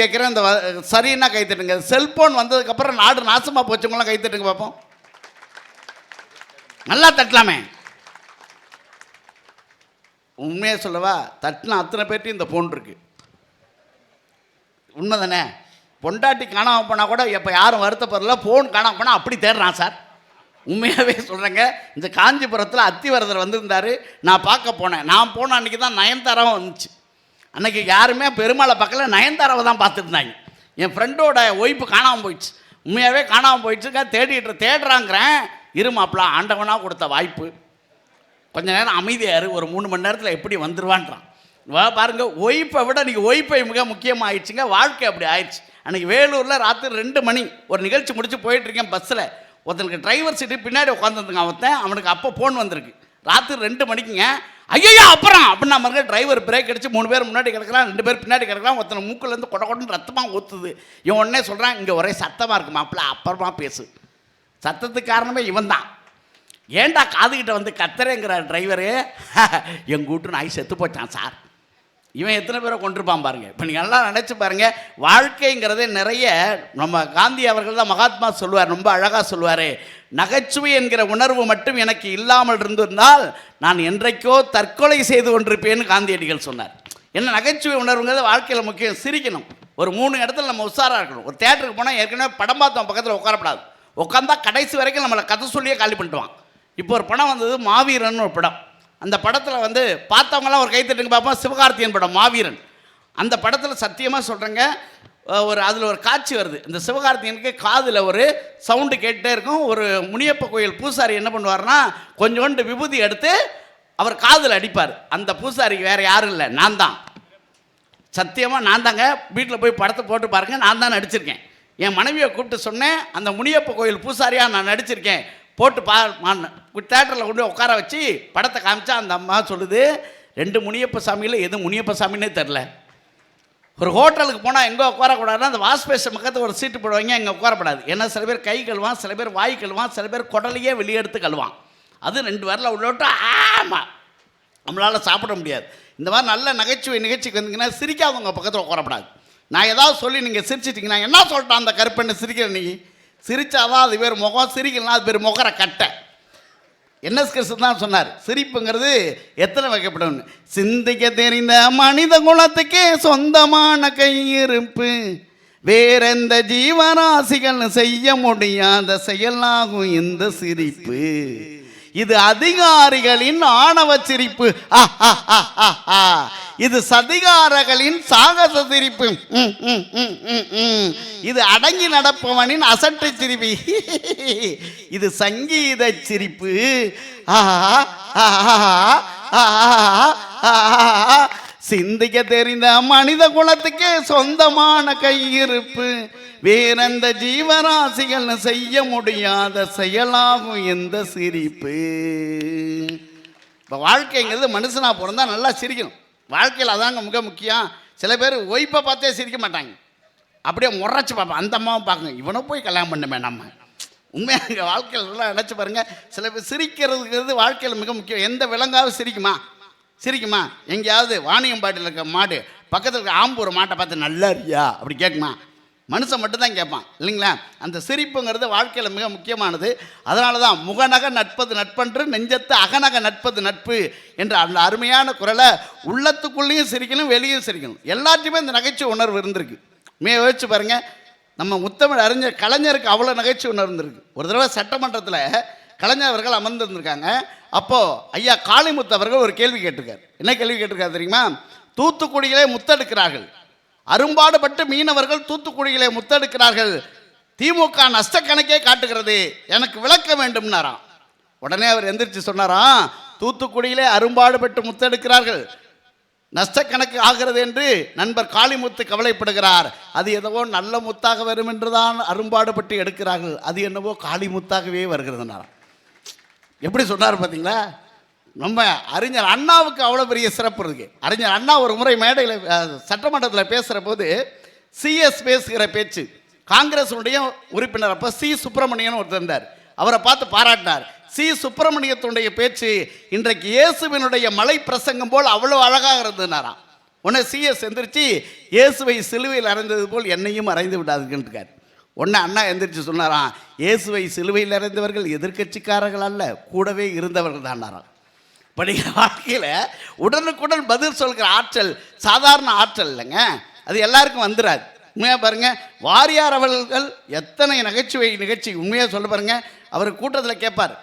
கேட்குறேன். இந்த சரின்னா கைத்தட்டுங்க. செல்போன் வந்ததுக்கப்புறம் நாடு நாசமாக போச்சவங்களாம் கைத்தட்டுங்க பார்ப்போம். நல்லா தட்டலாமே. உண்மையாக சொல்லவா, தட்டினா அத்தனை பேர்ட்டையும் இந்த ஃபோன் இருக்கு. உண்மை தானே? பொண்டாட்டி காணாமல் போனால் கூட இப்போ யாரும் வருத்தப்படல, ஃபோன் காணாமல் போனால் அப்படி தேடுறான் சார். உண்மையாகவே சொல்கிறேங்க. இந்த காஞ்சிபுரத்தில் அத்திவரதர் வந்திருந்தார், நான் பார்க்க போனேன். நான் போன அன்றைக்கி தான் நயன்தாராவும் வந்துச்சு. அன்றைக்கி யாருமே பெருமாளை பார்க்கல, நயன்தாராவை தான் பார்த்துருந்தாங்க. என் ஃப்ரெண்டோட ஒய்ஃபு காணாமல் போயிடுச்சு. உண்மையாகவே காணாமல் போயிடுச்சுக்கா. தேடுறாங்கிறேன். இருமாப்பிளா, ஆண்டவனாக கொடுத்த வாய்ப்பு. கொஞ்ச நேரம் அமைதியாரு, ஒரு 3 மணி நேரத்தில் எப்படி வந்துடுவான்றான். பாருங்கள், ஒய்ஃபை விட இன்றைக்கி ஒய்ஃபை மிக முக்கியமாக ஆயிடுச்சுங்க. வாழ்க்கை அப்படி ஆயிடுச்சு. அன்றைக்கி வேலூரில் ராத்திரி 2 மணி ஒரு நிகழ்ச்சி முடிச்சு போயிட்டுருக்கேன் பஸ்ஸில். ஒருத்தனுக்கு டிரைவர் சீட்டு பின்னாடி உட்காந்துருந்துங்க. அவனுக்கு அப்போ ஃபோன் வந்திருக்கு. ராத்திரி 2 மணிக்குங்க. ஐயா அப்புறம் அப்படின்னா பாருங்க, டிரைவர் பிரேக் அடிச்சு 3 பேர் முன்னாடி கிடக்கிறான், 2 பேர் பின்னாடி கிடக்கிறான். ஒருத்தனை மூக்கிலேருந்து கொடன்னு ரத்தமாக ஊற்றுது. இவன் உடனே சொல்கிறான், இங்கே ஒரே சத்தமாக இருக்கு மாப்பிள்ள, அப்புறமா பேசு. சத்தத்துக்கு காரணமே இவன் தான். ஏன்டா காதுகிட்ட வந்து கத்துறேங்கிற டிரைவரு. எங்கள் வீட்டு நாய் செத்து போச்சான் சார். இவன் எத்தனை பேரை கொண்டிருப்பான் பாருங்கள். இப்போ நீங்கள் நல்லா நினச்சி பாருங்கள். வாழ்க்கைங்கிறதே நிறைய நம்ம காந்தி அவர்கள் தான், மகாத்மா சொல்லுவார், ரொம்ப அழகாக சொல்லுவார். நகைச்சுவை என்கிற உணர்வு மட்டும் எனக்கு இல்லாமல் இருந்திருந்தால் நான் என்றைக்கோ தற்கொலை செய்து கொண்டிருப்பேன்னு காந்தியடிகள் சொன்னார். என்ன நகைச்சுவை உணர்வுங்கிறது வாழ்க்கையில் முக்கியம். சிரிக்கணும். ஒரு 3 இடத்துல நம்ம உஷாராக இருக்கணும். ஒரு தேட்டருக்கு போனால் ஏற்கனவே படம் பார்த்தோம் பக்கத்தில் உட்காரப்படாது. உட்காந்தா கடைசி வரைக்கும் நம்மளை கதை சொல்லியே காலி பண்ணிட்டுவான். இப்போ ஒரு படம் வந்தது, மாவீரன் ஒரு படம். அந்த படத்தில் வந்து பார்த்தவங்களாம் ஒரு கைத்தட்டுங்க பார்ப்போம். சிவகார்த்தியன் படம் மாவீரன். அந்த படத்தில் சத்தியமாக சொல்கிறேங்க, அதில் ஒரு காட்சி வருது. இந்த சிவகார்த்தியனுக்கு காதில் ஒரு சவுண்டு கேட்டுகிட்டே இருக்கும். ஒரு முனியப்ப கோயில் பூசாரி என்ன பண்ணுவார்னா, கொஞ்சோண்டு விபூதி எடுத்து அவர் காதில் அடிப்பார். அந்த பூசாரிக்கு வேறு யாரும் இல்லை, நான் தான். சத்தியமாக நான் தாங்க. வீட்டில் போய் படத்தை போட்டு பாருங்கள், நான் தான் நடிச்சிருக்கேன். என் மனைவியை கூப்பிட்டு சொன்னேன், அந்த முனியப்ப கோயில் பூசாரியாக நான் நடிச்சிருக்கேன், போட்டு தேட்டரில் கொண்டு உட்கார வச்சு படத்தை காமிச்சா அந்த அம்மா சொல்லுது, 2 முனியப்ப சாமியில் எது முனியப்ப சாமின்னே தெரில. ஒரு ஹோட்டலுக்கு போனால் எங்கே உட்காரக்கூடாதுன்னா, அந்த வாஷ்பேஷன் பக்கத்தில் ஒரு சீட்டு போடுவாங்க, எங்கே உட்காரப்படாது. ஏன்னா சில பேர் கை கழுவான், சில பேர் வாய் கழுவான், சில பேர் குடலையே வெளியே எடுத்து கழுவான். அது 2 வரல உள்ளோட்டு ஆமாம் நம்மளால் சாப்பிட முடியாது. இந்த மாதிரி நல்ல நகைச்சுவை நிகழ்ச்சிக்கு வந்தீங்கன்னா சிரிக்காதவங்க பக்கத்தில் உட்காரப்படாது. நான் ஏதாவது சொல்லி நீங்கள் சிரிச்சிட்டிங்கன்னா, என்ன சொல்லிட்டான் அந்த கருப்பெண்ணு சிரிக்கிற நீ, சிரிச்சாதான் அது பேர் முகம், சிரிக்கலாம் அது பேர் முகர கட்டை. என்எஸ் கிருஷ்ணன் தான் சொன்னார், சிரிப்புங்கிறது எத்தனை வைக்கப்படும். சிந்திக்க தெரிந்த மனித குலத்துக்கே சொந்தமான கையிருப்பு, வேறெந்த ஜீவராசிகள் செய்ய முடியாத செயலாகும் இந்த சிரிப்பு. இது அதிகாரிகளின் ஆணவ சிரிப்பு, இது சதிகாரர்களின் சாகச சிரிப்பு, இது அடங்கி நடப்பவனின் அசட்டை சிரிப்பு, இது சங்கீத சிரிப்பு. சிந்திக்க தெரிந்த மனித குலத்துக்கே சொந்தமான கையிருப்பு, வேறெந்த ஜீவராசிகள் செய்ய முடியாத செயலாகும் எந்த சிரிப்பு. இப்போ வாழ்க்கைங்கிறது மனுஷனாக பிறந்தா நல்லா சிரிக்கணும். வாழ்க்கையில் அதாங்க மிக முக்கியம். சில பேர் ஒய்ஃபை பார்த்தே சிரிக்க மாட்டாங்க, அப்படியே முறைச்சி பார்ப்பேன். அந்த அம்மாவை பார்க்குங்க, இவனை போய் கல்யாணம் பண்ணுமே நம்ம. உண்மையாக வாழ்க்கையில் நல்லா நினச்சி பாருங்கள். சில பேர் சிரிக்கிறதுங்கிறது வாழ்க்கையில் மிக முக்கியம். எந்த விலங்காவது சிரிக்குமா? எங்கேயாவது வாணியம்பாட்டியில் இருக்க மாடு பக்கத்தில் இருக்க ஆம்பூர் மாட்டை பார்த்து நல்லா இருக்கியா அப்படி கேட்குமா? மனுஷன் மட்டும்தான் கேட்பான் இல்லைங்களா? அந்த சிரிப்புங்கிறது வாழ்க்கையில் மிக முக்கியமானது. அதனால தான் முகநக நட்பது நட்பன்று, நெஞ்சத்து அகநக நட்பது நட்பு என்ற அந்த அருமையான குரலை உள்ளத்துக்குள்ளேயும் சிரிக்கணும், வெளியும் சிரிக்கணும். எல்லாத்தையுமே இந்த நகைச்சுவை உணர்வு இருந்திருக்கு. யோசிச்சு பாருங்கள், நம்ம முத்தமிழ் அறிஞர் கலைஞருக்கு அவ்வளோ நகைச்சுவை உணர்வு இருந்திருக்கு. ஒரு தடவை சட்டமன்றத்தில் கலைஞர் அவர்கள் அமர்ந்திருந்திருக்காங்க. அப்போது ஐயா காளிமுத்து அவர்கள் ஒரு கேள்வி கேட்டிருக்கார். என்ன கேள்வி கேட்டிருக்காரு தெரியுமா? தூத்துக்குடியிலே முத்தெடுக்கிறார்கள், அரும்பாடுபட்டு மீனவர்கள் தூத்துக்குடியிலே முத்தெடுக்கிறார்கள், திமுக நஷ்ட கணக்கே காட்டுகிறது, எனக்கு விளக்க வேண்டும்னாராம். உடனே அவர் எந்திரிச்சு சொன்னாராம், தூத்துக்குடியிலே அரும்பாடுபட்டு முத்தெடுக்கிறார்கள், நஷ்ட கணக்கு ஆகிறது என்று நண்பர் காளிமுத்து கவலைப்படுகிறார். அது எதவோ நல்ல முத்தாக வரும் என்றுதான் அரும்பாடுபட்டு எடுக்கிறார்கள், அது என்னவோ காளிமுத்தாகவே வருகிறதுனாராம். எப்படி சொன்னார் பார்த்தீங்களா? நம்ம அறிஞர் அண்ணாவுக்கு அவ்வளோ பெரிய சிறப்பு இருக்குது. அறிஞர் அண்ணா ஒரு முறை மேடையில் சட்டமன்றத்தில் பேசுகிற போது சிஎஸ் பேசுகிற பேச்சு, காங்கிரஸுடைய உறுப்பினர் அப்போ சி சுப்பிரமணியன் ஒருத்தர் இருந்தார், அவரை பார்த்து பாராட்டினார். சி சுப்பிரமணியத்துடைய பேச்சு இன்றைக்கு இயேசுவினுடைய மலை பிரசங்கம் போல் அவ்வளோ அழகாக இருந்ததுனாராம். உடனே சிஎஸ் எந்திரிச்சு இயேசுவை சிலுவையில் அறைந்தது போல் என்னையும் அறைந்து விடாதுன்னுருக்கார். உடனே அண்ணா எந்திரிச்சு சொன்னாராம், இயேசுவை சிலுவையில் அறைந்தவர்கள் எதிர்கட்சிக்காரர்கள் அல்ல, கூடவே இருந்தவர்கள் தானாராம். படிக்கிற வாழ்க்கையில் உடனுக்குடன் பதில் சொல்கிற ஆற்றல் சாதாரண ஆற்றல் இல்லைங்க, அது எல்லாருக்கும் வந்துடாது. உண்மையாக பாருங்கள், வாரியார் அவர்கள் எத்தனை நகைச்சுவை நிகழ்ச்சி உண்மையாக சொல்ல பாருங்கள். அவர் கூட்டத்தில் கேட்பார்,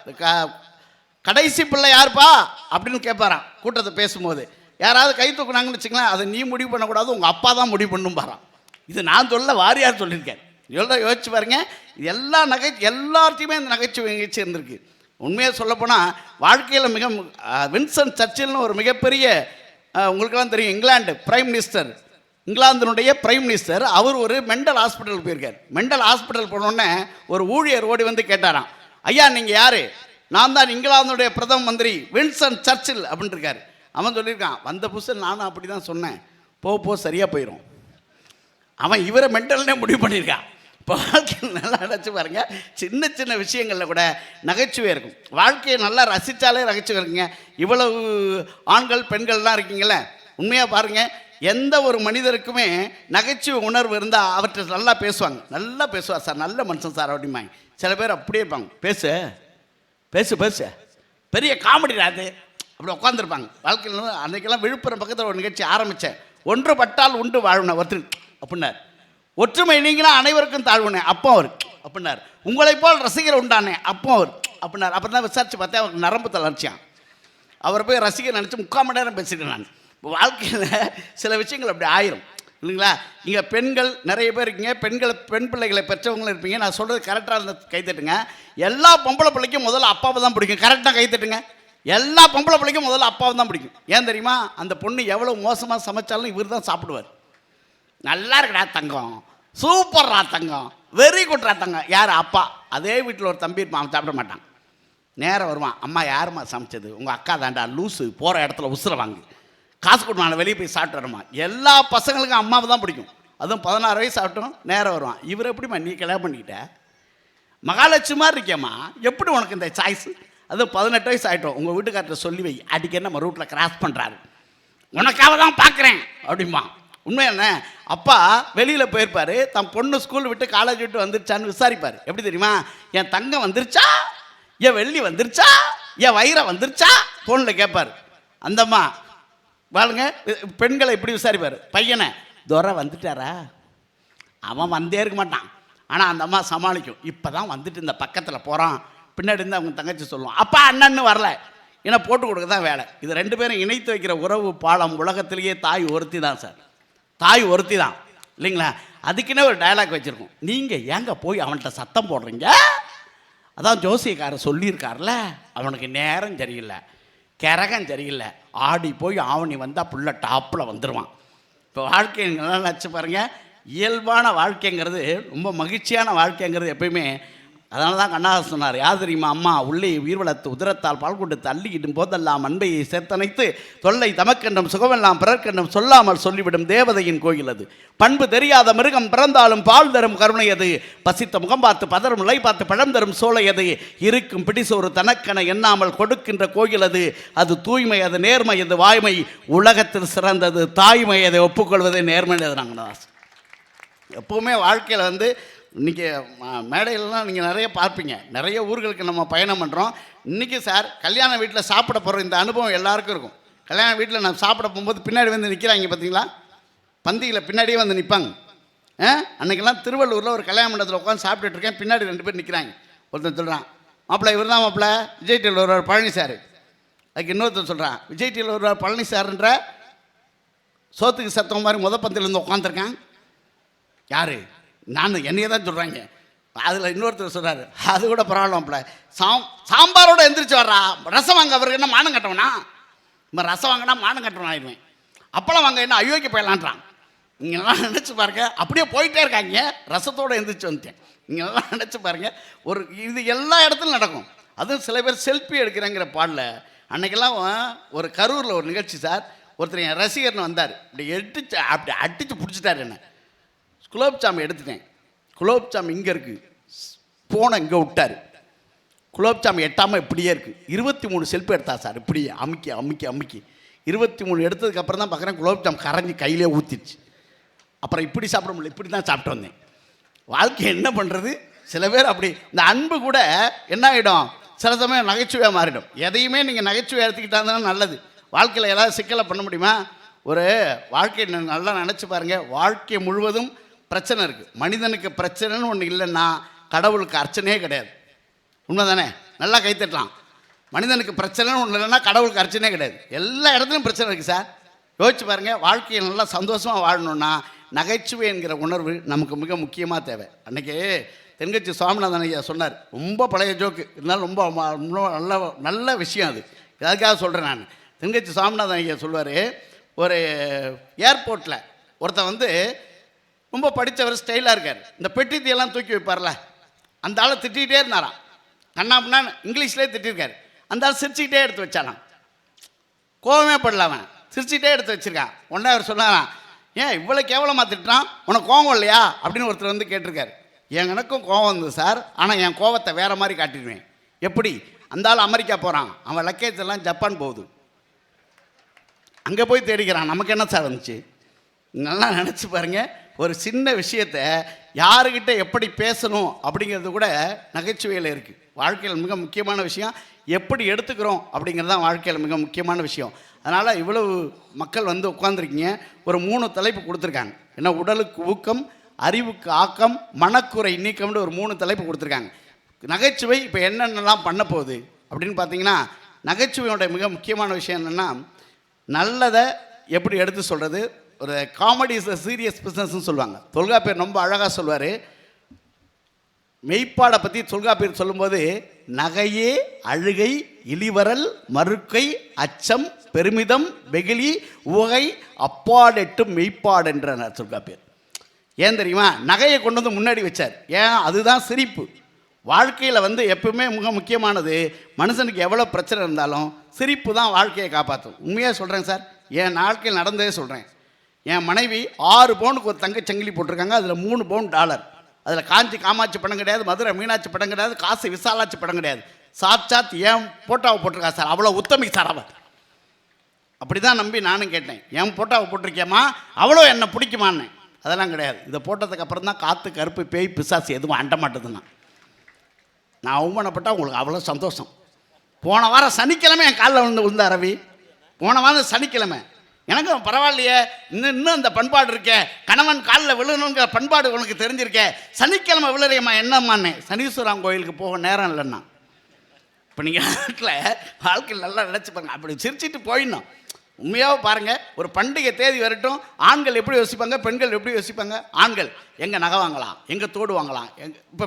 கடைசி பிள்ளை யாருப்பா அப்படின்னு கேட்பாராம். கூட்டத்தை பேசும்போது யாராவது கை தூக்குனாங்கன்னு வச்சுக்கலாம், அதை நீ முடிவு பண்ணக்கூடாது, உங்கள் அப்பா தான் முடிவு பண்ணும் பாரான். இது நான் சொல்ல வாரியார் சொல்லியிருக்கேன். எவ்வளோ யோசிச்சு பாருங்க. எல்லா எல்லாத்தையுமே இந்த நகைச்சுவை நிகழ்ச்சி இருந்திருக்கு. உண்மையாக சொல்லப்போனால் வாழ்க்கையில் வின்சன் சர்ச்சில்னு ஒரு மிகப்பெரிய, உங்களுக்கெல்லாம் தெரியும், இங்கிலாந்து பிரைம் மினிஸ்டர், இங்கிலாந்தினுடைய பிரைம் மினிஸ்டர், அவர் ஒரு மெண்டல் ஹாஸ்பிட்டலுக்கு போயிருக்கார். மெண்டல் ஹாஸ்பிட்டல் போனோடனே ஒரு ஊழியர் ஓடி வந்து கேட்டாராம், ஐயா நீங்கள் யார்? நான் தான் இங்கிலாந்துடைய பிரதம மந்திரி வின்சன் சர்ச்சில் அப்படின்ட்டு இருக்கார். அவன் சொல்லியிருக்கான், வந்த புதுசில் நானும் அப்படி தான் சொன்னேன், போ சரியாக போயிடும். அவன் இவரை மெண்டல்னே முடிவு பண்ணியிருக்கான். இப்போ வாழ்க்கையில் நல்லா நினச்சி பாருங்கள், சின்ன சின்ன விஷயங்களில் கூட நகைச்சுவை இருக்கும். வாழ்க்கையை நல்லா ரசித்தாலே நகைச்சுவை இருக்குங்க. இவ்வளவு ஆண்கள் பெண்கள்லாம் இருக்கீங்களே, உண்மையாக பாருங்கள், எந்த ஒரு மனிதருக்குமே நகைச்சுவை உணர்வு இருந்தால் அவற்றை நல்லா பேசுவாங்க. நல்லா பேசுவார் சார், நல்ல மனுஷன் சார் அப்படிம்பாங்க. சில பேர் அப்படியே இருப்பாங்க, பேசு பேசு பேசு, பெரிய காமெடி அது அப்படி உட்காந்துருப்பாங்க. வாழ்க்கையில் அன்றைக்கெல்லாம் விழுப்புரம் பக்கத்தில் ஒரு நிகழ்ச்சி ஆரம்பித்தேன். ஒன்றுபட்டால் உண்டு வாழ்வுன ஒருத்தர் அப்படின்னார். ஒற்றுமை நீங்கினா அனைவருக்கும் தாழ்வுனே அப்போ அவர் அப்படின்னார். உங்களை போல் ரசிகர் உண்டானே அப்போ அவர் அப்படின்னார். அப்புறம் தான் விசாரித்து பார்த்தேன், அவருக்கு நரம்பு தளர்ச்சியான். அவர் போய் ரசிகர் நினச்சி 3/4 மணி நேரம் பேசிட்டேன் நான். இப்போ வாழ்க்கையில் சில விஷயங்கள் அப்படி ஆயிரும் இல்லைங்களா. இங்கே பெண்கள் நிறைய பேர் இருக்கீங்க, பெண் பிள்ளைகளை பெற்றவங்களும் இருப்பீங்க. நான் சொல்கிறது கரெக்டாக இருந்த கைத்தட்டுங்க. எல்லா பொம்பளை பிள்ளைக்கும் முதல்ல அப்பாவை தான் பிடிக்கும். கரெக்டாக கைத்தட்டுங்க. எல்லா பொம்பளை பிள்ளைக்கும் முதல்ல அப்பாவை தான் பிடிக்கும். ஏன் தெரியுமா? அந்த பொண்ணு எவ்வளோ மோசமாக சமைச்சாலும் இவர் தான் சாப்பிடுவார். நல்லா இருக்குடா தங்கம், சூப்பர்ரா தங்கம், வெரி குட்ரா தங்கம். யார்? அப்பா. அதே வீட்டில் ஒரு தம்பி இருப்பான், அவன் சாப்பிட மாட்டான். நேரம் வருவான், அம்மா யாரும்மா சமைச்சது? உங்கள் அக்கா தாண்டா லூஸு, போகிற இடத்துல உசுரை வாங்கு, காசு கொடுவான், வெளியே போய் சாப்பிட்டு வரமா. எல்லா பசங்களுக்கும் அம்மாவை தான் பிடிக்கும். அதுவும் 16 வயசு ஆகட்டும், நேரம் வருவான். இவர் எப்படிம்மா நீ கல்யாணம் பண்ணிக்கிட்ட? மகாலட்சுமி மாதிரி இருக்கேம்மா, எப்படி உனக்கு இந்த சாய்ஸ்? அதுவும் 18 வயசு ஆகிட்டோம், உங்கள் வீட்டுக்கார்ட்ட சொல்லி வை, அடிக்க நம்ம ரூட்டில் கிராஸ் பண்ணுறாரு, உனக்காக தான் பார்க்குறேன் அப்படிமா. உண்மை என்ன? அப்பா வெளியில் போயிருப்பார், தன் பொண்ணு ஸ்கூல் விட்டு காலேஜ் விட்டு வந்துருச்சான்னு விசாரிப்பார். எப்படி தெரியுமா? என் தங்கம் வந்துருச்சா, என் வெள்ளி வந்துருச்சா, என் வைரம் வந்துருச்சா, ஃபோனில் கேட்பார். அந்தம்மா பாருங்க, பெண்களை இப்படி விசாரிப்பார். பையனை துரை வந்துட்டாரா? அவன் வந்தே இருக்க மாட்டான், ஆனால் அந்த அம்மா சமாளிக்கும். இப்போ தான் வந்துட்டு இந்த பக்கத்தில் போகிறான், பின்னாடி இருந்து அவங்க தங்கச்சி சொல்லுவான், அப்பா அண்ணன்னு வரல, ஏன்னா போட்டு கொடுக்க தான் வேலை. இது 2 பேரும் இணைத்து வைக்கிற உறவு பாலம் உலகத்திலேயே தாய் ஒருத்தி தான் சார். தாய் ஒருத்தி தான் இல்லைங்களா. அதுக்குன்னே ஒரு டயலாக் வச்சுருக்கோம். நீங்கள் ஏங்க போய் அவன்கிட்ட சத்தம் போடுறீங்க? அதான் ஜோசியக்காரர் சொல்லியிருக்கார்ல, அவனுக்கு நேரம் சரியில்லை, கிரகம் சரியில்லை, ஆடி போய் ஆவணி வந்தால் புள்ள டாப்பில் வந்துடுவான். இப்போ வாழ்க்கை நல்லா நினச்சி பாருங்கள், இயல்பான வாழ்க்கைங்கிறது ரொம்ப மகிழ்ச்சியான வாழ்க்கைங்கிறது எப்பயுமே. அதனால தான் கண்ணதாசன் சொன்னார், யார் தெரியுமா? அம்மா உள்ளே உயிர் வளர்த்து உதிரத்தால் பால் கொண்டு தள்ளியிடும் போதெல்லாம் அன்பையை சேர்த்தனைத்து தொல்லை தமக்கென்றும் சுகமெல்லாம் பிறர்க்கென்றும் சொல்லாமல் சொல்லிவிடும் தேவதையின் கோயில் அது. பண்பு தெரியாத மிருகம் பிறந்தாலும் பால் தரும் கருணை அது. பசித்த முகம் பார்த்து பதரும் நிலை பார்த்து பழம் தரும் சோலை அது. இருக்கும் பிடிசோறு தனக்கென எண்ணாமல் கொடுக்கின்ற கோயில் அது. அது தூய்மை, அது நேர்மை, அது வாய்மை, உலகத்தில் சிறந்தது தாய்மை, அதை ஒப்புக்கொள்வதே நேர்மை. கண்ணதாசன் எப்போவுமே வாழ்க்கையில் இன்றைக்கி மேடையிலலாம் நீங்கள் நிறைய பார்ப்பீங்க, நிறைய ஊர்களுக்கு நம்ம பயணம் பண்ணுறோம். இன்றைக்கி சார் கல்யாண வீட்டில் சாப்பிட போகிற இந்த அனுபவம் எல்லாருக்கும் இருக்கும். கல்யாண வீட்டில் நான் சாப்பிட போகும்போது பின்னாடி வந்து நிற்கிறாங்க பார்த்தீங்களா, பந்தியில் பின்னாடியே வந்து நிற்பாங்க. அன்றைக்கெல்லாம் திருவள்ளூரில் ஒரு கல்யாண மண்டபத்தில் உட்காந்து சாப்பிட்டுட்டு இருக்கேன், பின்னாடி 2 பேர் நிற்கிறாங்க. ஒருத்தர் சொல்கிறான், மாப்பிள்ளை இவர் தான் மாப்பிள்ளை விஜய் டிவியில் வருவார் பழனி சார். அதுக்கு இன்னொருத்தர் சொல்கிறான், விஜய் டிவியில் வருவார் பழனி சார்ன்ற சோத்துக்கு சத்தம் மாதிரி பந்திலேருந்து உட்காந்துருக்கேன். யார்? நான் என்னையே தான் சொல்கிறாங்க. அதில் இன்னொருத்தர் சொல்கிறாரு, அது கூட பரவாயில்லப்பல, சாம்பாரோடு எந்திரிச்சு வர்றா, ரசம் வாங்க அவருக்கு என்ன மானம் கட்டவனா? இப்போ ரசம் வாங்கினா மானம் கட்டவன் ஆயிடுவேன், அப்பளம் வாங்க என்ன அயோக்கிய போயிடலான்றான். நீங்கள்லாம் நினச்சி பாருங்க, அப்படியே போயிட்டே இருக்காங்க. ரசத்தோடு எந்திரிச்சு வந்துட்டேன். நீங்கள்லாம் நினச்சி பாருங்கள், இது எல்லா இடத்துலையும் நடக்கும். அதுவும் சில பேர் செல்ஃபி எடுக்கிறேங்கிற பாடல. அன்றைக்கெல்லாம் ஒரு கரூரில் ஒரு நிகழ்ச்சி சார், ஒருத்தர் என் ரசிகர்னு வந்தார், அப்படி அடித்து பிடிச்சிட்டார். என்ன குலோப்ஜாம் எடுத்துட்டேன், குலோப்ஜாம் இங்கே இருக்குது, ஃபோனை இங்கே விட்டார், குலோப்ஜாம் எட்டாமல் இப்படியே இருக்குது. 23 செல்ஃபி எடுத்தா சார், இப்படி அமுக்கி அமுக்கி அமுக்கி. 23 எடுத்ததுக்கப்புறம் தான் பார்க்குறேன் குலோப்ஜாம் கரைஞ்சி கையிலே ஊற்றிடுச்சு. அப்புறம் இப்படி சாப்பிட முடியல, இப்படி தான் சாப்பிட்டு வந்தேன். வாழ்க்கை என்ன பண்ணுறது? சில பேர் அப்படி. இந்த அன்பு கூட என்ன ஆகிடும், சில சமயம் நகைச்சுவையாக மாறிடும். எதையுமே நீங்கள் நகைச்சுவை எடுத்துக்கிட்டா நல்லது. வாழ்க்கையில் ஏதாவது சிக்கலை பண்ண முடியுமா? ஒரு வாழ்க்கை நல்லா நினச்சி பாருங்கள். வாழ்க்கை முழுவதும் பிரச்சனை இருக்குது. மனிதனுக்கு பிரச்சனைன்னு ஒன்று இல்லைன்னா கடவுளுக்கு அர்ச்சனையே கிடையாது. உண்மை தானே? நல்லா கைத்தட்டலாம். மனிதனுக்கு பிரச்சனைன்னு ஒன்று இல்லைன்னா கடவுளுக்கு அர்ச்சனையே கிடையாது. எல்லா இடத்துலையும் பிரச்சனை இருக்குது சார். யோசிச்சு பாருங்கள். வாழ்க்கையை நல்லா சந்தோஷமாக வாழணுன்னா நகைச்சுவை என்கிற உணர்வு நமக்கு மிக முக்கியமாக தேவை. அன்றைக்கி தென்கட்சி சுவாமிநாதன் ஐயா சொன்னார். ரொம்ப பழைய ஜோக்கு இருந்தாலும் ரொம்ப நல்ல நல்ல விஷயம். அது அதுக்காக சொல்கிறேன் நான். தென்கட்சி சுவாமிநாதன் ஐயா சொல்வார், ஒரு ஏர்போர்ட்டில் ஒருத்தன் ரொம்ப படித்தவர், ஸ்டைலாக இருக்கார். இந்த பெட்டித்தியெல்லாம் தூக்கி வைப்பார்ல, அந்த ஆளை திட்டிகிட்டே இருந்தாராம். கண்ணாப்புனா இங்கிலீஷ்லேயே திட்டிருக்காரு. அந்த ஆள் சிரிச்சுக்கிட்டே எடுத்து வச்சானான். கோவமே படல, அவன் சிரிச்சுக்கிட்டே எடுத்து வச்சுருக்கான். உடனே அவர் சொன்னாரான், ஏன் இவ்வளோ கேவலமாக திட்டுறான், உனக்கு கோவம் இல்லையா அப்படின்னு ஒருத்தர் கேட்டிருக்காரு. எனக்கும் கோவம் வந்தது சார், ஆனால் என் கோவத்தை வேறு மாதிரி காட்டிடுவேன். எப்படி? அந்த ஆள் அமெரிக்கா போகிறான், அவன் லக்கேஜ் எல்லாம் ஜப்பான் போகுது, அங்கே போய் தேடிக்கிறான். நமக்கு என்ன சார் வந்துச்சு? நல்லா நினச்சி பாருங்கள். ஒரு சின்ன விஷயத்தை யாருக்கிட்ட எப்படி பேசணும் அப்படிங்கிறது கூட நகைச்சுவையில் இருக்குது. வாழ்க்கையில் மிக முக்கியமான விஷயம் எப்படி எடுத்துக்கிறோம் அப்படிங்கிறது தான் வாழ்க்கையில் மிக முக்கியமான விஷயம். அதனால் இவ்வளவு மக்கள் உட்காந்துருக்கீங்க. ஒரு 3 தலைப்பு கொடுத்துருக்காங்க. ஏன்னா உடலுக்கு ஊக்கம், அறிவுக்கு ஆக்கம், மனக்குறை நீக்கம்னு ஒரு 3 தலைப்பு கொடுத்துருக்காங்க. நகைச்சுவை இப்போ என்னென்னலாம் பண்ண போகுது அப்படின்னு பார்த்தீங்கன்னா, நகைச்சுவையோட மிக முக்கியமான விஷயம் என்னென்னா, நல்லதை எப்படி எடுத்து சொல்கிறது. ஒரு காமெடி இஸ் அ சீரியஸ் பிஸ்னஸ்ன்னு சொல்லுவாங்க. தொல்காப்பியர் ரொம்ப அழகாக சொல்வார். மெய்ப்பாடை பற்றி தொல்காப்பியர் சொல்லும்போது, நகையே அழுகை இளிவரல் மறுக்கை அச்சம் பெருமிதம் வெகுளி உவகை அப்பாடெட்டும் மெய்ப்பாடு என்றார் தொல்காப்பியர். ஏன் தெரியுமா? நகையை கொண்டு முன்னாடி வச்சார். ஏன்? அதுதான் சிரிப்பு. வாழ்க்கையில் எப்பவுமே மிக முக்கியமானது, மனுஷனுக்கு எவ்வளோ பிரச்சனை இருந்தாலும் சிரிப்பு தான் வாழ்க்கையை காப்பாற்றும். உண்மையாக சொல்கிறேன் சார், என் வாழ்க்கையில் நடந்ததே சொல்கிறேன். என் மனைவி 6 பவுனுக்கு ஒரு தங்க சங்கிலி போட்டிருக்காங்க. அதில் 3 பவுன் டாலர். அதில் காஞ்சி காமாட்சி படம் கிடையாது, மதுரை மீனாட்சி படம் கிடையாது, காசி விசாலாட்சி படம் கிடையாது. சாட்சாத் ஏன் போட்டாவை போட்டிருக்கா சார். அவ்வளோ உத்தமி சார் அவன். அப்படி தான் நம்பி நானும் கேட்டேன், என் போட்டாவை போட்டிருக்கேம்மா, அவ்வளோ என்னை பிடிக்குமான்னு. அதெல்லாம் கிடையாது. இதை போட்டதுக்கு அப்புறம் தான் காற்று கருப்பு பேய் பிசாசு எதுவும் அண்ட மாட்டேதுன்னா நான் அவமானப்பட்டால் உங்களுக்கு அவ்வளோ சந்தோஷம். போன வாரம் சனிக்கிழமை என் காலில் விழுந்த ரவி. போன வாரம் சனிக்கிழமை எனக்கு பரவாயில்லையே, இன்னும் அந்த பண்பாடு இருக்கே, கணவன் காலில் விழுணுங்கிற பண்பாடு உனக்கு தெரிஞ்சிருக்கே, சனிக்கிழமை விழுறையம்மா என்னம்மான்னு. சனீஸ்வரம் கோயிலுக்கு போக நேரம் இல்லைன்னா. இப்போ நீங்கள் வாழ்க்கையில் நல்லா நினச்சி பாருங்க. அப்படி சிரிச்சிட்டு போயிடணும். உண்மையாக பாருங்கள். ஒரு பண்டிகை தேதி வரட்டும், ஆண்கள் எப்படி யோசிப்பாங்க, பெண்கள் எப்படி யோசிப்பாங்க. ஆண்கள் எங்கே நகை வாங்கலாம், எங்கே தோடு வாங்கலாம். இப்போ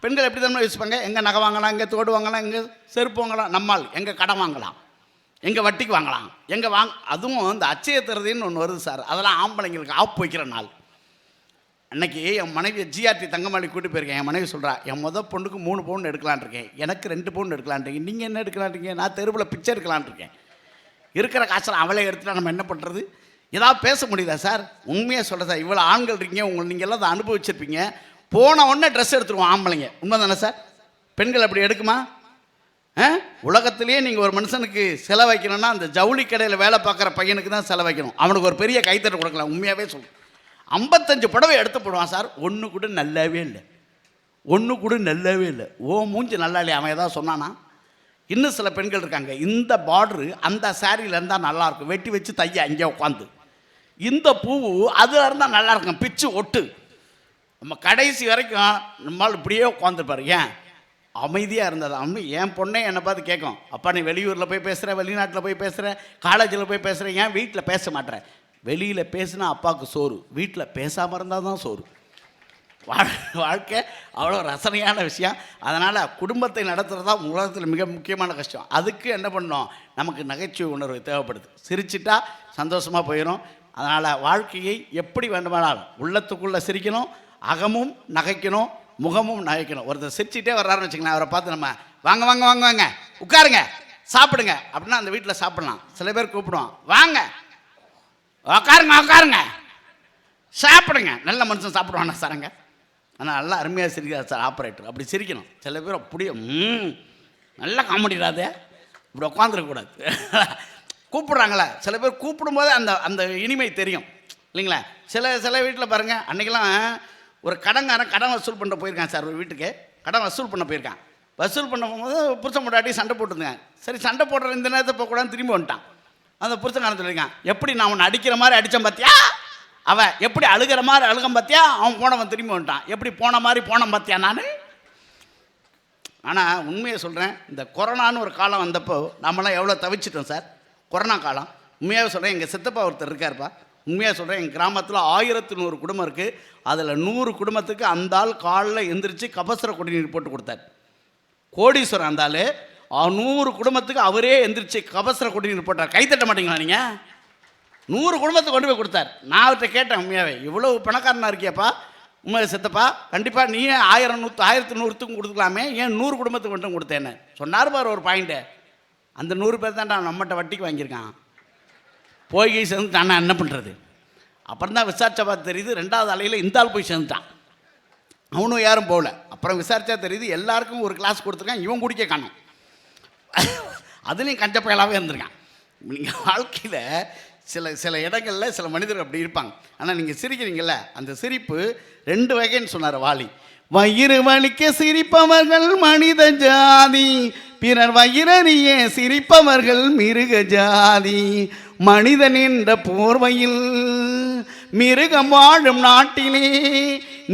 பெண்கள் எப்படி தான் யோசிப்பாங்க, எங்கே நகை வாங்கலாம், எங்கே தோடு வாங்கலாம், எங்கே செருப்பு வாங்கலாம். நம்மால் எங்கே கடன் வாங்கலாம், எங்கே வட்டிக்கு வாங்கலாம், எங்கே அதுவும் இந்த அச்சய திருதின்னு ஒன்று வருது சார். அதெல்லாம் ஆம்பளைங்களுக்கு ஆப்பு வைக்கிற நாள். அன்னைக்கு என் மனைவி ஜிஆர்டி தங்கமல்லி கூட்டி போயிருக்கேன். என் மனைவி சொல்கிறா, என் பொண்ணுக்கு 3 பவுன் எடுக்கலான் இருக்கேன், எனக்கு 2 பவுன் எடுக்கலான் இருக்கேன், நீங்கள் என்ன எடுக்கலான் இருக்கீங்க? நான் தெருவில் பிச்சை எடுக்கலான் இருக்கேன். இருக்கிற காசில் அவளே எடுத்துட்டா நம்ம என்ன பண்ணுறது? ஏதாவது பேச முடியுதா சார்? உண்மையாக சொல்கிறேன் சார். இவ்வளோ ஆண்கள் இருக்கீங்க, நீங்கள் எல்லாம் அதை அனுபவிச்சிருப்பீங்க. போன உடனே ட்ரெஸ் எடுத்துருவோம் ஆம்பளைங்க. உண்மை தானே சார்? பெண்கள் அப்படி எடுக்குமா? உலகத்திலேயே நீங்கள் ஒரு மனுஷனுக்கு செலவைக்கணும்னா அந்த ஜவுளி கடையில் வேலை பார்க்குற பையனுக்கு தான் செலவைக்கணும். அவனுக்கு ஒரு பெரிய கைத்தட்டை கொடுக்கலாம். உண்மையாகவே சொல்லுவேன். 55 புடவை எடுத்து போடுவான் சார். ஒன்று கூட நல்லாவே இல்லை. ஓ மூஞ்சி நல்லா இல்லையா? அவன் ஏதாவது சொன்னானா? இன்னும் சில பெண்கள் இருக்காங்க, இந்த பார்டரு அந்த சாரியில் இருந்தால் நல்லாயிருக்கும், வெட்டி வச்சு தைய அங்கே உட்காந்து. இந்த பூவு அதில் இருந்தால் நல்லாயிருக்கும், பிச்சு ஒட்டு. நம்ம கடைசி வரைக்கும் நம்மளால் இப்படியே உட்காந்துருப்பார். ஏன்? அமைதியாக இருந்தது. என் பொண்ணே என்னை பார்த்து கேட்கும், அப்பா நீ வெளியூரில் போய் பேசுகிற, வெளிநாட்டில் போய் பேசுகிற, காலேஜில் போய் பேசுகிற, ஏன் வீட்டில் பேச மாட்டேற? வெளியில் பேசுனா அப்பாவுக்கு சோறு, வீட்டில் பேசாமல் இருந்தால் தான் சோறு. வாழ்க்கை அவ்வளோ ரசனையான விஷயம். அதனால் குடும்பத்தை நடத்துகிறது தான் உலகத்தில் மிக முக்கியமான கஷ்டம். அதுக்கு என்ன பண்ணோம்? நமக்கு நகைச்சுவை உணர்வு தேவைப்படுது. சிரிச்சிட்டா சந்தோஷமாக போயிடும். அதனால் வாழ்க்கையை எப்படி வேண்டுமானாலும் உள்ளத்துக்குள்ளே சிரிக்கணும், அகமும் நகைக்கணும், முகமும் நகைக்கணும். ஒருத்தர் சிரிச்சிட்டே வர்றாருன்னு வச்சுக்கலாம், அவரை பார்த்து நம்ம வாங்க வாங்க வாங்க வாங்க உட்காருங்க சாப்பிடுங்க அப்படின்னா அந்த வீட்டில் சாப்பிட்லாம். சில பேர் கூப்பிடுவான், வாங்க உட்காருங்க சாப்பிடுங்க. நல்ல மனுஷன் சாப்பிடுவானா சாருங்க? ஆனால் நல்லா அருமையாக சிரிக்கிறார் சார் ஆப்ரேட்டர். அப்படி சிரிக்கணும். சில பேர் அப்படியே நல்ல காமெடிடாதே, இப்படி உட்காந்துருக்கக்கூடாது. கூப்பிட்றாங்களே, சில பேர் கூப்பிடும்போது அந்த அந்த இனிமை தெரியும் இல்லைங்களா? சில சில வீட்டில் பாருங்கள், அன்றைக்கெல்லாம் ஒரு கடன்காரன் கடன் வசூல் பண்ண போயிருக்கான் சார். ஒரு வீட்டுக்கு கடன் வசூல் பண்ண போயிருக்கான். வசூல் பண்ண போகும்போது புருஷன் பொண்டாட்டி சண்டை போட்டுருந்தாங்க. சரி, சண்டை போடுற இந்த நேரத்தை போகக்கூடாதுன்னு திரும்பி வந்துட்டான். அந்த புருஷன்காரன் சொல்லியிருக்கான், எப்படி நான் அவனை அடிக்கிற மாதிரி அடித்தேன் பார்த்தியா, அவன் எப்படி அழுகிற மாதிரி அழுகம் பார்த்தியா, அவன் போனவன் திரும்பி வந்துட்டான், எப்படி போன மாதிரி போனவன் பார்த்தியா நான். ஆனால் உண்மையை சொல்கிறேன், இந்த கொரோனான்னு ஒரு காலம் வந்தப்போ நம்மளாம் எவ்வளோ தவிச்சிட்டோம் சார். கொரோனா காலம் உண்மையாக சொல்கிறேன், எங்கள் சித்தப்பா ஒருத்தர் இருக்காருப்பா, உண்மையாக சொல்கிறேன், எங்கள் கிராமத்தில் 1100 குடும்பம் இருக்குது. அதில் 100 குடும்பத்துக்கு அந்த ஆள் காலில் எந்திரிச்சு கபசுர குடிநீர் போட்டு கொடுத்தார். கோடீஸ்வரன் அந்த ஆள் 100 குடும்பத்துக்கு அவரே எந்திரிச்சு கபசுர குடிநீர் போட்டார். கை தட்ட மாட்டீங்களா நீங்கள்? 100 குடும்பத்துக்கு கொண்டு போய் கொடுத்தார். நான் அவர்கிட்ட கேட்டேன், உண்மையாகவே இவ்வளோ பணக்காரனாக இருக்கியாப்பா உண்மை சித்தப்பா, கண்டிப்பாக நீ 1100க்கும் கொடுத்துக்கலாமே, ஏன் 100 குடும்பத்துக்கு மட்டும் கொடுத்தேன்னு சொன்னார். பாரு ஒரு பாயிண்ட்டு, அந்த 100 பேர் தான்டா நம்மகிட்ட வட்டிக்கு வாங்கியிருக்கான். போய் சேர்ந்துட்டான், என்ன பண்ணுறது? அப்புறம் தான் விசாரிச்சா பார்த்து தெரியுது, 2வது அலையில் இந்த ஆள் போய் சேர்ந்துட்டான். அவனும் யாரும் போகல. அப்புறம் விசாரிச்சா தெரியுது, எல்லாருக்கும் ஒரு கிளாஸ் கொடுத்துருக்கான், இவன் குடிக்க காணும். அதுலேயும் கஞ்ச பயலாகவே இருந்திருக்கான். நீங்கள் வாழ்க்கையில் சில சில இடங்களில் சில மனிதர்கள் அப்படி இருப்பாங்க. ஆனால் நீங்கள் சிரிக்கிறீங்கள, அந்த சிரிப்பு 2 வகைன்னு சொன்னார் வாலி. வயிறு வலிக்க சிரிப்பவர்கள் மனித ஜாதி, பிறர் வயிறறிய சிரிப்பவர்கள் மிருக ஜாதி. மனிதன் என்ற போர்வையில் மிருகம் வாழும் நாட்டிலே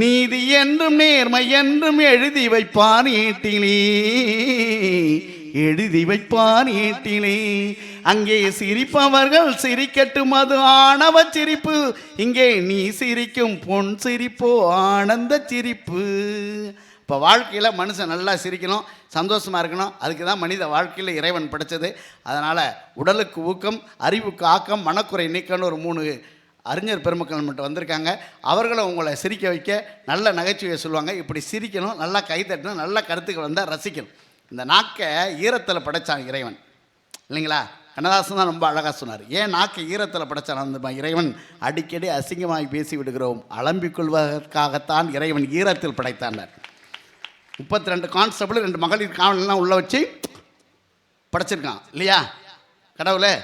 நீதி என்றும் நேர்மை என்றும் எழுதி வைப்பார் ஏட்டிலே, எழுதி வைப்பார் ஏட்டிலே. அங்கே சிரிப்பவர்கள் சிரிக்கட்டும், அது ஆணவ சிரிப்பு. இங்கே நீ சிரிக்கும் பொன் சிரிப்போ ஆனந்த சிரிப்பு. இப்போ வாழ்க்கையில் மனுஷன் நல்லா சிரிக்கணும், சந்தோஷமாக இருக்கணும். அதுக்கு தான் மனித வாழ்க்கையில் இறைவன் படைத்தது. அதனால் உடலுக்கு ஊக்கம், அறிவுக்கு ஆக்கம், மனக்குறை நீக்கம்னு ஒரு 3 அறிஞர் பெருமக்கள் மட்டும் வந்திருக்காங்க. அவர்களும் உங்களை சிரிக்க வைக்க நல்ல நகைச்சுவையை சொல்லுவாங்க. இப்படி சிரிக்கணும், நல்லா கைத்தட்டணும், நல்ல கருத்துக்கள் வந்தால் ரசிக்கணும். இந்த நாக்கை ஈரத்தில் படைத்தான் இறைவன் இல்லைங்களா? கண்ணதாசன் தான் ரொம்ப அழகாக சொன்னார். ஏன் நாக்கை ஈரத்தில் படைத்தான் அந்த இறைவன்? அடிக்கடி அசிங்கமாகி பேசி விடுகிறோம், அலம்பிக் கொள்வதற்காகத்தான் இறைவன் ஈரத்தில் படைத்தாண்டார். 32 கான்ஸ்டபிள் 2 மகளிர் காவலெலாம் உள்ளே வச்சு படைச்சிருக்கான் இல்லையா? கடவுளே,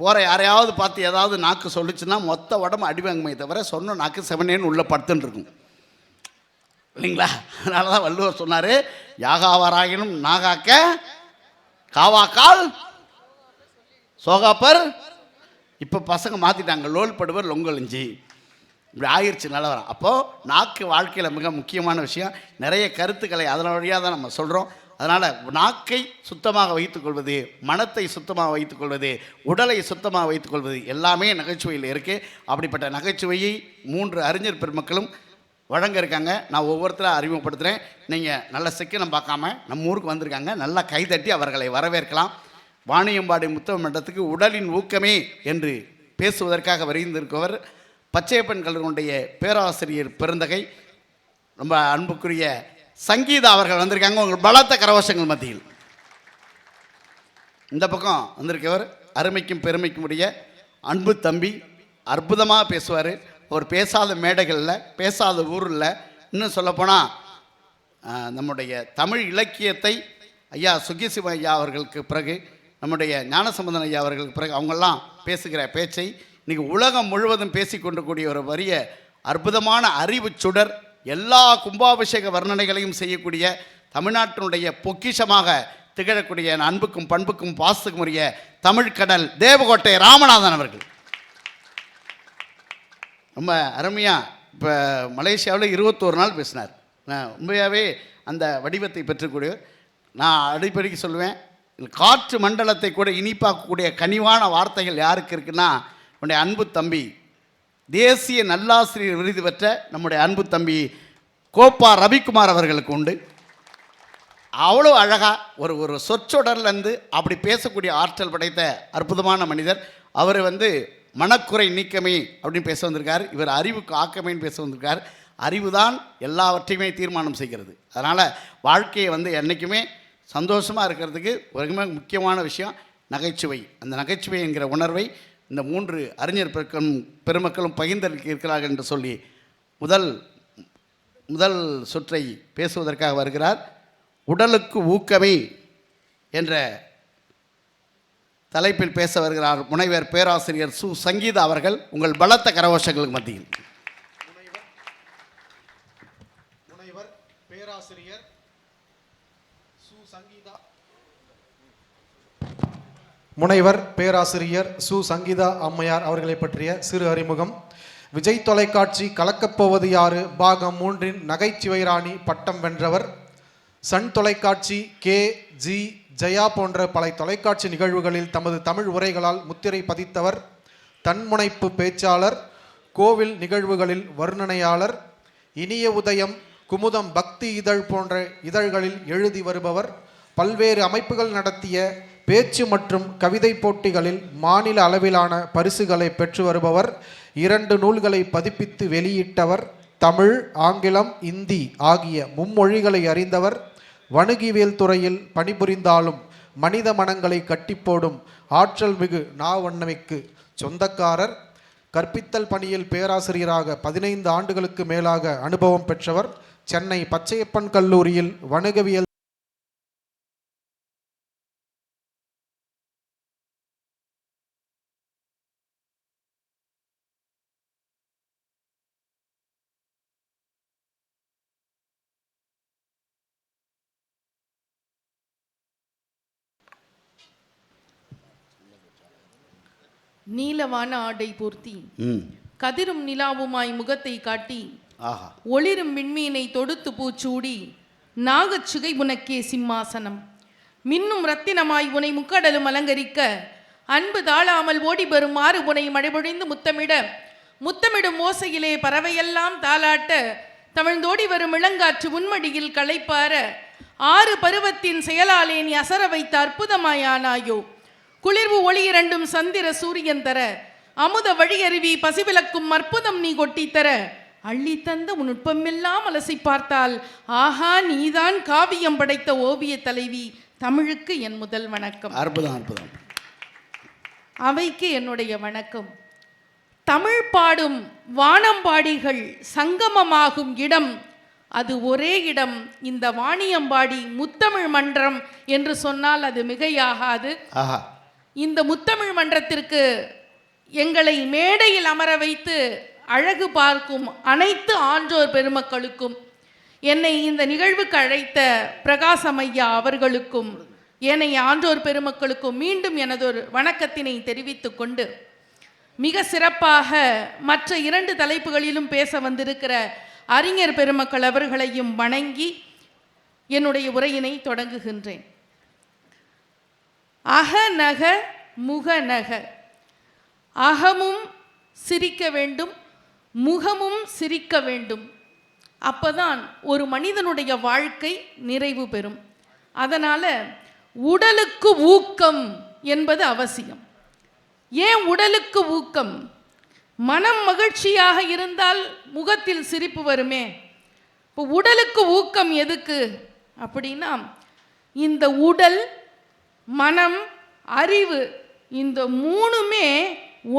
போகிற யாரையாவது பார்த்து ஏதாவது நாக்கு சொல்லிச்சுன்னா மொத்த உடம்பு அடிவாங்குமே தவிர சொன்ன நாக்கு செவனேன்னு உள்ளே படுத்துன்னு இருக்கும் இல்லைங்களா? அதனால தான் வள்ளுவர் சொன்னார், யாகாவராயினும் நாகாக்க காவாக்கால் சோகாப்பர். இப்போ பசங்க மாற்றிட்டாங்க, லோல் படுவர் லொங்கலிஞ்சி, இப்படி ஆயிடுச்சு நிலவரம். அப்போது நாக்கு வாழ்க்கையில் மிக முக்கியமான விஷயம். நிறைய கருத்துக்களை அதன் வழியாக தான் நம்ம சொல்கிறோம். அதனால் நாக்கை சுத்தமாக வைத்துக்கொள்வது, மனத்தை சுத்தமாக வைத்துக்கொள்வது, உடலை சுத்தமாக வைத்துக்கொள்வது எல்லாமே நகைச்சுவையில் இருக்குது. அப்படிப்பட்ட நகைச்சுவையை 3 அறிஞர் பெருமக்களும் வழங்க இருக்காங்க. நான் ஒவ்வொருத்தராக அறிமுகப்படுத்துகிறேன். நீங்கள் நல்ல சிக்கனம் பார்க்காம நம்ம ஊருக்கு வந்திருக்காங்க, நல்லா கைதட்டி அவர்களை வரவேற்கலாம். வாணியம்பாடி முத்தமிழ் மன்றத்துக்கு உடலின் ஊக்கமே என்று பேசுவதற்காக வருகின்றிருப்பவர் பச்சையப்பன் கல்லூரியுடைய பேராசிரியர் பெருந்தகை ரொம்ப அன்புக்குரிய சங்கீதா அவர்கள் வந்திருக்காங்க. உங்கள் பலத்த கரவசங்கள் மத்தியில் இந்த பக்கம் வந்திருக்கவர் அருமைக்கும் பெருமைக்கும் உடைய அன்பு தம்பி, அற்புதமாக பேசுவார். அவர் பேசாத மேடைகளில், பேசாத ஊரில், இன்னும் சொல்லப்போனால் நம்முடைய தமிழ் இலக்கியத்தை ஐயா சுகிசிவ ஐயா அவர்களுக்கு பிறகு, நம்முடைய ஞானசம்பந்தன் ஐயா அவர்களுக்கு பிறகு அவங்கெல்லாம் பேசுகிற பேச்சை இன்றைக்கி உலகம் முழுவதும் பேசிக்கொண்டிருக்கூடிய ஒரு வறிய அற்புதமான அறிவு சுடர், எல்லா கும்பாபிஷேக வர்ணனைகளையும் செய்யக்கூடிய தமிழ்நாட்டினுடைய பொக்கிஷமாக திகழக்கூடிய அன்புக்கும் பண்புக்கும் பாசத்துக்கும் உரிய தமிழ்கடல் தேவகோட்டை ராமநாதன் அவர்கள் ரொம்ப அருமையாக இப்போ மலேசியாவில் 21 நாள் பேசினார். உண்மையாகவே அந்த வடிவத்தை பெற்றக்கூடிய, நான் அடிப்படைக்கு சொல்லுவேன், காற்று மண்டலத்தை கூட இனிப்பாக்கக்கூடிய கனிவான வார்த்தைகள் யாருக்கு இருக்குன்னா நம்முடைய அன்பு தம்பி, தேசிய நல்லாசிரியர் விருது பெற்ற நம்முடைய அன்பு தம்பி கோப்பா ரவிக்குமார் அவர்களுக்கு உண்டு. அவ்வளோ அழகாக ஒரு சொற்றொடர்லேருந்து அப்படி பேசக்கூடிய ஆற்றல் படைத்த அற்புதமான மனிதர். அவர் மனக்குறை நீக்கமே அப்படின்னு பேச வந்திருக்கார். இவர் அறிவுக்கு ஆக்கமேன்னு பேச வந்திருக்கார். அறிவு தான் எல்லாவற்றையுமே தீர்மானம் செய்கிறது. அதனால் வாழ்க்கையை என்றைக்குமே சந்தோஷமாக இருக்கிறதுக்கு ஒரு முக்கியமான விஷயம் நகைச்சுவை. அந்த நகைச்சுவை என்கிற உணர்வை இந்த 3 அறிஞர் பெருமக்களும் பகிர்ந்திருக்கிறார்கள் என்று சொல்லி முதல் சுற்றை பேசுவதற்காக வருகிறார். உடலுக்கு ஊக்கமே என்ற தலைப்பில் பேச வருகிறார் முனைவர் பேராசிரியர் சு சங்கீதா அவர்கள். உங்கள் பலத்த கரகோஷங்களுக்கு மத்தியில். முனைவர் பேராசிரியர் சு சங்கீதா. முனைவர் பேராசிரியர் சு சங்கீதா அம்மையார் அவர்களை பற்றிய சிறு அறிமுகம். விஜய் தொலைக்காட்சி கலக்கப்போவது யாரு பாகம் 3 நகைச்சுவை ராணி பட்டம் வென்றவர். சன் தொலைக்காட்சி KG ஜெயா போன்ற பல தொலைக்காட்சி நிகழ்வுகளில் தமது தமிழ் உரைகளால் முத்திரை பதித்தவர். தன்முனைப்பு பேச்சாளர், கோவில் நிகழ்வுகளில் வர்ணனையாளர், இனிய உதயம், குமுதம், பக்தி இதழ் போன்ற இதழ்களில் எழுதி வருபவர். பல்வேறு அமைப்புகள் நடத்திய பேச்சு மற்றும் கவிதை போட்டிகளில் மாநில அளவிலான பரிசுகளை பெற்று வருபவர். 2 நூல்களை பதிப்பித்து வெளியிட்டவர். தமிழ், ஆங்கிலம், இந்தி ஆகிய மும்மொழிகளை அறிந்தவர். வணிகவியல் துறையில் பணிபுரிந்தாலும் மனித மனங்களை கட்டிப்போடும் ஆற்றல் மிகு நாவன்மைக்கு சொந்தக்காரர். கற்பித்தல் பணியில் பேராசிரியராக 15 ஆண்டுகளுக்கு மேலாக அனுபவம் பெற்றவர். சென்னை பச்சையப்பன் கல்லூரியில் வணிகவியல் நீலவான ஆடை போர்த்தி கதிரும் நிலாவுமாய் முகத்தை காட்டி ஆஹா ஒளிரும் விண்மீனை தொடுத்து பூச்சூடி நாகச்சுகை உனக்கே சிம்மாசனம் மின்னும் ரத்தினமாய் உனை முக்கடலும் அலங்கரிக்க அன்பு தாழாமல் ஓடி வரும் ஆறு உனை மழைபொழிந்து முத்தமிடும் ஓசையிலே பறவையெல்லாம் தாளாட்ட தமிழ்ந்தோடி வரும் இளங்காற்று உன்மடியில் களைப்பார 6 பருவத்தின் செயலாலே நீ அசர வைத்த அற்புதமாயானாயோ. குளிர்வு ஒளி இரண்டும் சந்திர சூரியன் தர அமுத வழியருவி பசிவிலக்கும் அற்புதம் நீ கொட்டித்தர அள்ளி தந்த உன் நுட்பமெல்லாம் அலசி பார்த்தால் ஆஹா நீதான் காவியம் படைத்த ஓவிய தலைவி. தமிழுக்கு என் முதல் வணக்கம். அற்புதம் அற்புதம். அவைக்கு என்னுடைய வணக்கம். தமிழ் பாடும் வானம்பாடிகள் சங்கமமாகும் இடம் அது ஒரே இடம் இந்த வாணியம்பாடி முத்தமிழ் மன்றம் என்று சொன்னால் அது மிகையாகாது. இந்த முத்தமிழ் மன்றத்திற்கு எங்களை மேடையில் அமர வைத்து அழகு பார்க்கும் அனைத்து ஆன்றோர் பெருமக்களுக்கும், என்னை இந்த நிகழ்வுக்கு அழைத்த பிரகாசம் ஐயா அவர்களுக்கும், ஏனைய ஆன்றோர் பெருமக்களுக்கும் மீண்டும் எனதொரு வணக்கத்தினை தெரிவித்துக் கொண்டு, மிக சிறப்பாக மற்ற 2 தலைப்புகளிலும் பேச வந்திருக்கிற அறிஞர் பெருமக்கள் அவர்களையும் வணங்கி என்னுடைய உரையினை தொடங்குகின்றேன். அகநக முகநக, அகமும் சிரிக்க வேண்டும், முகமும் சிரிக்க வேண்டும். அப்பதான் ஒரு மனிதனுடைய வாழ்க்கை நிறைவு பெறும். அதனால உடலுக்கு ஊக்கம் என்பது அவசியம். ஏன் உடலுக்கு ஊக்கம்? மனம் மகிழ்ச்சியாக இருந்தால் முகத்தில் சிரிப்பு வருமே. இப்போ உடலுக்கு ஊக்கம் எதுக்கு அப்படின்னா, இந்த உடல், மனம், அறிவு இந்த 3மே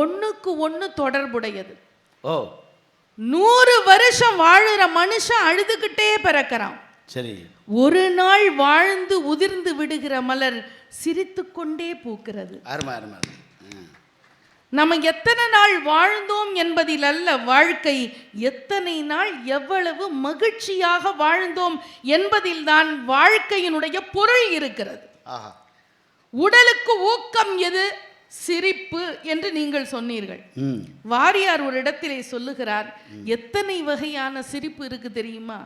ஒன்றுக்கு ஒன்று தொடர்புடையது. 100 வருஷம் வாழுற மனுஷன் அழுதுகிட்டே பிறக்கிறான். சரி, ஒரு நாள் வாழ்ந்து உதிர்ந்து விடுகிற மலர் சிரித்து கொண்டே பூக்கிறது. நம்ம எத்தனை நாள் வாழ்ந்தோம் என்பதில் அல்ல வாழ்க்கை, எத்தனை நாள் எவ்வளவு மகிழ்ச்சியாக வாழ்ந்தோம் என்பதில் தான் வாழ்க்கையினுடைய பொருள் இருக்கிறது. உடலுக்கு ஊக்கம் எது? சிரிப்பு என்று நீங்கள் சொன்னீர்கள். வாரியார் ஒரு இடத்திலே சொல்லுகிறார், எத்தனை வகையான சிரிப்பு இருக்கு தெரியுமா?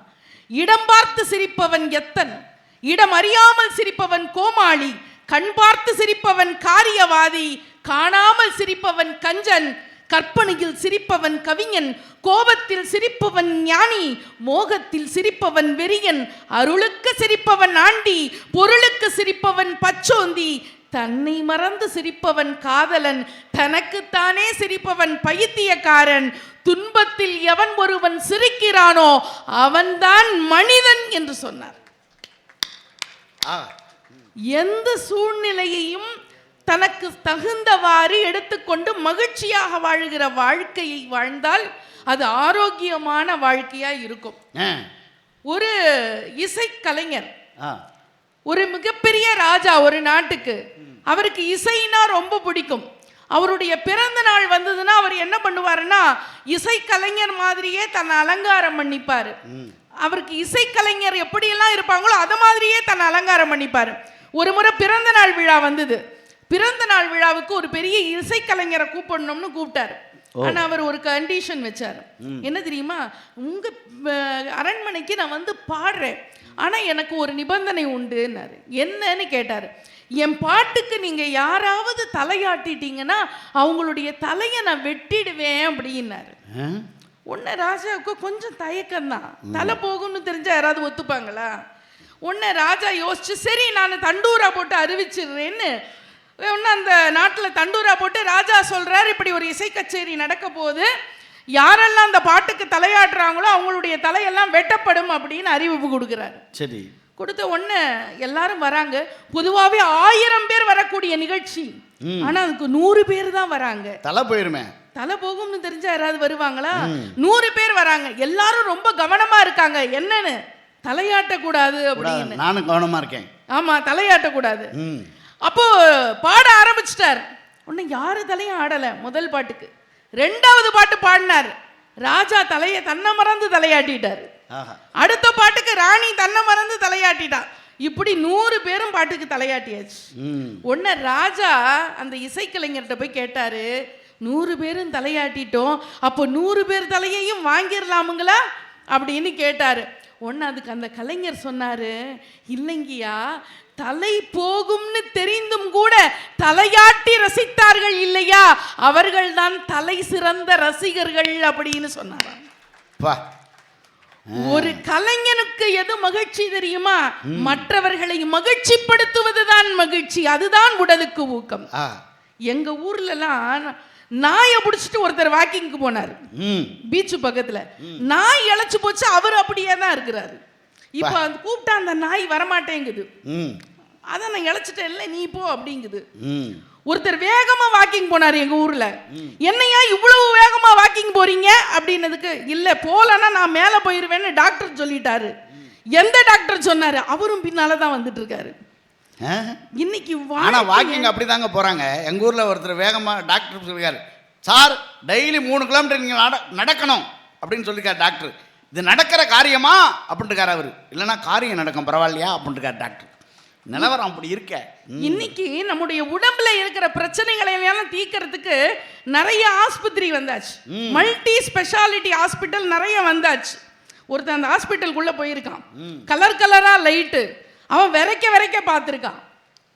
இடம் பார்த்து சிரிப்பவன் எத்தன், இடம் அறியாமல் சிரிப்பவன் கோமாளி, கண் பார்த்து சிரிப்பவன் காரியவாதி, காணாமல் சிரிப்பவன் கஞ்சன், கற்பனையில் சிரிப்பவன் கவிஞன், கோபத்தில் சிரிப்பவன் ஞானி, மோகத்தில் சிரிப்பவன் வெறியன், அருளுக்கு சிரிப்பவன் ஆண்டி, பொருளுக்கு சிரிப்பவன் பச்சோந்தி, தன்னை மறந்து சிரிப்பவன் காதலன், தனக்குத்தானே சிரிப்பவன் பைத்தியக்காரன், துன்பத்தில் எவன் ஒருவன் சிரிக்கிறானோ அவன்தான் மனிதன் என்று சொன்னார். எந்த சூழ்நிலையையும் தனக்கு தகுந்தவாறு எடுத்துக்கொண்டு மகிழ்ச்சியாக வாழ்கிற வாழ்க்கையை வாழ்ந்தால் அது ஆரோக்கியமான வாழ்க்கையா இருக்கும். ஒரு இசைக்கலைஞர், ஒரு மிகப்பெரிய ராஜா ஒரு நாட்டுக்கு அவருக்கு இசைனா ரொம்ப பிடிக்கும். அவருடைய பிறந்த நாள் வந்ததுன்னா அவர் என்ன பண்ணுவாருன்னா இசைக்கலைஞர் மாதிரியே தன்னை அலங்காரம் பண்ணிப்பாரு. அவருக்கு இசைக்கலைஞர் எப்படியெல்லாம் இருப்பாங்களோ அதை மாதிரியே தன்னை அலங்காரம் பண்ணிப்பாரு. ஒரு முறை பிறந்த நாள் விழா வந்தது. பிறந்த நாள் விழாவுக்கு ஒரு பெரிய இசைக்கலைஞரை கூப்பிடணும்னு கூப்பிட்டாரு. ஆனா அவர் ஒரு கண்டிஷன் வச்சார். என்ன தெரியுமா? உங்க அரண்மனைக்கு நான் வந்து பாடுறேன், ஆனா எனக்கு ஒரு நிபந்தனை உண்டுன்னாரு. என்னன்னு கேட்டாரு. என் பாட்டுக்கு நீங்க யாராவது தலையாட்டிட்டீங்கன்னா அவங்களுடைய தலையை நான் வெட்டிடுவேன் அப்படின்னாரு. உன்ன ராஜாவுக்கு கொஞ்சம் தயக்கம்தான். தலை போகும்னு தெரிஞ்சா யாராவது ஒத்துப்பாங்களா? உன்ன ராஜா யோசிச்சு சரி நான் தண்டூரா போட்டு அறிவிச்சிடுறேன்னு ஒன்று அந்த நாட்டில் தண்டூரா போட்டு ராஜா சொல்றாரு, இப்படி ஒரு இசை கச்சேரி நடக்க போகுது, யாரெல்லாம் அந்த பாட்டுக்கு தலையாடுறாங்களோ அவங்களுடைய தலையெல்லாம் வெட்டப்படும் அப்படின்னு அறிவிப்பு கொடுக்குறாரு. சரி, கொடுத்த உடனே எல்லாரும் வராங்க. பொதுவாகவே 1000 பேர் வரக்கூடிய நிகழ்ச்சி, ஆனா அதுக்கு 100 பேர் தான் வராங்க. தலை போயிருமே. தலை போகும்னு தெரிஞ்சா யாராவது வருவாங்களா? 100 பேர் வராங்க. எல்லாரும் ரொம்ப கவனமா இருக்காங்க. என்னன்னு? தலையாட்டக்கூடாது அப்படின்னு. நானும் கவனமா இருக்கேன். ஆமா, தலையாட்டக்கூடாது. அப்போ பாட ஆரம்பிச்சிட்டார். உடனே யாரு தலையும் ஆடல. முதல் பாட்டுக்கு 2வது பாட்டு பாடினார். ராஜா தலையை தன்னை மறந்து தலையாட்டிட்டார். அடுத்த பாட்டுக்கு ராணி தன்னை மறந்து தலையாட்டிட்டா. இப்படி 100 பேரும் பாட்டுக்கு தலையாட்டியாச்சு. உடனே ராஜா அந்த இசைக்கலைஞர்கிட்ட போய் கேட்டாரு, 100 பேரும் தலையாட்டிட்டோம், அப்போ 100 பேர் தலையையும் வாங்கிடலாமுங்களா அப்படின்னு கேட்டாரு. உடனே அதுக்கு அந்த கலைஞர் சொன்னாரு, இல்லைங்கய்யா, தலை போகும்னு தெரிந்தும் கூட தலையாட்டி ரசித்தார்கள் இல்லையா, அவர்கள் தான் தலை சிறந்த ரசிகர்கள் அப்படின்னு சொன்னாராம். ஒரு கலைஞனுக்கு எது மகிழ்ச்சி தெரியுமா? மற்றவர்களை மகிழ்ச்சிப்படுத்துவதுதான் மகிழ்ச்சி. அதுதான் உடலுக்கு ஊக்கம். எங்க ஊர்லலாம் நாயை பிடிச்சிட்டு ஒருத்தர் வாக்கிங்க்கு போனார் பீச்சு பக்கத்துல. நாய் இழைச்சு போச்சு, அவர் அப்படியே தான் இருக்கிறாரு. இப்ப கூப்பிட்டா அந்த நாய் வரமாட்டேங்குது. அதான் நான் இழைச்சிட்டேன் இல்லை, நீ போ அப்படிங்குது. ஒருத்தர் வேகமா வாக்கிங் போனார் எங்க ஊர்ல. என்னையா இவ்வளவு வேகமா வாக்கிங் போறீங்க அப்படின்னதுக்கு, இல்ல போலன்னா நான் மேல போயிருவேன்னு டாக்டர் சொல்லிட்டாரு. எந்த டாக்டர் சொன்னாரு? அவரும் பின்னாலதான் வந்துட்டு இருக்காரு. இன்னைக்கு வாக்கிங் அப்படிதாங்க போறாங்க. எங்க ஊர்ல ஒருத்தர் வேகமா டாக்டர் சொல்லிருக்காரு, சார் டெய்லி 3 கிலோமீட்டர் நீங்க நடக்கணும் அப்படின்னு சொல்லிருக்காரு டாக்டர். இது நடக்கிற காரியமா அப்படின்ட்டுக்காரு அவரு. இல்லைன்னா காரியம் நடக்கும் பரவாயில்லையா அப்படின்ட்டுக்காரு டாக்டர். நிலவரம் அப்படி இருக்க. இன்னைக்கு நம்முடைய உடம்புல இருக்கிற பிரச்சனைகளை எல்லாம் தீர்க்கறதுக்கு நிறைய ஆஸ்பத்திரி வந்தாச்சு. மல்டி ஸ்பெஷாலிட்டி ஹாஸ்பிட்டல் நிறைய வந்தாச்சு. ஒருத்தன் அந்த ஹாஸ்பிட்டலுக்குள்ள போயிருக்கான். கலர் கலரா லைட்டு, அவன் விரைக்க பார்த்துருக்கான்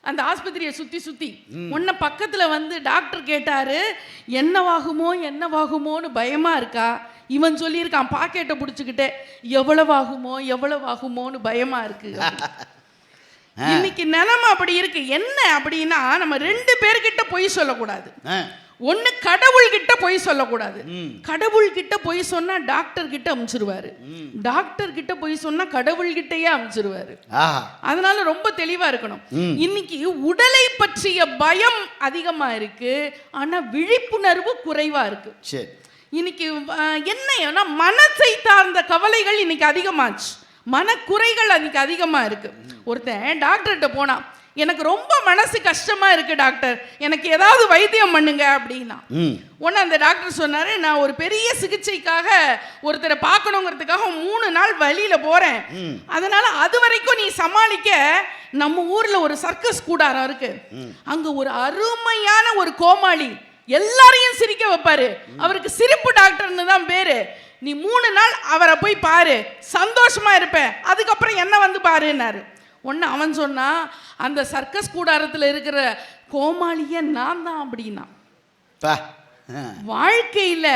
அந்த ஆஸ்பத்திரியை சுத்தி சுத்தி. உன்ன பக்கத்துல வந்து டாக்டர் கேட்டாரு, என்னவாகுமோன்னு பயமா இருக்கா? இவன் சொல்லியிருக்கான் பாக்கெட்டை பிடிச்சிக்கிட்டே, எவ்வளவாகுமோன்னு பயமா இருக்கு. இன்னைக்கு நிலைமை அப்படி இருக்கு. என்ன அப்படின்னா, நம்ம 2 பேர்கிட்ட பொய் சொல்லக்கூடாது. ஒண்ணு கடவுள்கிட்ட பொய் சொல்லக்கூடாது. கடவுள்கிட்ட பொய் சொன்னா டாக்டர் கிட்ட அனுப்பிச்சிருவாரு, டாக்டர் கிட்ட பொய் சொன்னா கடவுள்கிட்டயே அனுப்பிச்சிருவாரு. அதனால ரொம்ப தெளிவா இருக்கணும். இன்னைக்கு உடலை பற்றிய பயம் அதிகமா இருக்கு, ஆனா விழிப்புணர்வு குறைவா இருக்கு. இன்னைக்கு என்ன மனசை சார்ந்த கவலைகள் இன்னைக்கு அதிகமாச்சு, மனக்குறைகள் இன்னைக்கு அதிகமா இருக்கு. ஒருத்தன் டாக்டர்கிட்ட போனா, எனக்கு ரொம்ப மனசு கஷ்டமா இருக்கு டாக்டர், எனக்கு ஏதாவது வைத்தியம் பண்ணுங்க அப்படின்னா. உடனே அந்த டாக்டர் சொன்னாரு, நான் ஒரு பெரிய சிகிச்சைக்காக ஒருத்தரை பார்க்கணுங்கிறதுக்காக 3 நாள் வழியில போறேன், அதனால அது வரைக்கும் நீ சமாளிக்க நம்ம ஊர்ல ஒரு சர்க்கஸ் கூடாரம் இருக்கு, அங்க ஒரு அருமையான ஒரு கோமாளி எல்லாரையும் சிரிக்க வைப்பாரு, அவருக்கு சிரிப்பு டாக்டர்னு தான் பேரு, நீ 3 நாள் அவரை போய் பாரு, சந்தோஷமா இருப்ப, அதுக்கப்புறம் என்ன வந்து பாருன்னாரு. ஒன்று அவன் சொன்னா, அந்த சர்க்கஸ் கூடாரத்தில் இருக்கிற கோமாளிய நான் தான் அப்படின்னா. வாழ்க்கையில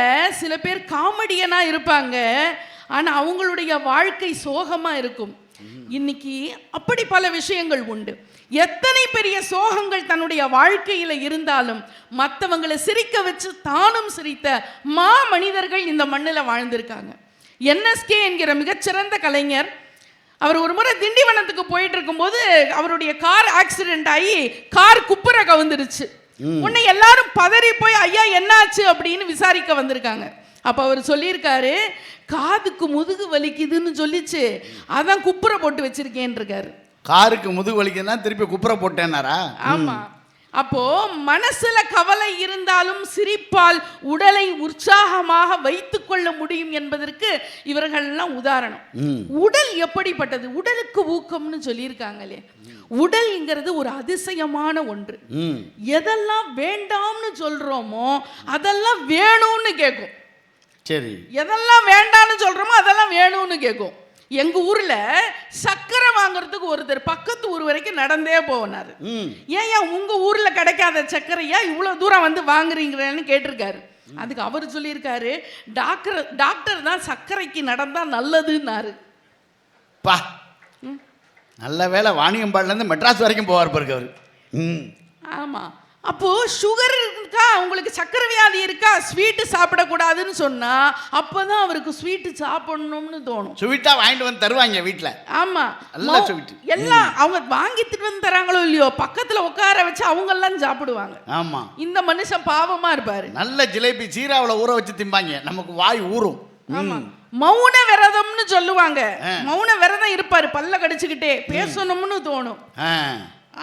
சில பேர் காமெடியனா இருப்பாங்க, ஆனா அவங்களுடைய வாழ்க்கை சோகமா இருக்கும். இன்னைக்கு அப்படி பல விஷயங்கள் உண்டு. எத்தனை பெரிய சோகங்கள் தன்னுடைய வாழ்க்கையில இருந்தாலும் மற்றவங்களை சிரிக்க வச்சு தானும் சிரித்த மா மனிதர்கள் இந்த மண்ணில் வாழ்ந்திருக்காங்க. என்எஸ்கே என்கிற மிகச்சிறந்த கலைஞர், அவர் ஒரு முறை திண்டிவனத்துக்கு போயிட்டு இருக்கும்போது அவருடைய கார் ஆக்சிடென்ட் ஆகி கார் குப்புற கவுந்துருச்சு. உன்னை எல்லாரும் பதறி போய் ஐயா என்னாச்சு அப்படின்னு விசாரிக்க வந்திருக்காங்க. அப்போ அவர் சொல்லியிருக்காரு, காதுக்கு முதுகு வலிக்குதுன்னு சொல்லிச்சு, அதான் குப்புற போட்டு வச்சிருக்கேன் இருக்காரு. காருக்கு முதுகு வலிக்குதுன்னா திருப்பி குப்புற போட்டேன்னாரா? ஆமா. அப்போ மனசுல கவலை இருந்தாலும் சிரிப்பால் உடலை உற்சாகமாக வைத்துக் கொள்ள முடியும் என்பதற்கு இவர்கள்லாம் உதாரணம். உடல் எப்படிப்பட்டது? உடலுக்கு ஊக்கம்னு சொல்லியிருக்காங்களே. உடல்ங்கிறது ஒரு அதிசயமான ஒன்று. எதெல்லாம் வேண்டாம்னு சொல்றோமோ அதெல்லாம் வேணும்னு கேட்கும். சரி, எதெல்லாம் வேண்டாம்னு சொல்றோமோ அதெல்லாம் வேணும்னு கேட்கும். எங்க ஊர்ல சக்கரை வாங்குறதுக்கு ஒருத்தர் பக்கத்து ஊர் வரைக்கும் நடந்தே போனாரு. ஏன் உங்க ஊர்ல கிடைக்காத சக்கரையா இவ்வளவு தூரம் வந்து வாங்குறீங்கன்னு கேட்டிருக்காரு. அதுக்கு அவர் சொல்லியிருக்காரு, டாக்டர் தான் சர்க்கரைக்கு நடந்தா நல்லதுன்னாரு. பா, நல்ல வேலை வாணியம்பாடில இருந்து மெட்ராஸ் வரைக்கும் போவார் பாருங்க அவரு. ஆமா, அப்போ சுகர் இருக்கா, உங்களுக்கு சக்கரை வியாதி இருக்கா, ஸ்வீட்டு சாப்பிடக்கூடாதுன்னு சொன்னா அப்பதான் அவருக்கு ஸ்வீட்டு சாப்பிடணும்னு தோணும். ஸ்வீட்டா வாங்கிட்டு வந்து தருவாங்க வீட்டுல. ஆமா, எல்லாம் அவங்க வாங்கிட்டு வந்து தராங்களோ இல்லையோ, பக்கத்துல உட்கார வச்சு அவங்க எல்லாம் சாப்பிடுவாங்க. ஆமா, இந்த மனுஷன் பாவமா இருப்பாரு. நல்ல ஜிலேபி சீராவுல ஊற வச்சு திம்பாங்க, நமக்கு வாய் ஊறும். ஆமா, மௌன விரதம்னு சொல்லுவாங்க. மௌன விரதம் இருப்பாரு, பல்ல கடிச்சுக்கிட்டே பேசணும்னு தோணும்.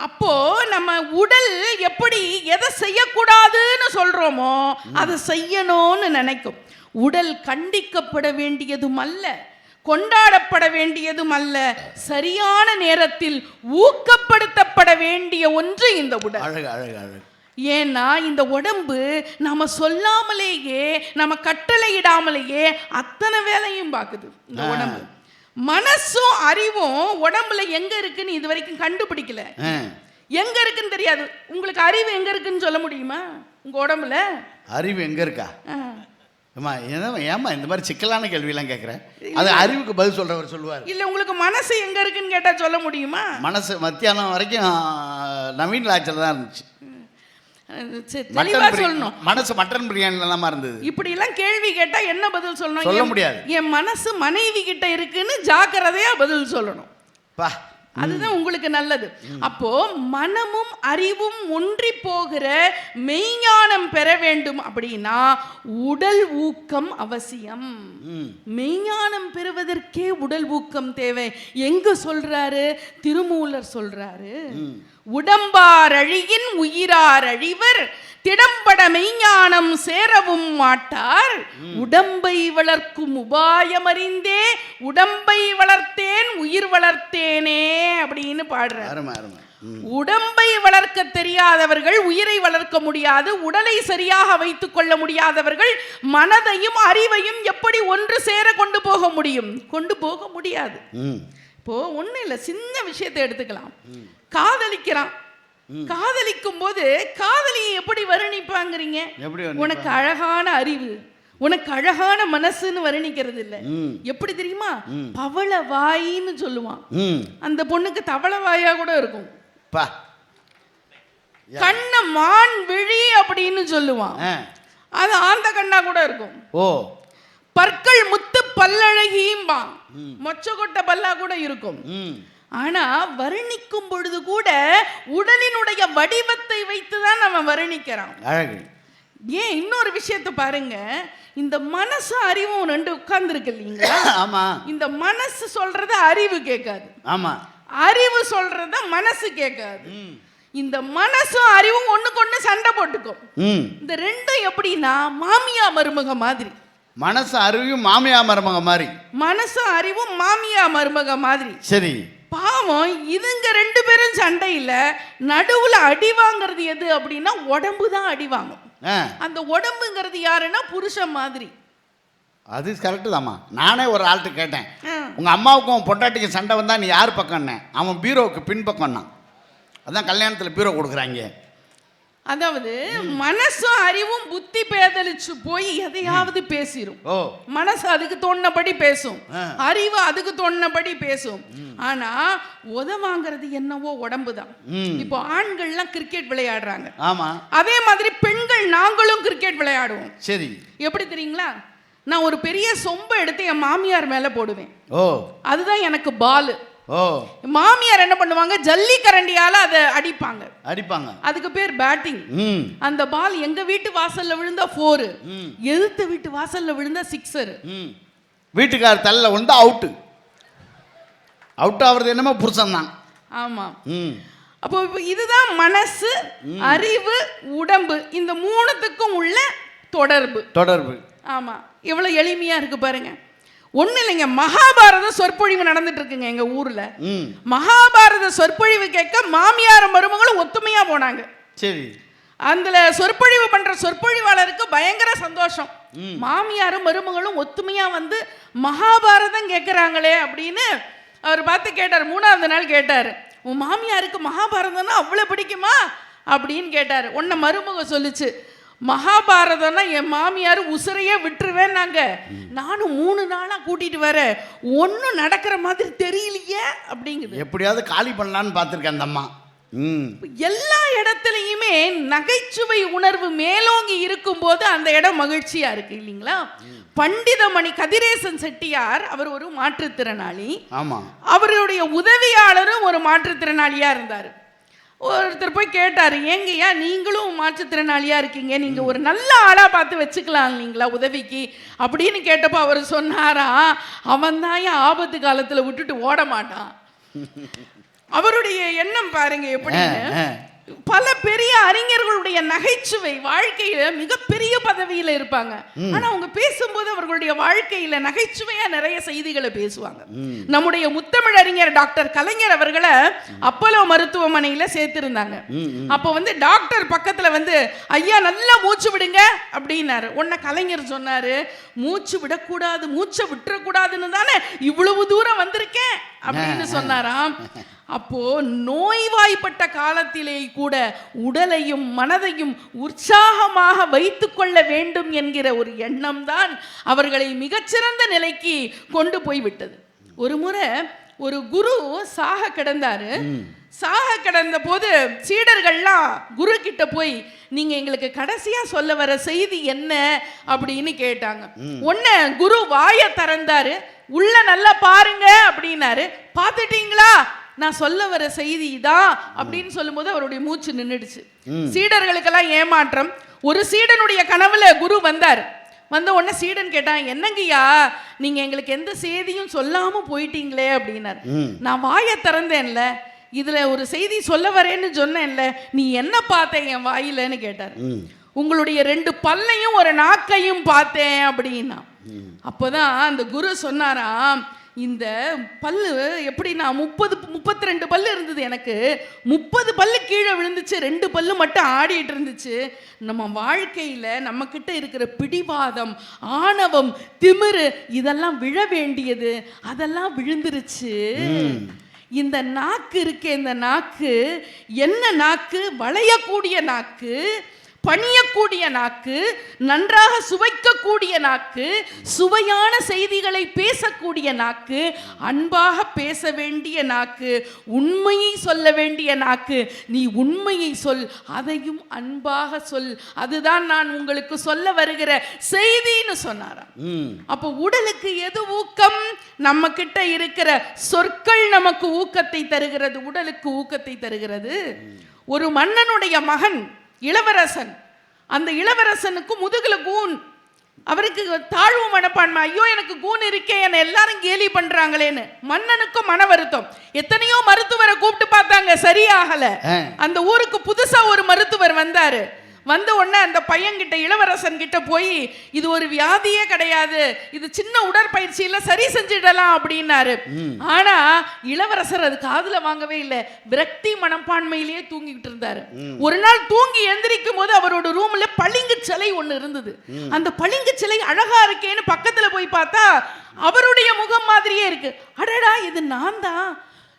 அப்போ நம்ம உடல் எப்படி எதை செய்யக்கூடாதுன்னு சொல்றோமோ அதை செய்யணும்னு நினைக்கும். உடல் கண்டிக்கப்பட வேண்டியதும் அல்ல, கொண்டாடப்பட வேண்டியதும் அல்ல, சரியான நேரத்தில் ஊக்கப்படுத்தப்பட வேண்டிய ஒன்று இந்த உடல். அழகு அழகு அழகு. ஏன்னா இந்த உடம்பு நம்ம சொல்லாமலேயே, நம்ம கட்டளையிடாமலேயே அத்தனை வேலையும் பார்க்குது. இந்த உடம்பு மனசும் அறிவும் உடம்புல எங்க இருக்குன்னு இது வரைக்கும் கண்டுபிடிக்கல. எங்க இருக்குன்னு தெரியாது. உங்களுக்கு அறிவு எங்க இருக்குன்னு சொல்ல முடியுமா? உங்க உடம்புல அறிவு எங்க இருக்கா? ஏமா இந்த மாதிரி சிக்கலான கேள்வியெல்லாம் கேட்குறேன். அது அறிவுக்கு பதில் சொல்றவர் சொல்லுவார். இல்ல, உங்களுக்கு மனசு எங்க இருக்குன்னு கேட்டா சொல்ல முடியுமா? மனசு மத்தியானம் வரைக்கும் நவீன் லாட்சில் தான் இருந்துச்சு. மனசு மட்டன் பிரியாணி எல்லாமா இருந்தது. இப்படி எல்லாம் கேள்வி கேட்டா என்ன பதில் சொல்லணும்? சொல்ல முடியாது. என் மனசு மனைவி கிட்ட இருக்குன்னு ஜாக்கிரதையா பதில் சொல்லணும். அதுதான் உங்களுக்கு நல்லது. அப்போ மனமும் அறிவும் ஒன்றி போகிற மெய்ஞானம் பெற வேண்டும் அப்படின்னா உடல் ஊக்கம் அவசியம். மெய்ஞானம் பெறுவதற்கே உடல் ஊக்கம் தேவை. எங்க சொல்றாரு? திருமூலர் சொல்றாரு, உடம்பார் அழியின் உயிரார் அழிவர், திடம்பட மெய்ஞானம் சேரவும் மாட்டார், உடம்பை வளர்க்கும் உபாயம் அறிந்தே உடம்பை வளர்த்தேன் உயிர் வளர்த்தேனே அப்படின்னு பாடுறார். உடம்பை வளர்க்க தெரியாதவர்கள் உயிரை வளர்க்க முடியாது. உடலை சரியாக வைத்துக் கொள்ள முடியாதவர்கள் மனதையும் அறிவையும் எப்படி ஒன்று சேர கொண்டு போக முடியும்? கொண்டு போக முடியாது. இப்போ ஒண்ணு இல்ல, சின்ன விஷயத்தை எடுத்துக்கலாம். காதலிக்கிறான், காதலிக்கும் போது காதலியை எப்படி வர்ணிப்பாங்கிறீங்க? உனக்கு அழகான அறிவு, உனக்கு அழகான மனசுன்னு வர்ணிக்கிறது இல்ல. எப்படி தெரியுமா? பவள வாயின்னு சொல்லுவான். அந்த பொண்ணுக்கு தவள வாயா கூட இருக்கும். கண்ண மான் விழி அப்படின்னு சொல்லுவான். அது ஆந்த கண்ணா கூட இருக்கும். பற்கள் முத்து பல்லழகியும்பா, மொச்ச கொட்ட பல்லா கூட இருக்கும். ஆனா வர்ணிக்கும் பொழுது கூட உடலினுடைய வடிவத்தை வைத்துதான் நம்ம வர்ணிக்கிறோம். ஏன் இன்னொரு விஷயத்தை பாருங்க, இந்த மனசு அறிவும் ரெண்டு உட்கார்ந்து இருக்கு இல்லைங்களா? ஆமா. இந்த மனசு சொல்றத அறிவு கேட்காது. ஆமா. அறிவு சொல்றத மனசு கேட்காது. இந்த மனசும் அறிவும் ஒண்ணுக்கு ஒண்ணு சண்டை போட்டுக்கும். இந்த ரெண்டும் எப்படின்னா மாமியா மருமக மாதிரி. மனசு அறிவும் மாமியா மருமக மாதிரி. மனசு அறிவும் மாமியா மருமக மாதிரி. சரி. பாவம், இதுங்க ரெண்டு பேரும் சண்டை இல்ல, நடுவுல அடி வாங்குறது எது அப்படின்னா உடம்பு தான் அடி வாங்கும். அந்த உடம்புங்கிறது யாருன்னா புருஷன் மாதிரி. அது கரெக்டு தாம்மா. நானே ஒரு ஆள்கிட்ட கேட்டேன், உங்க அம்மாவுக்கும் பொண்டாட்டிக்கும் சண்டை வந்தா நீ யார் பக்கம்னே? அவன் பீரோவுக்கு பின்பக்கம்னா. அதான் கல்யாணத்தில் பீரோ கொடுக்குறாங்க. அதாவது மனசும் அறிவும் புத்தி பேதலிச்சு போய் எதையாவது பேசிரும். மனசு அதுக்கு தோணுனபடி பேசும், அறிவு அதுக்கு தோணுனபடி பேசும். ஆனா உதவாங்கிறது என்னவோ உடம்பு தான். இப்போ ஆண்கள்லாம் கிரிக்கெட் விளையாடுறாங்க. ஆமா. அதே மாதிரி பெண்கள் நாங்களும் கிரிக்கெட் விளையாடுவோம். சரி. எப்படி தெரியுங்களா? நான் ஒரு பெரிய சொம்பை எடுத்து என் மாமியார் மேல போடுவேன். அதுதான் எனக்கு பாலு. மாமியார் என்ன பண்ணுவாங்க? ஜல்லி கரண்டியால அதை அடிப்பாங்க. அதுக்கு பேர் பேட்டிங். அந்த பால் எங்க வீட்டு வாசல்ல விழுந்தா 4, எதிர்த்த வீட்டு வாசல்ல விழுந்தா 6. வீட்டுக்கார தள்ள விழுந்தா அவுட் ஆவறது என்னமோ புருஷன் தான். ஆமா. அப்போ இதுதான் மனசு, அறிவு, உடம்பு, இந்த மூணுத்துக்கும் உள்ள தொடர்பு. ஆமா, எவ்வளவு எளிமையா இருக்கு பாருங்க. ஒண்ணு இல்லைங்க, மகாபாரத சொற்பொழிவு நடந்துட்டு இருக்குங்க எங்க ஊர்ல. மகாபாரத சொற்பொழிவு கேட்க மாமியாரும் மருமகளும் ஒத்துமையா போனாங்க. சரி. அந்த சொற்பொழிவு பண்ற சொற்பொழிவாளருக்கு பயங்கர சந்தோஷம். மாமியாரும் மருமகளும் ஒத்துமையா வந்து மகாபாரதம் கேட்கிறாங்களே அப்படின்னு அவர் பார்த்து கேட்டார். 3ஆவது நாள் கேட்டார், உன் மாமியாருக்கு மகாபாரதம்னா அவ்வளவு பிடிக்குமா அப்படின்னு கேட்டார். உன்னை மருமக சொல்லுச்சு, மகாபாரதம்னா என் மாமியார் உசுரையே விட்டுருவேன், நானும் 3 நாளா கூட்டிட்டு வரேன், ஒன்னும் நடக்கிற மாதிரி தெரியலையே அப்படிங்குது. எப்படியாவது காலி பண்ணலான்னு பார்த்துருக்கேன் அந்த அம்மா. எல்லா இடத்துலையுமே நகைச்சுவை உணர்வு மேலோங்கி இருக்கும் போது அந்த இடம் மகிழ்ச்சியா இருக்கு இல்லைங்களா? பண்டிதமணி கதிரேசன் செட்டியார் அவர் ஒரு மாற்றுத்திறனாளி. ஆமா. அவருடைய உதவியாளரும் ஒரு மாற்றுத்திறனாளியா இருந்தார். ஒருத்தர் போய் கேட்டாரு, ஏங்கய்யா நீங்களும் மாற்றுத்திறனாளியா இருக்கீங்க, நீங்க ஒரு நல்ல ஆளா பார்த்து வச்சுக்கலாம் இல்லைங்களா உதவிக்கு அப்படின்னு கேட்டப்போ அவர் சொன்னாரா, அவன் தான் ஆபத்து காலத்துல விட்டுட்டு ஓட மாட்டான். அவருடைய எண்ணம் பாருங்க எப்படின்னு. பல பெரிய அறிஞர்களுடைய நகைச்சுவை வாழ்க்கையில மிகப்பெரிய பதவியில இருப்பாங்க, ஆனா அவங்க பேசும்போது அவர்களுடைய வாழ்க்கையில நகைச்சுவையா நிறைய செய்திகளை பேசுவாங்க. நம்முடைய முத்தமிழ் அறிஞர் டாக்டர் கலைஞர் அவர்களை அப்போலோ மருத்துவமனையில சேர்த்திருந்தாங்க. அப்போ வந்து டாக்டர் பக்கத்துல வந்து, ஐயா நல்லா மூச்சு விடுங்க அப்படின்னாரு. உடனே கலைஞர் சொன்னாரு, மூச்சு விடக்கூடாது, மூச்சை விட்டுறக்கூடாதுன்னு தானே இவ்வளவு தூரம் வந்திருக்கேன் அப்படின்னு சொன்னாராம். அப்போ நோய்வாய்ப்பட்ட காலத்திலே கூட உடலையும் மனதையும் உற்சாகமாக வைத்துக் கொள்ள வேண்டும் என்கிற ஒரு எண்ணம் தான் அவர்களை மிகச்சிறந்த நிலைக்கு கொண்டு போய்விட்டது. ஒரு முறை ஒரு குரு சாக கிடந்தாரு. சாக கிடந்த போது சீடர்கள்லாம் குரு கிட்ட போய், நீங்க எங்களுக்கு கடைசியா சொல்ல வர செய்தி என்ன அப்படின்னு கேட்டாங்க. உடனே குரு வாயை திறந்தாரு, உள்ள நல்லா பாருங்க அப்படின்னாரு. பார்த்துட்டீங்களா, நான் சொல்ல வர செய்தி தான் அப்படின்னு சொல்லும் போது அவருடைய மூச்சு நின்றுடுச்சு. சீடர்களுக்கெல்லாம் ஏமாற்றம். ஒரு சீடனுடைய கனவுல குரு வந்தார். வந்த உடனே சீடன் கேட்டான், என்னங்கய்யா நீங்க எங்களுக்கு எந்த செய்தியும் சொல்லாம போயிட்டீங்களே அப்படின்னாரு. நான் வாயை திறந்தேன்ல, இதுல ஒரு செய்தி சொல்ல வரேன்னு சொன்னேன்ல, நீ என்ன பார்த்த என் வாயிலன்னு கேட்டார். உங்களுடைய 2 பல்லையும் ஒரு நாக்கையும் பார்த்தேன் அப்படின்னா. அப்போதான் அந்த குரு சொன்னாராம், இந்த பல்லு எப்படி, நான் 32 பல்லு இருந்தது எனக்கு, 30 பல்லு கீழே விழுந்துச்சு, 2 பல்லு மட்டும் ஆடிட்டு இருந்துச்சு. நம்ம வாழ்க்கையில நம்ம கிட்ட இருக்கிற பிடிவாதம், ஆணவம், திமிரு இதெல்லாம் விழ வேண்டியது, அதெல்லாம் விழுந்துருச்சு. இந்த நாக்கு இருக்கே, இந்த நாக்கு என்ன நாக்கு, வளையக்கூடிய நாக்கு, பணியக்கூடிய நாக்கு, நன்றாக சுவைக்கக்கூடிய நாக்கு, சுவையான செய்திகளை பேசக்கூடிய நாக்கு, அன்பாக பேச வேண்டிய நாக்கு, உண்மையை சொல்ல வேண்டிய நாக்கு. நீ உண்மையை சொல், அதையும் அன்பாக சொல், அதுதான் நான் உங்களுக்கு சொல்ல வருகிற செய்தின்னு சொன்னாராம். அப்போ உடலுக்கு எது ஊக்கம்? நம்ம கிட்ட இருக்கிற சொற்கள் நமக்கு ஊக்கத்தை தருகிறது, உடலுக்கு ஊக்கத்தை தருகிறது. ஒரு மன்னனுடைய மகன் இளவரசன், அந்த இளவரசனுக்கு முதுகுல கூன், அவருக்கு தாழ்வு மனப்பான்மை, ஐயோ எனக்கு கூன் இருக்கே, என்னை எல்லாரும் கேலி பண்றாங்களேன்னு. மன்னனுக்கும் மன வருத்தம். எத்தனையோ மருத்துவரை கூப்பிட்டு பார்த்தாங்க, சரியாகல. அந்த ஊருக்கு புதுசா ஒரு மருத்துவர் வந்தாரு. வந்த உடனே அந்த பையன்கிட்ட, இளவரசன் கிட்ட போய், இது ஒரு வியாதியே கிடையாது, இது சின்ன உடற்பயிற்சியில சரி செஞ்சிடலாம் அப்படின்னாரு. ஆனா இளவரசர் அது காதுல வாங்கவே இல்லை, விரக்தி மனப்பான்மையிலேயே தூங்கிட்டு இருந்தாரு. ஒரு நாள் தூங்கி எந்திரிக்கும் போது அவரோட ரூம்ல பளிங்கு சிலை ஒண்ணு இருந்தது. அந்த பளிங்கு சிலை அழகா இருக்கேன்னு பக்கத்துல போய் பார்த்தா அவருடைய முகம் மாதிரியே இருக்கு. அடடா, இது நான் தான்,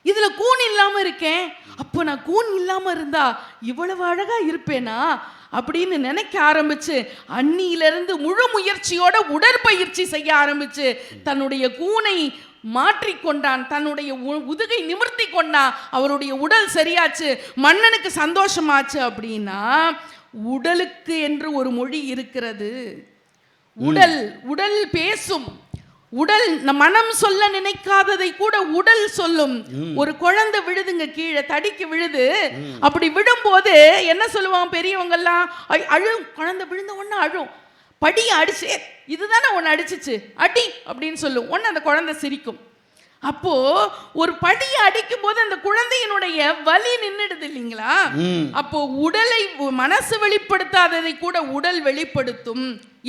இதுல கூன் இல்லாம இருக்கேன், அப்போ நான் கூன் இல்லாம இருந்தா இவ்வளவு அழகா இருப்பேனா அப்படின்னு நினைக்க ஆரம்பிச்சு, அன்னியிலிருந்து முழு முயற்சியோட உடற்பயிற்சி செய்ய ஆரம்பிச்சு தன்னுடைய கூனை மாற்றிக்கொண்டான், தன்னுடைய உதுகை நிமிர்த்தி கொண்டான். அவருடைய உடல் சரியாச்சு, மன்னனுக்கு சந்தோஷமாச்சு. அப்படின்னா உடலுக்கு என்று ஒரு மொழி இருக்கிறது. உடல் பேசும். உடல் மனம் சொல்ல நினைக்காததை கூட உடல் சொல்லும். ஒரு குழந்தை விழுதுங்க, கீழே தடிக்கு விழுது. அப்படி விழும்போது என்ன சொல்லுவாங்க பெரியவங்க எல்லாம், அழும், குழந்தை விழுந்த உடனே அழும், படி அடிச்சு, இதுதானே ஒன்று அடிச்சிச்சு, அடி அப்படின்னு சொல்லும். ஒன்று அந்த குழந்தை சிரிக்கும். அப்போ ஒரு படியை அடிக்கும் போது அந்த குழந்தையினுடைய வலி நின்னுடுது இல்லைங்களா? அப்போ உடலை மனசு வெளிப்படுத்தாததை கூட உடல் வெளிப்படுத்தும்.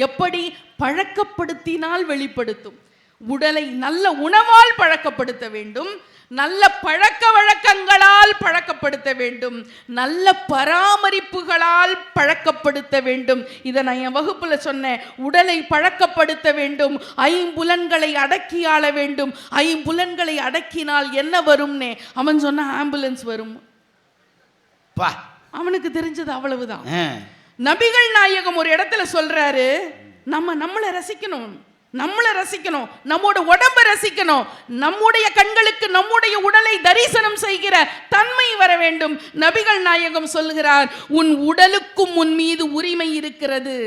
எப்படி? பழக்கப்படுத்தினால் வெளிப்படுத்தும். உடலை நல்ல உணவால் பழக்கப்படுத்த வேண்டும், நல்ல பழக்க வழக்கங்களால் பழக்கப்படுத்த வேண்டும், நல்ல பராமரிப்புகளால் பழக்கப்படுத்த வேண்டும். இதை நான் என் வகுப்புல சொன்னேன். உடலை பழக்கப்படுத்த வேண்டும், ஐம்புலன்களை அடக்கி ஆள வேண்டும். ஐம்புலன்களை அடக்கினால் என்ன வரும்னே அவன் சொன்ன ஆம்புலன்ஸ் வரும். அவனுக்கு தெரிஞ்சது அவ்வளவுதான். நபிகள் நாயகம் ஒரு இடத்துல சொல்றாரு, நம்மளை ரசிக்கணும், நம்மோட உடம்பை ரசிக்கணும், நம்முடைய கண்களுக்கு நம்முடைய உடலை தரிசனம் செய்கிற தன்மை வர வேண்டும். நபிகள் நாயகம் சொல்கிறார், உன் உடலுக்கும் உன் மீது உரிமை இருக்கிறது.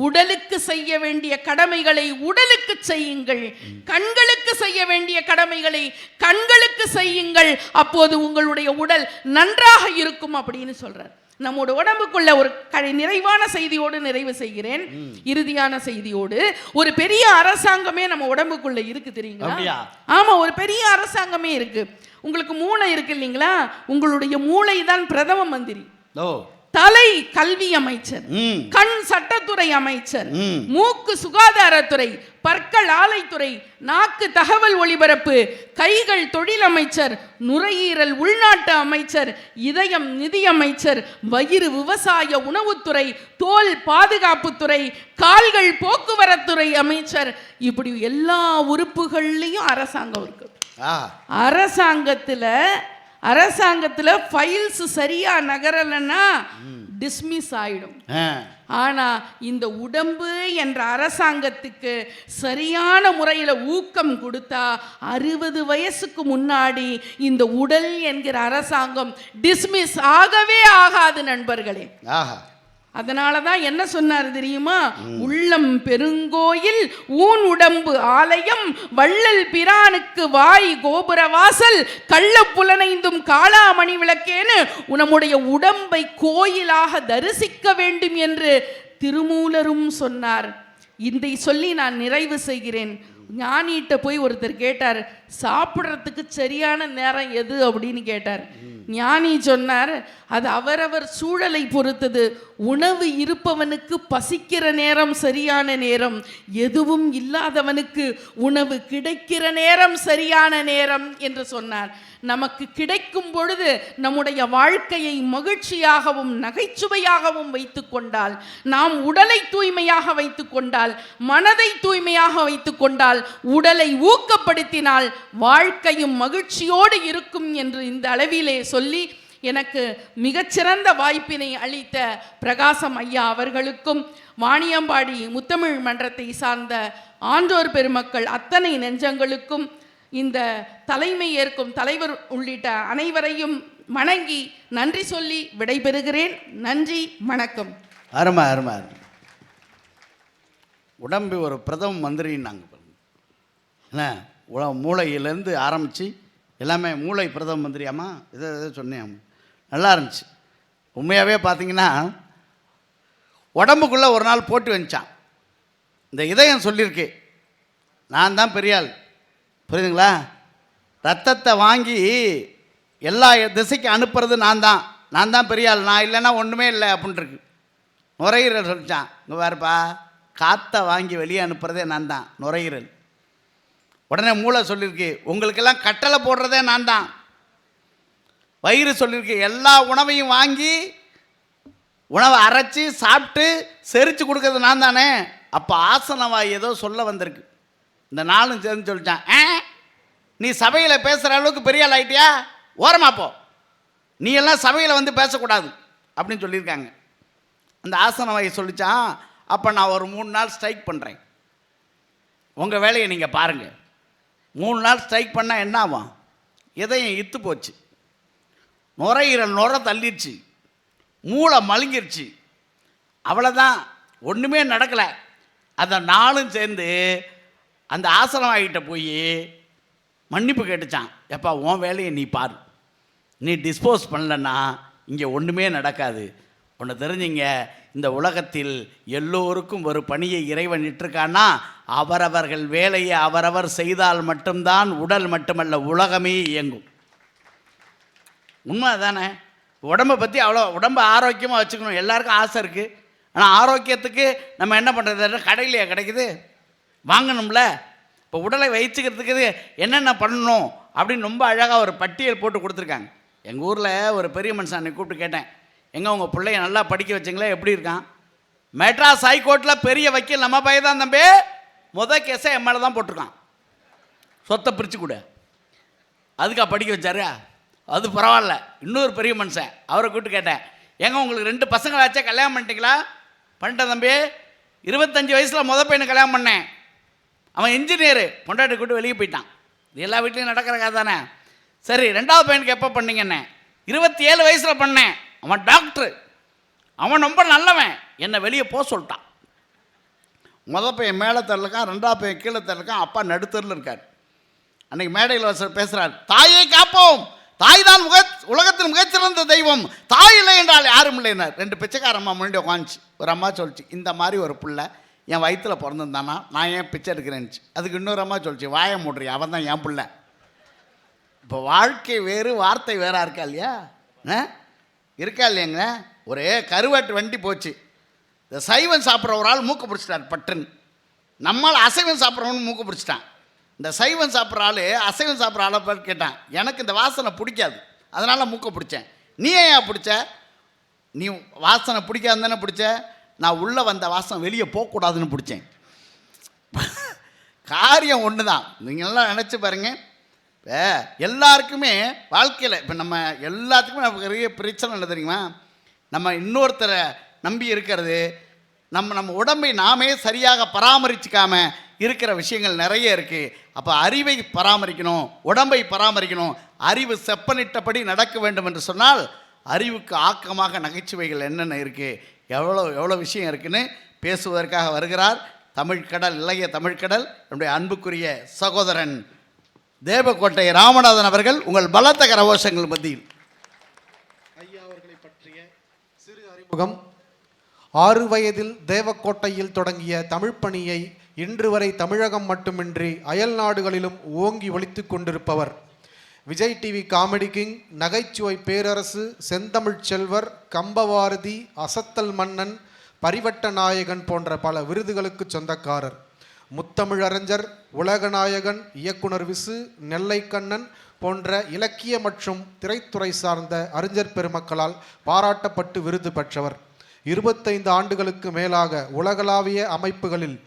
உடலுக்கு செய்ய வேண்டிய கடமைகளை உடலுக்கு செய்யுங்கள், கண்களுக்கு செய்ய வேண்டிய கடமைகளை கண்களுக்கு செய்யுங்கள். அப்போது உங்களுடைய உடல் நன்றாக இருக்கும் அப்படின்னு சொல்றார். நம்மோட உடம்புக்குள்ள ஒரு நிறைவான செய்தியோடு நிறைவு செய்கிறேன். இறுதியான செய்தியோடு, ஒரு பெரிய அரசாங்கமே நம்ம உடம்புக்குள்ள இருக்கு தெரியுங்களா? ஆமா, ஒரு பெரிய அரசாங்கமே இருக்கு. உங்களுக்கு மூளை இருக்கு இல்லைங்களா? உங்களுடைய மூளை தான் பிரதம மந்திரி, தலை கல்வி அமைச்சர், கண் சட்டத்துறை அமைச்சர், மூக்கு சுகாதாரத்துறை, பற்கள் ஆலைத்துறை, நாக்கு தகவல் ஒளிபரப்பு, கைகள் தொழில் அமைச்சர், நுரையீரல் உள்நாட்டு அமைச்சர், இதயம் நிதி அமைச்சர், வயிறு விவசாய உணவுத்துறை, தோல் பாதுகாப்புத்துறை, கால்கள் போக்குவரத்துறை அமைச்சர். இப்படி எல்லா உறுப்புகள்லையும் அரசாங்கம் இருக்கு. அரசாங்கத்துல ஃபைல்ஸ் சரியா நகரலன்னா டிஸ்மிஸ் ஆயிடும். ஆனா இந்த உடம்பு என்ற அரசாங்கத்துக்கு சரியான முறையில் ஊக்கம் கொடுத்தா 60 வயசுக்கு முன்னாடி இந்த உடல் என்கிற அரசாங்கம் டிஸ்மிஸ் ஆகவே ஆகாது நண்பர்களே. அதனாலதான் என்ன சொன்னார் தெரியுமா? உள்ளம் பெருங்கோயில் ஊன் உடம்பு ஆலயம், வள்ளல் பிரானுக்கு வாய் கோபுர வாசல், கள்ள புலனைந்தும் காளாமணி விளக்கேன்னு நம்முடைய உடம்பை கோயிலாக தரிசிக்க வேண்டும் என்று திருமூலரும் சொன்னார். இதை சொல்லி நான் நிறைவு செய்கிறேன். ஞானிகிட்ட போய் ஒருத்தர் கேட்டார், சாப்பிட்றதுக்கு சரியான நேரம் எது அப்படின்னு கேட்டார். ஞானி சொன்னார், அது அவரவர் சூழலை பொறுத்தது. உணவு இருப்பவனுக்கு பசிக்கிற நேரம் சரியான நேரம், எதுவும் இல்லாதவனுக்கு உணவு கிடைக்கிற நேரம் சரியான நேரம் என்று சொன்னார். நமக்கு கிடைக்கும் பொழுது நம்முடைய வாழ்க்கையை மகிழ்ச்சியாகவும் நகைச்சுவையாகவும் வைத்துக் கொண்டால், நாம் உடலை தூய்மையாக வைத்துக் கொண்டால், மனதை தூய்மையாக வைத்துக் கொண்டால், உடலை ஊக்கப்படுத்தினால் வாழ்க்கையும் மகிழ்ச்சியோடு இருக்கும் என்று இந்த அளவிலே சொல்லி எனக்கு மிகச்சிறந்த வாய்ப்பினை அளித்த பிரகாசம் ஐயா அவர்களுக்கும், வாணியம்பாடி முத்தமிழ் மன்றத்தை சார்ந்த ஆன்றோர் பெருமக்கள் அத்தனை நெஞ்சங்களுக்கும், இந்த தலைமை ஏற்கும் தலைவர் உள்ளிட்ட அனைவரையும் வணங்கி நன்றி சொல்லி விடைபெறுகிறேன். நன்றி, வணக்கம். அருமை அருமை. உடம்பு ஒரு பிரதம மந்திரின்னாங்க என்ன, மூளையிலேருந்து ஆரம்பித்து எல்லாமே மூளை பிரதம மந்திரியாம்மா இதை சொன்னேன். நல்லா இருந்துச்சு. உண்மையாகவே பார்த்தீங்கன்னா உடம்புக்குள்ளே ஒரு நாள் போட்டு வந்துச்சான். இந்த இதயம் சொல்லியிருக்கு, நான் தான் பெரிய ஆள், புரியுதுங்களா? ரத்தத்தை வாங்கி எல்லா திசைக்கு அனுப்புறது நான் தான் பெரிய ஆள், நான் இல்லைன்னா ஒன்றுமே இல்லை அப்படின்ட்டுருக்கு. நுரையீரல் சொல்லிச்சான், இங்கே வேறுப்பா, காற்றை வாங்கி வெளியே அனுப்புறதே நான் தான், நுரையீரல். உடனே மூளை சொல்லியிருக்கு, உங்களுக்கெல்லாம் கட்டளை போடுறதே நான் தான். வயிறு சொல்லியிருக்கு, எல்லா உணவையும் வாங்கி உணவை அரைச்சி சாப்பிட்டு செரித்து கொடுக்கறது நான் தானே. அப்போ ஆசனவாய் ஏதோ சொல்ல வந்திருக்கு. இந்த நாளும் சேர்ந்து சொல்லிட்டான், நீ சபையில் பேசுகிற அளவுக்கு பெரிய ஆள் ஆகிட்டியா, ஓரமாப்போ, நீ எல்லாம் சபையில் வந்து பேசக்கூடாது அப்படின்னு சொல்லியிருக்காங்க. அந்த ஆசனவாய் சொல்லிச்சான், அப்போ நான் ஒரு 3 நாள் ஸ்ட்ரைக் பண்ணுறேன், உங்கள் வேலையை நீங்கள் பாருங்கள். 3 நாள் ஸ்ட்ரைக் பண்ணால் என்ன ஆகும்? இதயம் இத்து போச்சு, நுரையீரல் நுரை தள்ளிடுச்சு, மூளை மழுங்கிருச்சு, அவ்வளோதான், ஒன்றுமே நடக்கலை. அந்த நாளும் சேர்ந்து அந்த ஆசனவாயிட்ட போய் மன்னிப்பு கேட்டுச்சான். எப்பா, உன் வேலையை நீ பாரு, நீ டிஸ்போஸ் பண்ணலன்னா இங்கே ஒன்றுமே நடக்காது. ஒன்று தெரிஞ்சிங்க, இந்த உலகத்தில் எல்லோருக்கும் ஒரு பணியை இறைவன் இட்டிருக்கான்னா அவரவர்கள் வேலையை அவரவர் செய்தால் மட்டும்தான் உடல் மட்டுமல்ல உலகமே இயங்கும். உண்மை தானே? உடம்பை பற்றி அவ்வளோ உடம்பை ஆரோக்கியமாக வச்சுக்கணும் எல்லாருக்கும் ஆசை இருக்குது. ஆனால் ஆரோக்கியத்துக்கு நம்ம என்ன பண்ணுறது? கடையிலையா கிடைக்குது? வாங்கணும்ல. இப்போ உடலை வச்சுக்கிறதுக்கு என்னென்ன பண்ணணும் அப்படின்னு ரொம்ப அழகாக ஒரு பட்டியல் போட்டு கொடுத்துருக்காங்க. எங்கள் ஊரில் ஒரு பெரிய மனுஷன் அன்னைக்கு கூப்பிட்டு கேட்டேன், எங்கே உங்கள் பிள்ளைய நல்லா படிக்க வச்சிங்களே, எப்படி இருக்கான்? மெட்ராஸ் ஹைகோர்ட்டில் பெரிய வக்கீல் நம்ம பையன் தான் தம்பி, கேஸை என் மேலே தான் போட்டிருக்கான், சொத்தை பிரித்து கொடு. அதுக்கா படிக்க வச்சாரு? அது பரவாயில்ல. இன்னொரு பெரிய மனுஷன், அவரை கூப்பிட்டு கேட்டேன், எங்க உங்களுக்கு 2 பசங்களாச்சா, கல்யாணம் பண்ணிட்டீங்களா? பண்ணிட்டேன் தம்பி, 25 வயசில் பையனை கல்யாணம் பண்ணேன், அவன் இன்ஜினியரு, பொண்டாட்டி கூட்டு வெளியே போயிட்டான். இது எல்லா வீட்லையும் நடக்கிற கதை தானே. சரி, 2வது பையனுக்கு எப்போ பண்ணீங்கன்னு? 27 வயசில் பண்ணேன், அவன் டாக்டரு, அவன் ரொம்ப நல்லவன், என்னை வெளியே போக சொல்லிட்டான். பையன் மேலே தரலுக்கான், 2வது பையன் கீழே தரலுக்கான், அப்பா நடுத்தரில் இருக்கார். அன்றைக்கி மேடையில் பேசுகிறார், தாயை காப்போம், தாய் தான் உலகத்தின் மிகச்சிறந்த தெய்வம், தாய் இல்லை என்றால் யாரும் இல்லைன்னார். 2 பிச்சைக்கார அம்மா முன்னாடி உட்காந்துச்சு. ஒரு அம்மா சொல்லிச்சு, இந்த மாதிரி ஒரு பிள்ளை என் வயிற்றில் பிறந்திருந்தானா நான் ஏன் பிச்சை எடுக்கிறேன்னுச்சு. அதுக்கு இன்னொரு அம்மா சொல்லிச்சு, வாய மூடுறி, அவன் தான் என் பிள்ளை. இப்போ வாழ்க்கை வேறு வார்த்தை வேறா இருக்கா இல்லையா? இருக்கா இல்லையாங்க? ஒரே கருவாட்டு வண்டி போச்சு. இந்த சைவம் சாப்பிட்ற ஒரு ஆள் மூக்கு பிடிச்சிட்டார் பட்டுன்னு, நம்மளால் அசைவம் சாப்பிட்றவனு மூக்கு பிடிச்சிட்டான். இந்த சைவம் சாப்பிட்ற ஆள் அசைவம் சாப்பிட்ற ஆளை பார்த்து கேட்டான், எனக்கு இந்த வாசனை பிடிக்காது அதனால் மூக்கை பிடிச்சேன், நீ ஏன் பிடிச்ச? நீ வாசனை பிடிக்காது தானே பிடிச்ச, நான் உள்ளே வந்த வாசனை வெளியே போகக்கூடாதுன்னு பிடிச்சேன். காரியம் ஒன்று தான். நீங்கள் எல்லாம் நினச்சி பாருங்கள். இப்போ எல்லாருக்குமே வாழ்க்கையில் இப்போ நம்ம எல்லாத்துக்குமே நமக்கு பெரிய பிரச்சனை என்ன தெரியுமா? நம்ம இன்னொருத்தரை நம்பி இருக்கிறது, நம்ம உடம்பை நாமே சரியாக பராமரிச்சிக்காம இருக்கிற விஷயங்கள் நிறைய இருக்குது. அப்போ அறிவை பராமரிக்கணும், உடம்பை பராமரிக்கணும். அறிவு செப்பனிட்டபடி நடக்க வேண்டும் என்று சொன்னால் அறிவுக்கு ஆக்கமாக நகைச்சுவைகள் என்னென்ன இருக்குது, எவ்வளோ விஷயம் இருக்குன்னு பேசுவதற்காக வருகிறார் தமிழ்கடல், இளைய தமிழ்கடல், என்னுடைய அன்புக்குரிய சகோதரன் தேவக்கோட்டை ராமநாதன் அவர்கள். உங்கள் பலத்த கரகோஷங்கள் மத்தியில் ஐயா அவர்களை பற்றிய சிறு அறிமுகம். 6 வயதில் தேவக்கோட்டையில் தொடங்கிய தமிழ்ப்பணியை இன்று வரை தமிழகம் மட்டுமின்றி அயல் நாடுகளிலும் ஓங்கி ஒலித்து கொண்டிருப்பவர். விஜய் டிவி காமெடி கிங், நகைச்சுவை பேரரசு, செந்தமிழ் செல்வர், கம்பவாரதி, அசத்தல் மன்னன், பரிவட்ட நாயகன் போன்ற பல விருதுகளுக்கு சொந்தக்காரர். முத்தமிழறிஞர், உலகநாயகன், இயக்குனர் விசு, நெல்லைக்கண்ணன் போன்ற இலக்கிய மற்றும் திரைத்துறை சார்ந்த அறிஞர் பெருமக்களால் பாராட்டப்பட்டு விருது பெற்றவர். 25 ஆண்டுகளுக்கு மேலாக உலகளாவிய அமைப்புகளில்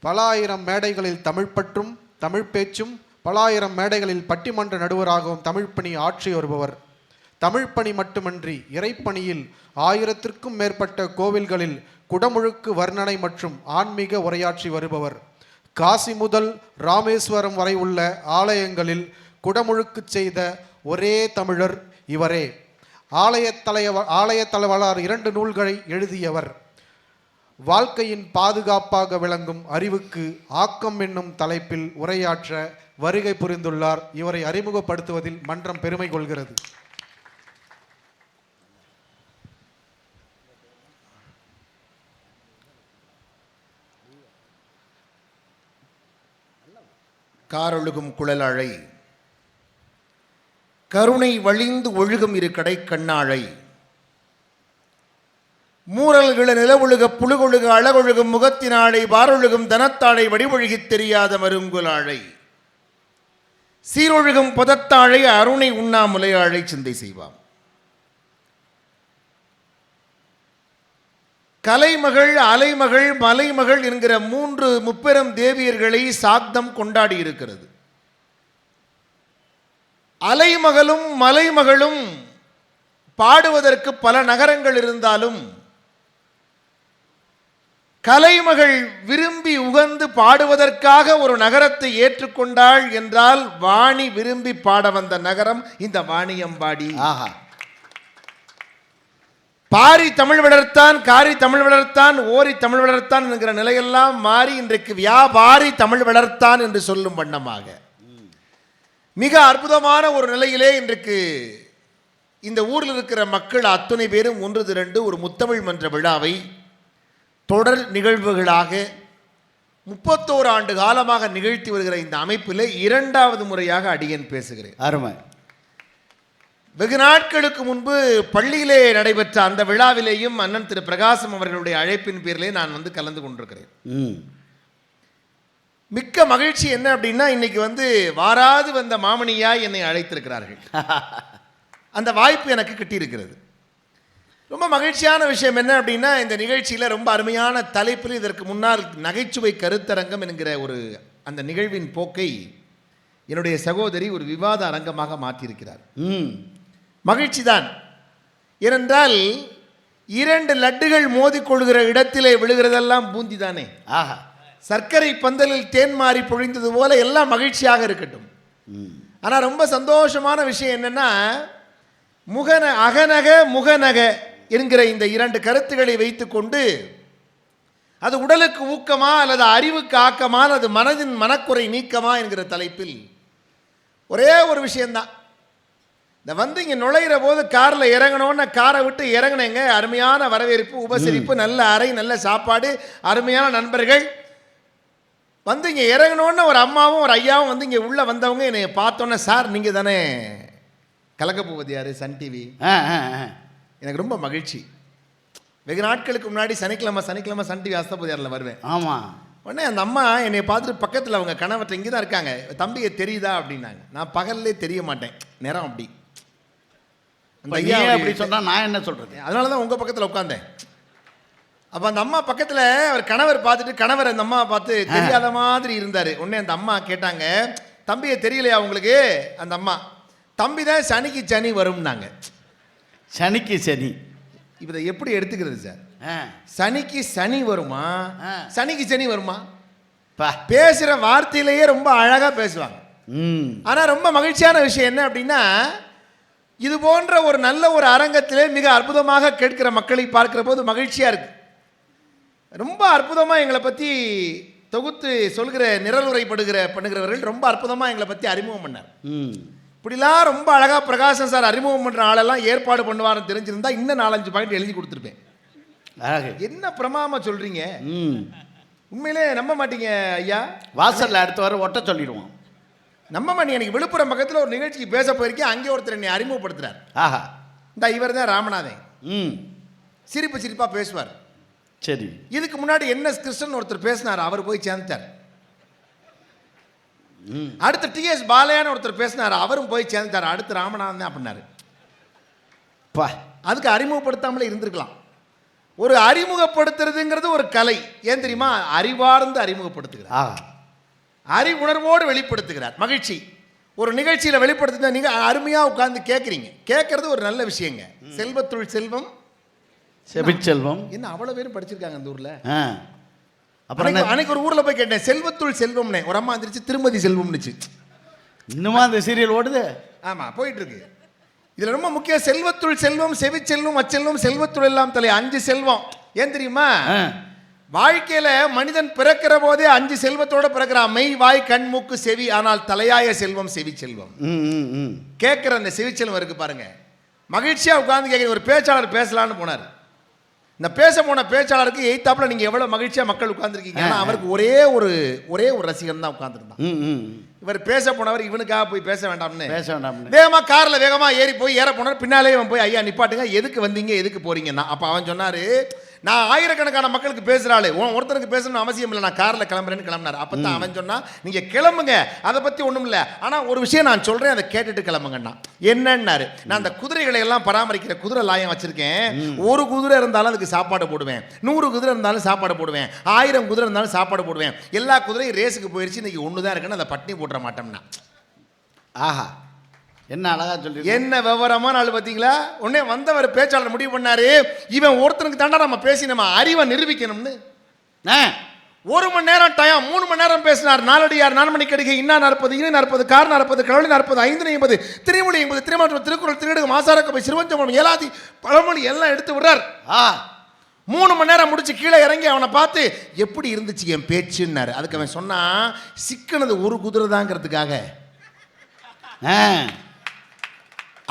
பல ஆயிரம் மேடைகளில் தமிழ் பற்றும் தமிழ் பேச்சும், பல ஆயிரம் மேடைகளில் பட்டிமன்ற நடுவராகவும் தமிழ்ப்பணி ஆற்றி வருபவர். தமிழ்ப்பணி மட்டுமன்றி இறைப்பணியில் 1000ற்கும் மேற்பட்ட கோவில்களில் குடமுழுக்கு வர்ணனை மற்றும் ஆன்மீக உரையாற்றி வருபவர். காசி முதல் ராமேஸ்வரம் வரை உள்ள ஆலயங்களில் குடமுழுக்கு செய்த ஒரே தமிழர் இவரே. ஆலய தலைவரார் 2 நூல்களை எழுதியவர். வாழ்க்கையின் பாதுகாப்பாக விளங்கும் அறிவுக்கு ஆக்கம் என்னும் தலைப்பில் உரையாற்ற வருகை புரிந்துள்ளார். இவரை அறிமுகப்படுத்துவதில் மன்றம் பெருமை கொள்கிறது. காரொழுகும் குழலாழை, கருணை வழிந்து ஒழுகும் இரு கடை கண்ணாழை, மூரல்கள நிலவொழுக புழுகொழுக அழகொழுகும் முகத்தினாழை, வாரொழுகும் தனத்தாழை, வடிவொழுகித் தெரியாத மருங்குலாழை, சீரொழுகும் புதத்தாழை, அருணை உண்ணாமுலையாழை சிந்தை செய்வாம். கலைமகள், அலைமகள், மலைமகள் என்கிற 3 முப்பெரும் தேவியர்களை சாக்தம் கொண்டாடி இருக்கிறது. அலைமகளும் மலைமகளும் பாடுவதற்கு பல நகரங்கள் இருந்தாலும் கலைமகள் விரும்பி உகந்து பாடுவதற்காக ஒரு நகரத்தை ஏற்றுக்கொண்டாள் என்றால் வாணி விரும்பி பாட வந்த நகரம் இந்த வாணியம்பாடி. ஆஹா, பாரி தமிழ் வளர்த்தான், காரி தமிழ் வளர்த்தான், ஓரி தமிழ் வளர்த்தான் என்கிற நிலையெல்லாம் மாறி இன்றைக்கு வியாபாரி தமிழ் வளர்த்தான் என்று சொல்லும் வண்ணமாக மிக அற்புதமான ஒரு நிலையிலே இன்றைக்கு இந்த ஊரில் இருக்கிற மக்கள் அத்தனை பேரும் ஒன்று திரண்டு ஒரு முத்தமிழ் மன்ற விழாவை தொடர் நிகழ்வுகளாக 31 ஆண்டு காலமாக நிகழ்த்தி வருகிற இந்த அமைப்பில் 2வது முறையாக அடியேன் பேசுகிறேன். அருமை. வெகு நாட்களுக்கு முன்பு பள்ளியிலே நடைபெற்ற அந்த விழாவிலேயும் அண்ணன் திரு பிரகாசம் அவர்களுடைய அழைப்பின் பேரிலே நான் வந்து கலந்து கொண்டிருக்கிறேன். மிக்க மகிழ்ச்சி என்ன அப்படின்னா, இன்னைக்கு வந்து வாராது வந்த மாமணியாய் என்னை அழைத்திருக்கிறார்கள். அந்த வாய்ப்பு எனக்கு கிட்டியிருக்கிறது. ரொம்ப மகிழ்ச்சியான விஷயம் என்ன அப்படின்னா, இந்த நிகழ்ச்சியில் ரொம்ப அருமையான தலைப்பில் இதற்கு முன்னால் நகைச்சுவை கருத்தரங்கம் என்கிற ஒரு அந்த நிகழ்வின் போக்கை என்னுடைய சகோதரி ஒரு விவாத அரங்கமாக மாற்றியிருக்கிறார். மகிழ்ச்சி தான். ஏனென்றால் 2 லட்டுகள் மோதிக்கொள்கிற இடத்திலே விழுகிறதெல்லாம் பூந்தி தானே. ஆஹா. சர்க்கரை பந்தலில் தேன் மாறி பொழிந்தது போல எல்லாம் மகிழ்ச்சியாக இருக்கட்டும். ஆனால் ரொம்ப சந்தோஷமான விஷயம் என்னன்னா, அகநக முகநக என்கிற இந்த 2 கருத்துக்களை வைத்துக்கொண்டு அது உடலுக்கு ஊக்கமா அல்லது அறிவுக்கு ஆக்கமா அல்லது மனதின் மனக்குறை நீக்கமா என்கிற தலைப்பில் ஒரே ஒரு விஷயம்தான். இந்த வந்து இங்கே நுழைகிற போது காரில் இறங்கணும்னு காரை விட்டு இறங்கினேங்க. அருமையான வரவேற்பு, உபசரிப்பு, நல்ல அறை, நல்ல சாப்பாடு, அருமையான நண்பர்கள். வந்து இங்கே இறங்கணுன்னு ஒரு அம்மாவும் ஒரு ஐயாவும் வந்து இங்கே உள்ளே வந்தவங்க என்னை பார்த்தோன்னே, சார் நீங்கள் தானே கலக்கப்போவது யார் சன் டிவி? எனக்கு ரொம்ப மகிழ்ச்சி. வெகு நாட்களுக்கு முன்னாடி சனிக்கிழமை சன் டிவி அஸ்தபதியாரில் வருவேன். ஆமாம். உடனே அந்த அம்மா என்னை பார்த்துட்டு பக்கத்தில் அவங்க கணவர்கிட்ட இங்கே தான் இருக்காங்க, தம்பியை தெரியுதா அப்படின்னாங்க. நான் பகல்லே தெரிய மாட்டேன், நேரம் அப்படி. அந்த ஐயா அப்படி சொன்னால் நான் என்ன சொல்கிறது? அதனால தான் உங்கள் பக்கத்தில் உட்காந்தேன். அப்போ அந்த அம்மா பக்கத்தில் அவர் கணவர் பார்த்துட்டு, கணவர் அந்த அம்மா பார்த்து தெரியாத மாதிரி இருந்தார். உடனே அந்த அம்மா கேட்டாங்க, தம்பியை தெரியலையா உங்களுக்கு? அந்த அம்மா, தம்பி தான் சனிக்கு சனி வரும்னாங்க. சனிக்கு சனி இதை எப்படி எடுத்துக்கிறது சார்? சனிக்கு சனி வருமா, சனிக்கு சனி வருமா? பேசுகிற வார்த்தையிலேயே ரொம்ப அழகாக பேசுவாங்க. ஆனால் ரொம்ப மகிழ்ச்சியான விஷயம் என்ன அப்படின்னா, இது போன்ற ஒரு நல்ல ஒரு அரங்கத்திலே மிக அற்புதமாக கேட்கிற மக்களை பார்க்கிற போது மகிழ்ச்சியாக இருக்கு. ரொம்ப அற்புதமாக எங்களை பற்றி தொகுத்து சொல்கிற பண்ணுகிறவர்கள் ரொம்ப அற்புதமாக எங்களை பற்றி அறிமுகம் பண்ணார். இப்படிலாம் ரொம்ப அழகாக பிரகாசம் சார் அறிமுகம் பண்ணுற ஆளெல்லாம் ஏற்பாடு பண்ணுவார்னு தெரிஞ்சிருந்தா இன்னும் 4-5 பாயிண்ட் எழுதி கொடுத்துருப்பேன். என்ன பிரமாமா சொல்கிறீங்க, உண்மையிலே நம்ப மாட்டீங்க ஐயா. வாசலில் அடுத்த வாரம் ஒட்ட சொல்லிடுவோம். நம்ப மாட்டீங்க. எனக்கு விழுப்புரம் பக்கத்தில் ஒரு நிகழ்ச்சிக்கு பேச போயிருக்கேன். அங்கே ஒருத்தர் என்னை அறிமுகப்படுத்துறார். ஆஹா. இந்த இவர் தான் ராமநாதன். சிரிப்பாக பேசுவார். சரி. இதுக்கு முன்னாடி NS கிருஷ்ணன் ஒருத்தர் பேசினார், அவர் போய் சேர்ந்துட்டார். அடுத்து TS பாலையான்னு ஒருத்தர் பேசினார், அவரும் போய் சேர்ந்துட்டார். அடுத்து ராமநாதன் அப்படின்னாரு. அதுக்கு அறிமுகப்படுத்தாமலே இருந்திருக்கலாம். ஒரு அறிமுகப்படுத்துறதுங்கிறது ஒரு கலை. ஏன் தெரியுமா? அறிவார்ந்து அறிமுகப்படுத்துகிறார், அறிவுணர்வோடு வெளிப்படுத்துகிறார். மகிழ்ச்சி. ஒரு நிகழ்ச்சியில் வெளிப்படுத்துனா நீங்க அருமையாக உட்கார்ந்து கேட்குறீங்க. கேட்கறது ஒரு நல்ல விஷயங்க. செல்வத்துள் செல்வம் செல்வம் என்ன அவ்வளோ பேரும் படிச்சிருக்காங்க அந்த ஊரில். அப்புறம் அன்னைக்கு ஒரு ஊரில் போய் கேட்டேன், செல்வத்துள் செல்வம்னே. ஒரு அம்மா வந்துருச்சு, திருமதி செல்வம்னுச்சு. இன்னுமா அந்த சீரியல் ஓடுது? ஆமாம், போயிட்டு இருக்கு. இதில் ரொம்ப முக்கியம், செல்வத்துள் செல்வம், செவிச்செல்வம், அச்செல்வம், செல்வத்துள் எல்லாம் தலை. 5 செல்வம். ஏன் தெரியுமா? வாழ்க்கையில மனிதன் பிறக்கிற போதே 5 செல்வத்தோட பிறக்கிறான். மெய், வாய், கண், மூக்கு, செவி. ஆனால் தலையாய செல்வம் செவி செல்வம். கேட்கிற அந்த செவி செல்வம் இருக்கு பாருங்க. மகிழ்ச்சியா உட்கார்ந்து கேட்க ஒரு பேச்சாளர் பேசலான்னு போனார். இந்த பேச போன பேச்சாளருக்கு எய்த்தாப்புல நீங்க எவ்வளவு மகிழ்ச்சியா மக்கள் உட்கார்ந்துருக்கீங்க. ஆனா அவருக்கு ஒரே ஒரு ரசிகன் தான் உட்கார்ந்துருந்தான். இவர் பேச போனவர் இவனுக்காக போய் பேச வேண்டாம்னு வேகமா கார்ல வேகமா ஏற போனார். பின்னாலே இவன் போய், ஐயா நிப்பாட்டுங்க, எதுக்கு வந்தீங்க, எதுக்கு போறீங்கன்னா. அப்ப அவன் சொன்னாரு, நான் ஆயிரக்கணக்கான மக்களுக்கு பேசுறாளே, ஒருத்தருக்கு பேசணும்னு அவசியம் இல்லை, நான் கார்ல கிளம்புறேன்னு கிளம்பினார். அப்பதான் அவன் சொன்னா, நீங்க கிளம்புங்க, அதை பத்தி ஒண்ணும் இல்லை, ஆனா ஒரு விஷயம் நான் சொல்றேன், அதை கேட்டுட்டு கிளம்புங்கண்ணா. என்னன்னாரு, நான் அந்த குதிரைகளை எல்லாம் பராமரிக்கிற குதிரை லாயம் வச்சிருக்கேன். ஒரு குதிரை இருந்தாலும் அதுக்கு சாப்பாடு போடுவேன், 100 குதிரை இருந்தாலும் சாப்பாடு போடுவேன், 1000 குதிரை இருந்தாலும் சாப்பாடு போடுவேன். எல்லா குதிரையும் ரேஸுக்கு போயிருச்சு, இன்னைக்கு ஒண்ணுதான் இருக்குன்னு அதை பட்டினி போட்டுற மாட்டோம்னா. ஆஹா, என்ன அழகா சொல்லி, என்ன விவரமான ஆளு பார்த்தீங்களா? உடனே வந்தவர் பேச்சாளர் முடிவு பண்ணாரு, இவன் ஒருத்தனுக்கு தாண்டா நம்ம பேசி நம்ம அறிவை நிரூபிக்கணும்னு. 1 மணி நேரம் டைம், 3 மணி நேரம் பேசினார். நாலடியார், 4 மணி கடிகை, இன்னா 40, இனி 40, கார் 40, கழனி 40, 5 50, திரிமொழி 50, திருமாற்றம், திருக்குறள், திருநெடுகு, மாசாரக்கோவை, சிறுவஞ்சமம், ஏலாதி, பழமொழி எல்லாம் எடுத்து விடுறார். 3 மணி நேரம் முடிச்சு கீழே இறங்கி அவனை பார்த்து, எப்படி இருந்துச்சு என் பேச்சுன்னாரு. அதுக்கு அவன் சொன்னா, சிக்கனது ஒரு குதிரை தாங்கிறதுக்காக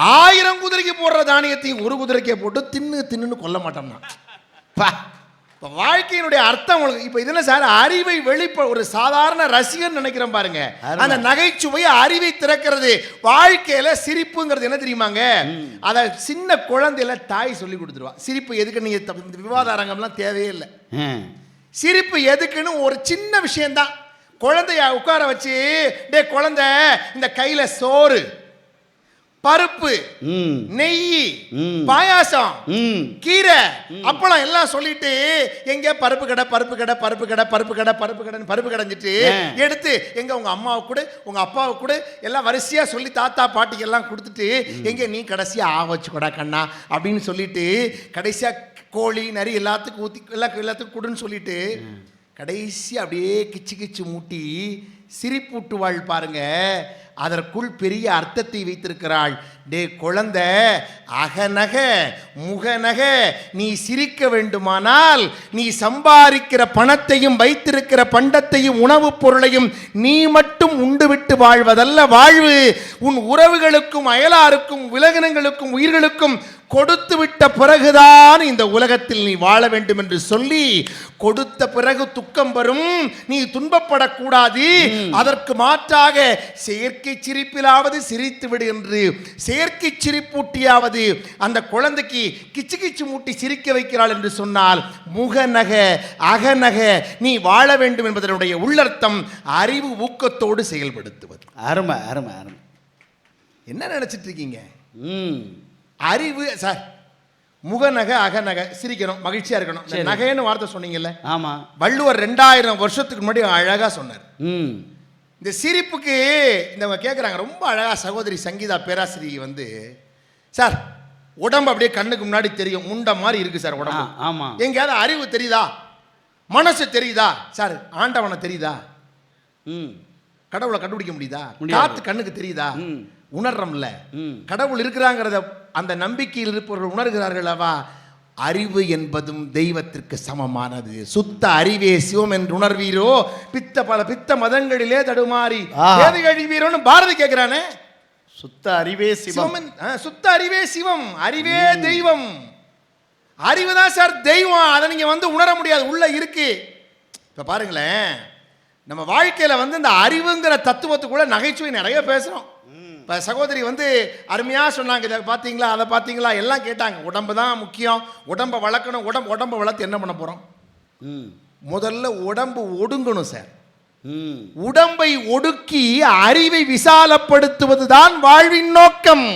1000 குதிரைக்கு போடுற தானியத்தையும் ஒரு குதிரைக்கே போட்டு தின்னு கொல்ல மாட்டோம்னா. இப்போ வாழ்க்கையினுடைய அர்த்தம் உங்களுக்கு இப்போ இது என்ன சார், அறிவை ஒரு சாதாரண ரசிகன் நினைக்கிறேன் பாருங்க. அந்த நகைச்சுவை அறிவை திறக்கிறது. வாழ்க்கையில சிரிப்புங்கிறது என்ன தெரியுமாங்க, அத சின்ன குழந்தையில தாய் சொல்லி கொடுத்துருவா. சிரிப்பு எதுக்கு, நீங்க இந்த விவாத அரங்கம்லாம் தேவையே இல்லை. சிரிப்பு எதுக்குன்னு ஒரு சின்ன விஷயம்தான். குழந்தைய உட்கார வச்சு, டே குழந்தை இந்த கையில சோறு, பருப்பு, நெய், பாயாசம், கீரை, அப்பளம் எல்லாம் சொல்லிட்டு எங்க பருப்பு கடை பருப்பு கடை பருப்பு கடை பருப்பு கடை பருப்பு கடை பருப்பு கடைஞ்சிட்டு எடுத்து எங்க உங்க அம்மாவை கூட உங்க அப்பாவை கூட எல்லாம் வரிசையா சொல்லி தாத்தா பாட்டிக்கு எல்லாம் கொடுத்துட்டு எங்க நீ கடைசியா வச்சுக்கூடா கண்ணா அப்படின்னு சொல்லிட்டு கடைசியா கோழி நரி எல்லாத்துக்கும் ஊத்தி எல்லாத்துக்கும் கொடுன்னு சொல்லிட்டு கடைசி அப்படியே கிச்சு கிச்சு மூட்டி சிரிப்பூட்டுவாள் பாருங்க. அதற்குள் பெரிய அர்த்தத்தை வைத்திருக்கிறாள். டே குழந்தை, அகநக முகநக நீ சிரிக்க வேண்டுமானால் நீ சம்பாதிக்கிற பணத்தையும் வைத்திருக்கிற பண்டத்தையும் உணவுப் பொருளையும் நீ மட்டும் உண்டுவிட்டு வாழ்வதல்ல வாழ்வு. உன் உறவுகளுக்கும் அயலாருக்கும் விலகினங்களுக்கும் உயிர்களுக்கும் கொடுத்து விட்ட பிறகுதான் இந்த உலகத்தில் நீ வாழ வேண்டும் என்று சொல்லி, கொடுத்த பிறகு துக்கம் வரும், நீ துன்பப்படக்கூடாது, அதற்கு மாற்றாக செயற்கை சிரிப்பிலாவது சிரித்து விடு என்று செயற்கை சிரிப்பூட்டியாவது அந்த குழந்தைக்கு கிச்சு கிச்சு மூட்டி சிரிக்க வைக்கிறாள் என்று சொன்னால், முகநக அகநக நீ வாழ வேண்டும் என்பதனுடைய உள்ளர்த்தம் அறிவு ஊக்கத்தோடு செயல்படுத்துவது. அருமை அருமை அருமை. என்ன நினைச்சிட்டு இருக்கீங்க? அறிவு சார், முகநக அகநக சிரிக்கணும், மகிழ்ச்சியா இருக்கணும். நகைன்னு வார்த்தை சொன்னீங்கல்ல, ஆமா, வள்ளுவர் 2000 வருஷத்துக்கு முன்னாடி அழகா சொன்னார். இந்த சிரிப்புக்கு இந்த கேட்குறாங்க ரொம்ப அழகா சகோதரி சங்கீதா பேராசிரியை வந்து, சார் உடம்பு அப்படியே கண்ணுக்கு முன்னாடி தெரியும், முண்ட மாதிரி இருக்கு சார் உடம்பு. ஆமா, எங்கேயாவது அறிவு தெரியுதா, மனசு தெரியுதா சார், ஆண்டவனை தெரியுதா, கடவுளை கண்டுபிடிக்க முடியுதா, காத்து கண்ணுக்கு தெரியுதா, உணர்றோம்ல, கடவுள் இருக்கிறாங்கிறத அந்த நம்பிக்கையில் இருப்பவர்கள் உணர்கிறார்கள். அறிவு என்பதும் தெய்வத்திற்கு சமமானது. சுத்த அறிவே சிவம் என்று உணர்வீரோ பித்த மதங்களிலே தடுமாறி ஏது கழிவீரோன்னு பாரதி கேட்கிறானே. சுத்த அறிவே சிவம், சுத்த அறிவே சிவம், அறிவே தெய்வம். அறிவுதான் சார் தெய்வம். அதை நீங்க வந்து உணர முடியாது, உள்ள இருக்கு. இப்ப பாருங்களேன், நம்ம வாழ்க்கையில வந்து இந்த அறிவுங்கிற தத்துவத்துக்குள்ள நகைச்சுவை நிறைய பேசுறோம். இப்போ சகோதரி வந்து அருமையாக சொன்னாங்க, இதை பார்த்தீங்களா அதை பார்த்தீங்களா எல்லாம் கேட்டாங்க. உடம்பு தான் முக்கியம், உடம்பை வளர்க்கணும். உடம்பை வளர்த்து என்ன பண்ண போகிறோம்? முதல்ல உடம்பு ஒடுங்கணும் சார். உடம்பை ஒடுக்கி அறிவை விசாலப்படுத்துவது தான் வாழ்வின் நோக்கம்.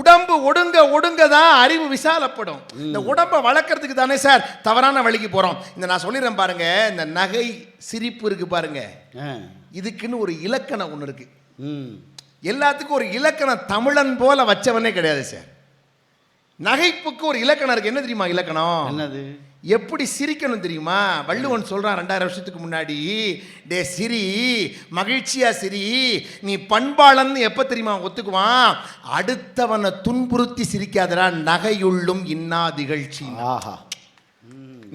உடம்பு ஒடுங்க ஒடுங்க தான் அறிவு விசாலப்படும். இந்த உடம்பை வளர்க்கறதுக்கு தானே சார் தவறான வழிக்கு போகிறோம். இந்த நான் சொல்லிடுறேன் பாருங்க, இந்த நகை சிரிப்பு இருக்கு பாருங்க, இதுக்குன்னு ஒரு இலக்கணம் ஒன்று இருக்கு. எல்லாத்துக்கும் ஒரு இலக்கணம் தமிழன் போல வச்சவனே கிடையாது சார். நகைப்புக்கு ஒரு இலக்கணம் இருக்கு. என்ன தெரியுமா இலக்கணம்? என்னது? எப்படி சிரிக்கணும் தெரியுமா? வள்ளுவன் சொல்றான் 2000 வருஷத்துக்கு முன்னாடி, டே சிரி, மகிழ்ச்சியா சிரி, நீ பண்பாளன் எப்ப தெரியுமா ஒத்துக்குவான்? அடுத்தவனை துன்புறுத்தி சிரிக்காதடா, நகையுள்ளும் இன்னா திகழ்ச்சி. ஆஹா,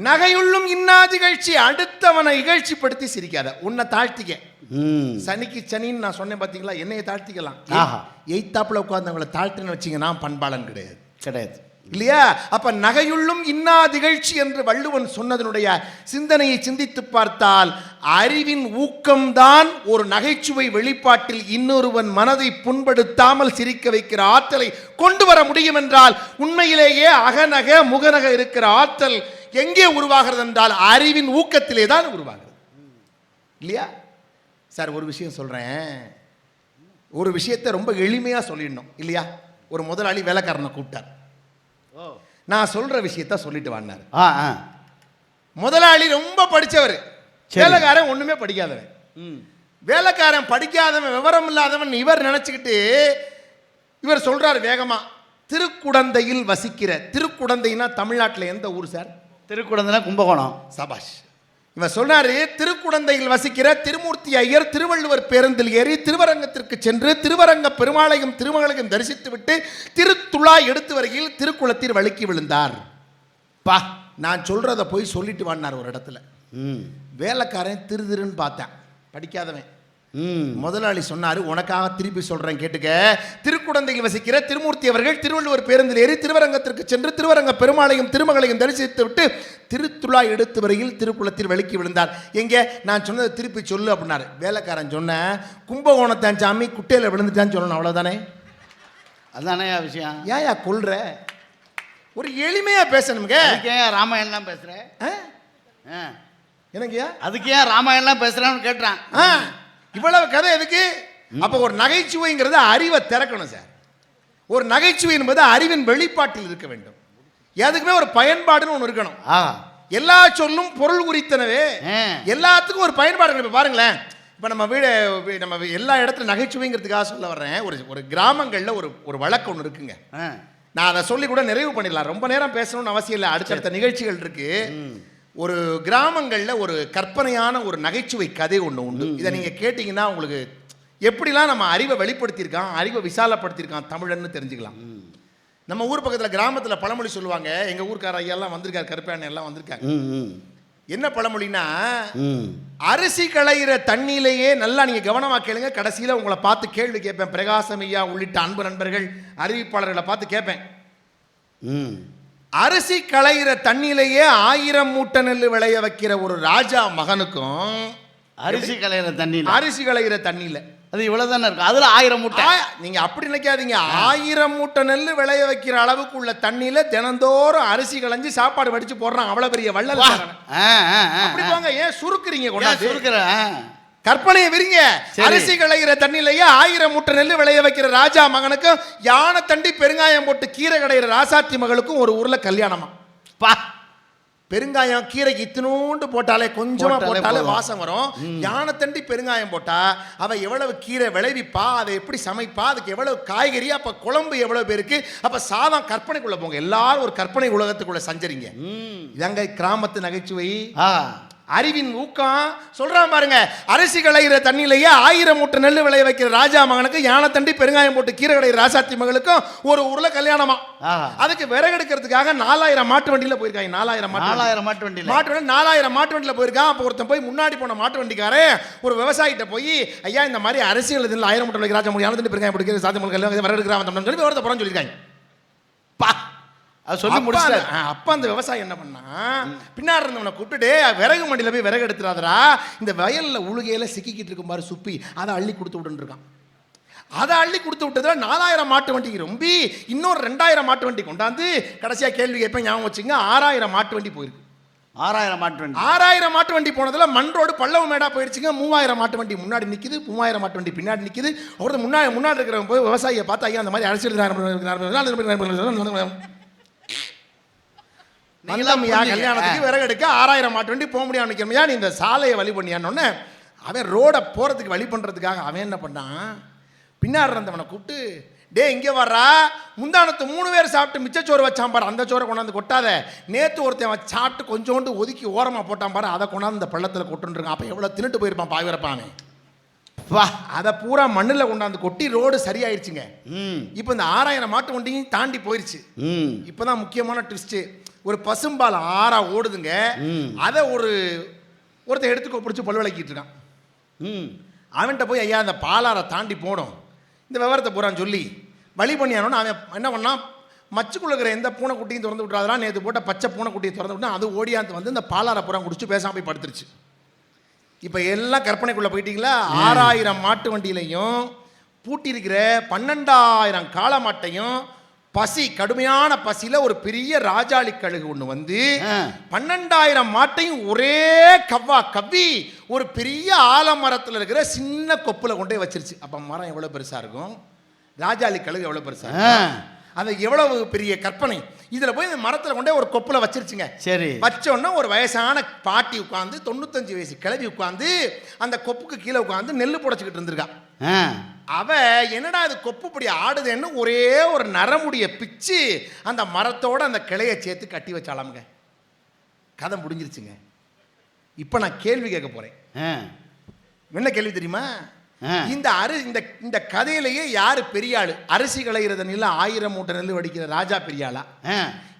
நகையுள்ளும் இன்னா திகழ்ச்சி. அடுத்தவனை இகழ்ச்சிப்படுத்தி சிரிக்காத, உன்னை தாழ்த்திக்க. சனிக்கு சனின்னு நான் சொன்னேன் பாத்தீங்களா, என்னைய தாழ்த்திக்கலாம். எய்த்தாப்புல உட்கார்ந்தவங்களை தாழ்த்தின்னு வச்சிங்க, நான் பண்பாளன் கிடையாது கிடையாது இல்லையா? அப்ப நகையுள்ளும் இன்னா திகழ்ச்சி என்று வள்ளுவன் சொன்னதனுடைய சிந்தனையை சிந்தித்து பார்த்தால், அறிவின் ஊக்கம்தான் ஒரு நகைச்சுவை வெளிப்பாட்டில் இன்னொருவன் மனதை புண்படுத்தாமல் சிரிக்க வைக்கிற ஆற்றலை கொண்டு வர முடியும் என்றால், உண்மையிலேயே அகநக முகநக இருக்கிற ஆற்றல் எங்கே உருவாகிறது என்றால் அறிவின் ஊக்கத்திலே தான் உருவாகிறது இல்லையா? சார் ஒரு விஷயம் சொல்றேன், ஒரு விஷயத்தை ரொம்ப எளிமையா சொல்லிடணும் இல்லையா? ஒரு முதலாளி வேலைக்காரனை கூப்பிட்டார். நான் சொல்ற விஷயத்த சொல்லிட்டு வந்தார். முதலாளி ரொம்ப படிச்சவர், வேலைக்காரன் ஒண்ணுமே படிக்காதவன். வேலைக்காரன் படிக்காதவன், விவரம் இல்லாதவன் இவர் நினைச்சுக்கிட்டு இவர் சொல்றாரு வேகமா, திருக்குடந்தையில் வசிக்கிற. திருக்குடந்தைனா தமிழ்நாட்டில் எந்த ஊர் சார்? திருக்குடந்தைனா கும்பகோணம். சபாஷ். இவர் சொல்றாரு, திருக்குடந்தையில் வசிக்கிற திருமூர்த்தி ஐயர் திருவள்ளுவர் பேருந்தில் ஏறி திருவரங்கத்திற்கு சென்று திருவரங்க பெருமாளையும் திருமகளையும் தரிசித்து விட்டு திருத்துழாய் எடுத்து வருகையில் திருக்குளத்தில் வழுக்கி விழுந்தார். பா, நான் சொல்றத போய் சொல்லிட்டு வாடினார் ஒரு இடத்துல. வேலைக்காரன் திருன்னு பார்த்தேன், படிக்காதவன். முதலாளி சொன்னாரு, உனக்காக திருப்பி சொல்றேன் கேட்டுக்க. திருக்குடந்தையில் வசிக்கிற திருமூர்த்தி அவர்கள் திருவள்ளுவர் பேருந்தில் ஏறி திருவரங்கத்திற்கு சென்று திருவரங்க பெருமாளையும் திருமகளையும் தரிசித்து விட்டு திருத்துழா எடுத்து வரையில் திருக்குளத்தில் விளக்கி விழுந்தார். எங்க நான் சொன்னதை திருப்பி சொல்லு அப்படின்னாரு. வேலைக்காரன் சொன்ன, கும்பகோணத்தான் சாமி குட்டையில விழுந்துட்டான்னு சொல்லணும், அவ்வளவுதானே. அதானே விஷயம். ஏயா கொல்ற? ஒரு எளிமையா பேசணுங்க. ஏன் ராமாயணம்லாம் பேசுற? என்னங்கய்யா அதுக்கு ஏன் ராமாயணம்லாம் பேசுறான்னு கேட்டுறான். இவ்வளவு கதை எதுக்கு? அப்ப ஒரு நகைச்சுவைங்கிறது அறிவை திறக்கணும் சார். ஒரு நகைச்சுவை என்பது அறிவின் வெளிப்பாட்டில் இருக்க வேண்டும். எதுக்குமே ஒரு பயன்பாடுன்னு ஒன்று இருக்கணும். எல்லா சொல்லும் பொருள் குறித்தனவே, எல்லாத்துக்கும் ஒரு பயன்பாடு. இப்ப பாருங்களேன், இப்ப நம்ம வீடு நம்ம எல்லா இடத்துல நகைச்சுவைங்கிறதுக்காக சொல்ல வர்றேன். ஒரு கிராமங்கள்ல ஒரு வழக்கு ஒன்று இருக்குங்க. நான் அதை சொல்லி கூட நிறைவு பண்ணிடலாம், ரொம்ப நேரம் பேசணும்னு அவசியம் இல்லை, அடுத்தடுத்த நிகழ்ச்சிகள் இருக்கு. ஒரு கிராமங்களில் ஒரு கற்பனையான ஒரு நகைச்சுவை கதை ஒன்று உண்டு. இதை நீங்கள் கேட்டிங்கன்னா உங்களுக்கு எப்படிலாம் நம்ம அறிவை வெளிப்படுத்தியிருக்கான், அறிவை விசாலப்படுத்தியிருக்கான் தமிழன்னு தெரிஞ்சுக்கலாம். நம்ம ஊர் பக்கத்தில் கிராமத்தில் பழமொழி சொல்லுவாங்க. எங்கள் ஊர்க்கார ஐயாலாம் வந்திருக்காரு, கருப்பேண்ண எல்லாம் வந்திருக்காங்க. என்ன பழமொழினா, அரிசி களையிற தண்ணியிலேயே, நல்லா நீங்கள் கவனமாக கேளுங்க, கடைசியில் உங்களை பார்த்து கேள்வி கேட்பேன். பிரகாசம் ஐயா உள்ளிட்ட அன்பு நண்பர்கள் அறிவிப்பாளர்களை பார்த்து கேட்பேன். அரிசி களையிற தண்ணியிலேயே 1000 மூட்டை நெல் விளைய வைக்கிற ஒரு ராஜா மகனுக்கும் அரிசி களையிற தண்ணி, அரிசி களையிற தண்ணியில அது இவ்வளவுதானே இருக்கும், அதுல 1000 மூட்டை. நீங்க அப்படி நினைக்காதீங்க. 1000 மூட்டை நெல் விளைய வைக்கிற அளவுக்கு உள்ள தண்ணியில தினந்தோறும் அரிசி களைஞ்சு சாப்பாடு வடிச்சு போடுறான். அவ்வளவு பெரிய வள்ளல். அப்படி போங்க, ஏன் சுருக்குறீங்க? கொண்டாந்து சுருக்குறேன், கற்பனையை விரிங்க. அரிசி களைகிற தண்ணியிலேயே 1000 மூட்டை நெல் விளைய வைக்கிற ராஜா மகனுக்கும் யானை தண்டி பெருங்காயம் போட்டு கீரை கடைகிற ராசாத்தி மகளுக்கும் ஒரு ஊர்ல கல்யாணமா. பெருங்காயம் கீரைக்கு இத்தினூண்டு போட்டாலே, கொஞ்சமா போட்டாலே வாசம் வரும். யானை தண்டி பெருங்காயம் போட்டா அவ எவ்வளவு கீரை விளைவிப்பா, அதை எப்படி சமைப்பா, அதுக்கு எவ்வளவு காய்கறி, அப்ப குழம்பு எவ்வளவு பேருக்கு, அப்ப சாதம். கற்பனைக்குள்ள போங்க, எல்லாரும் ஒரு கற்பனை உலகத்துக்குள்ள சஞ்சரிங்க. இதாங்க கிராமத்து நகைச்சுவை. அறிவின் ஊக்கம் சொல்றான் பாருங்க. அரிசி களைகிற தண்ணியிலேயே 1000 மூட்டை நெல் விளைய வைக்கிற ராஜா மகனுக்கு யானை தண்டி பெருங்காயம் போட்டு கீரை கடைகிற ராசாத்தி மகளுக்கும் ஒரு ஊர்ல கல்யாணமா. அதுக்கு விறகு எடுக்கிறதுக்காக 4000 மாட்டு வண்டியில போயிருக்காங்க. 4000 மாட்டு வண்டி 4000 மாட்டு வண்டியில போயிருக்கான். அப்ப ஒருத்தன் போய் முன்னாடி போன மாட்டு வண்டிக்காரன் ஒரு விவசாயிட்ட போய், ஐயா இந்த மாதிரி அரிசி எழுதுல 1000 மூட்டை விளைக்கிற ராஜா யானை தண்டி பெருங்காயம் போட்டு சாத்தி மகளுக்கு விறகு எடுக்கிறான் சொல்லி விவரத்தை புறம் சொல்லியிருக்காங்க. சொல்லி முடிச்சாரு. அப்ப அந்த விவசாயி என்ன பண்ணா, பின்னாடி இருந்தவனை கூப்பிட்டு, விறகு மண்டியில போய் விறகு எடுத்துறாதரா, இந்த வயல்ல உழுகையில சிக்கிக்கிட்டு இருக்கும் பாரு சுப்பி, அதை அள்ளி கொடுத்து விட்டு இருக்கான். அதை அள்ளி கொடுத்து விட்டதுல 4000 மாட்டு வண்டிக்கு ரொம்ப இன்னொரு 2000 மாட்டு வண்டி கொண்டாந்து, கடைசியா கேள்வி கேட்பேன் ஞாபகம் வச்சுங்க, 6000 மாட்டு வண்டி போயிருக்கு. 6000 மாட்டு வண்டி போனதுல மண் ரோடு பள்ளவு மேடா போயிடுச்சுங்க. 3000 மாட்டு வண்டி முன்னாடி நிக்குது, 3000 மாட்டு வண்டி பின்னாடி நிக்குது. ஒருத்தர் முன்னாடி இருக்கிறவங்க போய் விவசாயியை பார்த்து, ஐயா அந்த மாதிரி அரசியல் கல்யாணத்துக்கு விறகு எடுக்க 6000 மாட்டு வண்டி போக முடியாது நினைக்கிறமையா, நீ இந்த சாலையை வழி பண்ணியான்னு அவன் ரோடை போறதுக்கு வழி பண்றதுக்காக அவன் என்ன பண்ணான், பின்னாடி இருந்தவனை கூப்பிட்டு, டே இங்கே வர்றா, முந்தானத்து 3 பேர் சாப்பிட்டு மிச்சச்சோறு வச்சான் பாரு, அந்த சோறை கொண்டாந்து கொட்டாத. நேற்று ஒருத்தன் சாப்பிட்டு கொஞ்சோண்டு ஒதுக்கி ஓரமாக போட்டான் பாரு, அதை கொண்டாந்து இந்த பள்ளத்தில் கொட்டுருக்கான். அப்போ எவ்வளோ தின்னுட்டு போயிருப்பான் பாவிரப்பானே. அதை பூரா மண்ணில் கொண்டாந்து கொட்டி ரோடு சரியாயிருச்சுங்க. இப்போ இந்த 6000 மாட்டு வண்டியும் தாண்டி போயிருச்சு. இப்போதான் முக்கியமான ட்விஸ்ட். ஒரு பசும்பால் ஆறா ஓடுதுங்க. அதை ஒருத்தர் எடுத்துக்கோ பிடிச்சி பல் விளக்கிட்டு இருக்கான். அவன்கிட்ட போய், ஐயா அந்த பாலாரை தாண்டி போடும், இந்த விவரத்தை பூரான்னு சொல்லி வழி பண்ணியானோன்னு அவன் என்ன பண்ணான், மச்சுக்குள்ள இருக்கிற எந்த பூனைக்குட்டியும் திறந்து விட்டுறாதெல்லாம், நேற்று போட்ட பச்சை பூனைக்குட்டியை திறந்து விட்டா அது ஓடியாந்து வந்து இந்த பாலாரை பூரா குடிச்சு பேசாம போய் படுத்துருச்சு. இப்போ எல்லாம் கற்பனைக்குள்ளே போயிட்டீங்களா. 6000 மாட்டு வண்டியிலையும் பூட்டி இருக்கிற 12000 காளை மாட்டையும் பசி, கடுமையான பசியில ஒரு பெரிய ராஜாளி கழுகு ஒண்ணு வந்து 12000 மாட்டையும் ஒரே கவ்வி ஒரு பெரிய ஆலமரத்தில் இருக்கிற சின்ன கொப்புல கொண்டே வச்சிருச்சு. அப்ப மரம் எவ்வளவு பெருசா இருக்கும், ராஜாளி கழுகு எவ்வளவு பெருசா, அது எவ்வளவு பெரிய கற்பனை. இதுல போய் இந்த மரத்துல கொண்டே ஒரு கொப்புல வச்சிருச்சுங்க. சரி, வச்சோன்னா ஒரு வயசான பாட்டி உட்காந்து 95 வயசு கிழவி உட்காந்து அந்த கொப்புக்கு கீழே உட்காந்து நெல்லு புடைச்சிக்கிட்டு இருந்திருக்கான். அவ என்னடா அது கொப்பு இப்படி ஆடுதுன்னு ஒரே ஒரு நரமுடிய பிச்சு அந்த மரத்தோட அந்த கிளையை சேர்த்து கட்டி வச்சாலாமுங்க. கதை முடிஞ்சிருச்சுங்க. இப்ப நான் கேள்வி கேட்க போறேன். என்ன கேள்வி தெரியுமா, இந்த இந்த கதையிலேயே யாரு பெரிய ஆளு? அரிசி களையிறது நெல் 1000 மூட்டை நெல் வடிக்கிற ராஜா பெரிய ஆளா?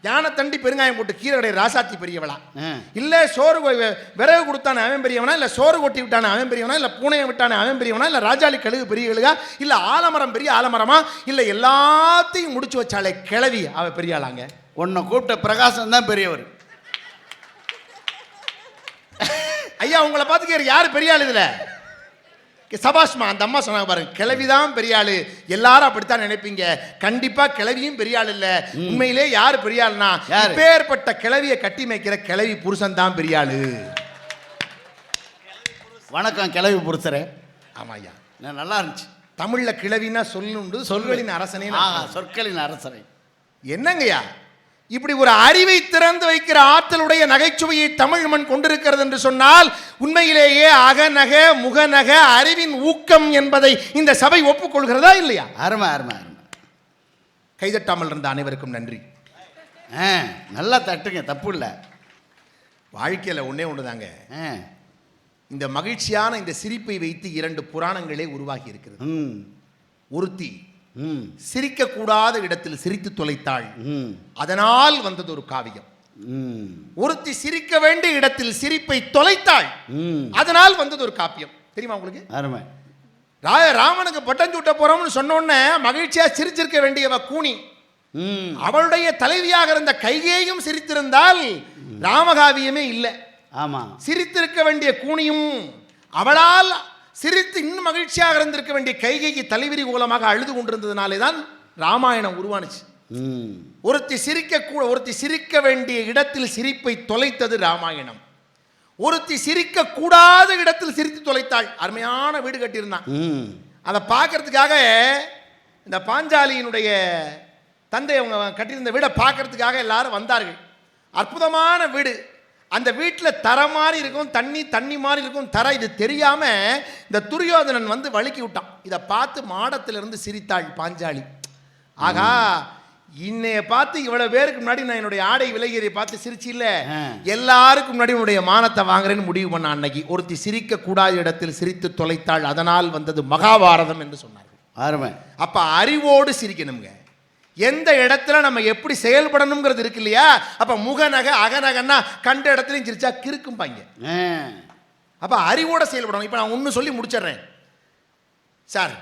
யானை தண்டி பெருங்காயம் போட்டு கீரை கடை ராசாத்தி பெரியவளா? இல்ல சோறு விறகு கொடுத்தானே அவன் பெரியவனா? இல்ல சோறு கொட்டி விட்டானே அவன் பெரியவனா? இல்ல பூனையை விட்டானே அவன் பெரியவனா? இல்ல ராஜாளி கழுகு பெரிய கழுகா? இல்ல ஆலமரம் பெரிய ஆலமரமா? இல்ல எல்லாத்தையும் முடிச்சு வச்சாலே கிளவி அவ பெரிய ஆளாங்க? உன்னை கூப்பிட்ட பிரகாசம் தான் பெரியவர். ஐயா உங்களை பார்த்துக்க யாரு பெரிய ஆளு இதுல? சபாஷ்மா, அந்த அம்மா சொன்னாங்க பாருங்க, கிளவிதான் பெரிய ஆளு. எல்லாரும் அப்படித்தான் நினைப்பீங்க. கண்டிப்பா கிளவியும் பெரிய ஆள் இல்ல. உண்மையிலே யாரு பெரிய ஆளுனா, இப்பேற்பட்ட கிளவியை கட்டி மேய்க்கிற கிளவி புருஷன் தான் பெரிய ஆளு. வணக்கம் கிளவி புருஷரே. ஆமா ஐயா, நல்லா இருந்துச்சு. தமிழ்ல கிளவினா சொல்லுண்டு, சொல்களின் அரசனே. சொற்களின் அரசனை. என்னங்கய்யா இப்படி ஒரு அறிவை திறந்து வைக்கிற ஆற்றலுடைய நகைச்சுவையை தமிழ் மண் கொண்டிருக்கிறது என்று சொன்னால் உண்மையிலேயே அகநக முகநக அறிவின் ஊக்கம் என்பதை இந்த சபை ஒப்புக்கொள்கிறதா இல்லையா? அருமை அருமை அருமை. கைதட்டாமல் இருந்த அனைவருக்கும் நன்றி. நல்லா தட்டுங்க, தப்பு இல்லை. வாழ்க்கையில் ஒன்னே ஒண்ணுதாங்க, இந்த மகிழ்ச்சியான இந்த சிரிப்பை வைத்து 2 புராணங்களே உருவாகி இருக்கிறது. ஒருத்தி சிரிக்கக்கூடாத இடத்தில் சிரித்து தொலைத்தாள், அதனால் வந்தது ஒரு காவியம். ஒருத்தி சிரிக்க வேண்டிய இடத்தில் சிரிப்பை தொலைத்தாள், அதனால் வந்தது ஒரு காப்பியம். தெரியுமா உங்களுக்கு? அருமை. ராமனுக்கு பட்டம் சூட்ட போறோம்னு சொன்னோன்னே மகிழ்ச்சியா சிரிச்சிருக்க வேண்டியவ கூனி, அவளுடைய தலைவியாக இருந்த கைகேயும் சிரித்திருந்தால் ராமகாவியமே இல்லை. ஆமா, சிரித்திருக்க வேண்டிய கூனியும் அவளால் சிரித்து இன்னும் மகிழ்ச்சியாக இருந்திருக்க வேண்டிய கைகைக்கு தலைவிரி கோலமாக அழுது கொண்டிருந்ததுனாலே தான் ராமாயணம் உருவானுச்சு. ஒருத்தி சிரிக்க வேண்டிய இடத்தில் சிரிப்பை தொலைத்தது ராமாயணம். ஒருத்தி சிரிக்க கூடாத இடத்தில் சிரித்து தொலைத்தாள். அருமையான வீடு கட்டியிருந்தான். அதை பார்க்கறதுக்காக இந்த பாஞ்சாலியினுடைய தந்தை அவங்க கட்டியிருந்த வீடை பார்க்கறதுக்காக எல்லாரும் வந்தார்கள். அற்புதமான வீடு. அந்த வீட்டில் தர மாதிரி இருக்கும், தண்ணி மாதிரி இருக்கும் தர. இது தெரியாம இந்த துரியோதனன் வந்து வழுக்கி விட்டான். இதை பார்த்து மாடத்திலிருந்து சிரித்தாள் பாஞ்சாலி. ஆகா, இன்னைய பார்த்து இவ்வளவு பேருக்கு முன்னாடி நான் என்னுடைய ஆடை விலகியதை பார்த்து சிரிச்சு இல்ல, எல்லாருக்கும் முன்னாடி உன்னுடைய மானத்தை வாங்குறேன்னு முடிவு பண்ண அன்னைக்கு ஒருத்தி சிரிக்க கூடாத இடத்தில் சிரித்து தொலைத்தாள், அதனால் வந்தது மகாபாரதம் என்று சொன்னார்கள். ஆறுமை. அப்ப அறிவோடு சிரிக்கணுங்க. எந்த இடத்துல நம்ம எப்படி செயல்படணுங்கிறது இருக்கு இல்லையா? அப்ப முகநக அகநகன்னா கண்ட இடத்துலையும் சிரிச்சா கிறுக்கும் பாங்க. அப்ப அறிவோட செயல்படணும். இப்ப நான் ஒன்று சொல்லி முடிச்சிடுறேன். சார்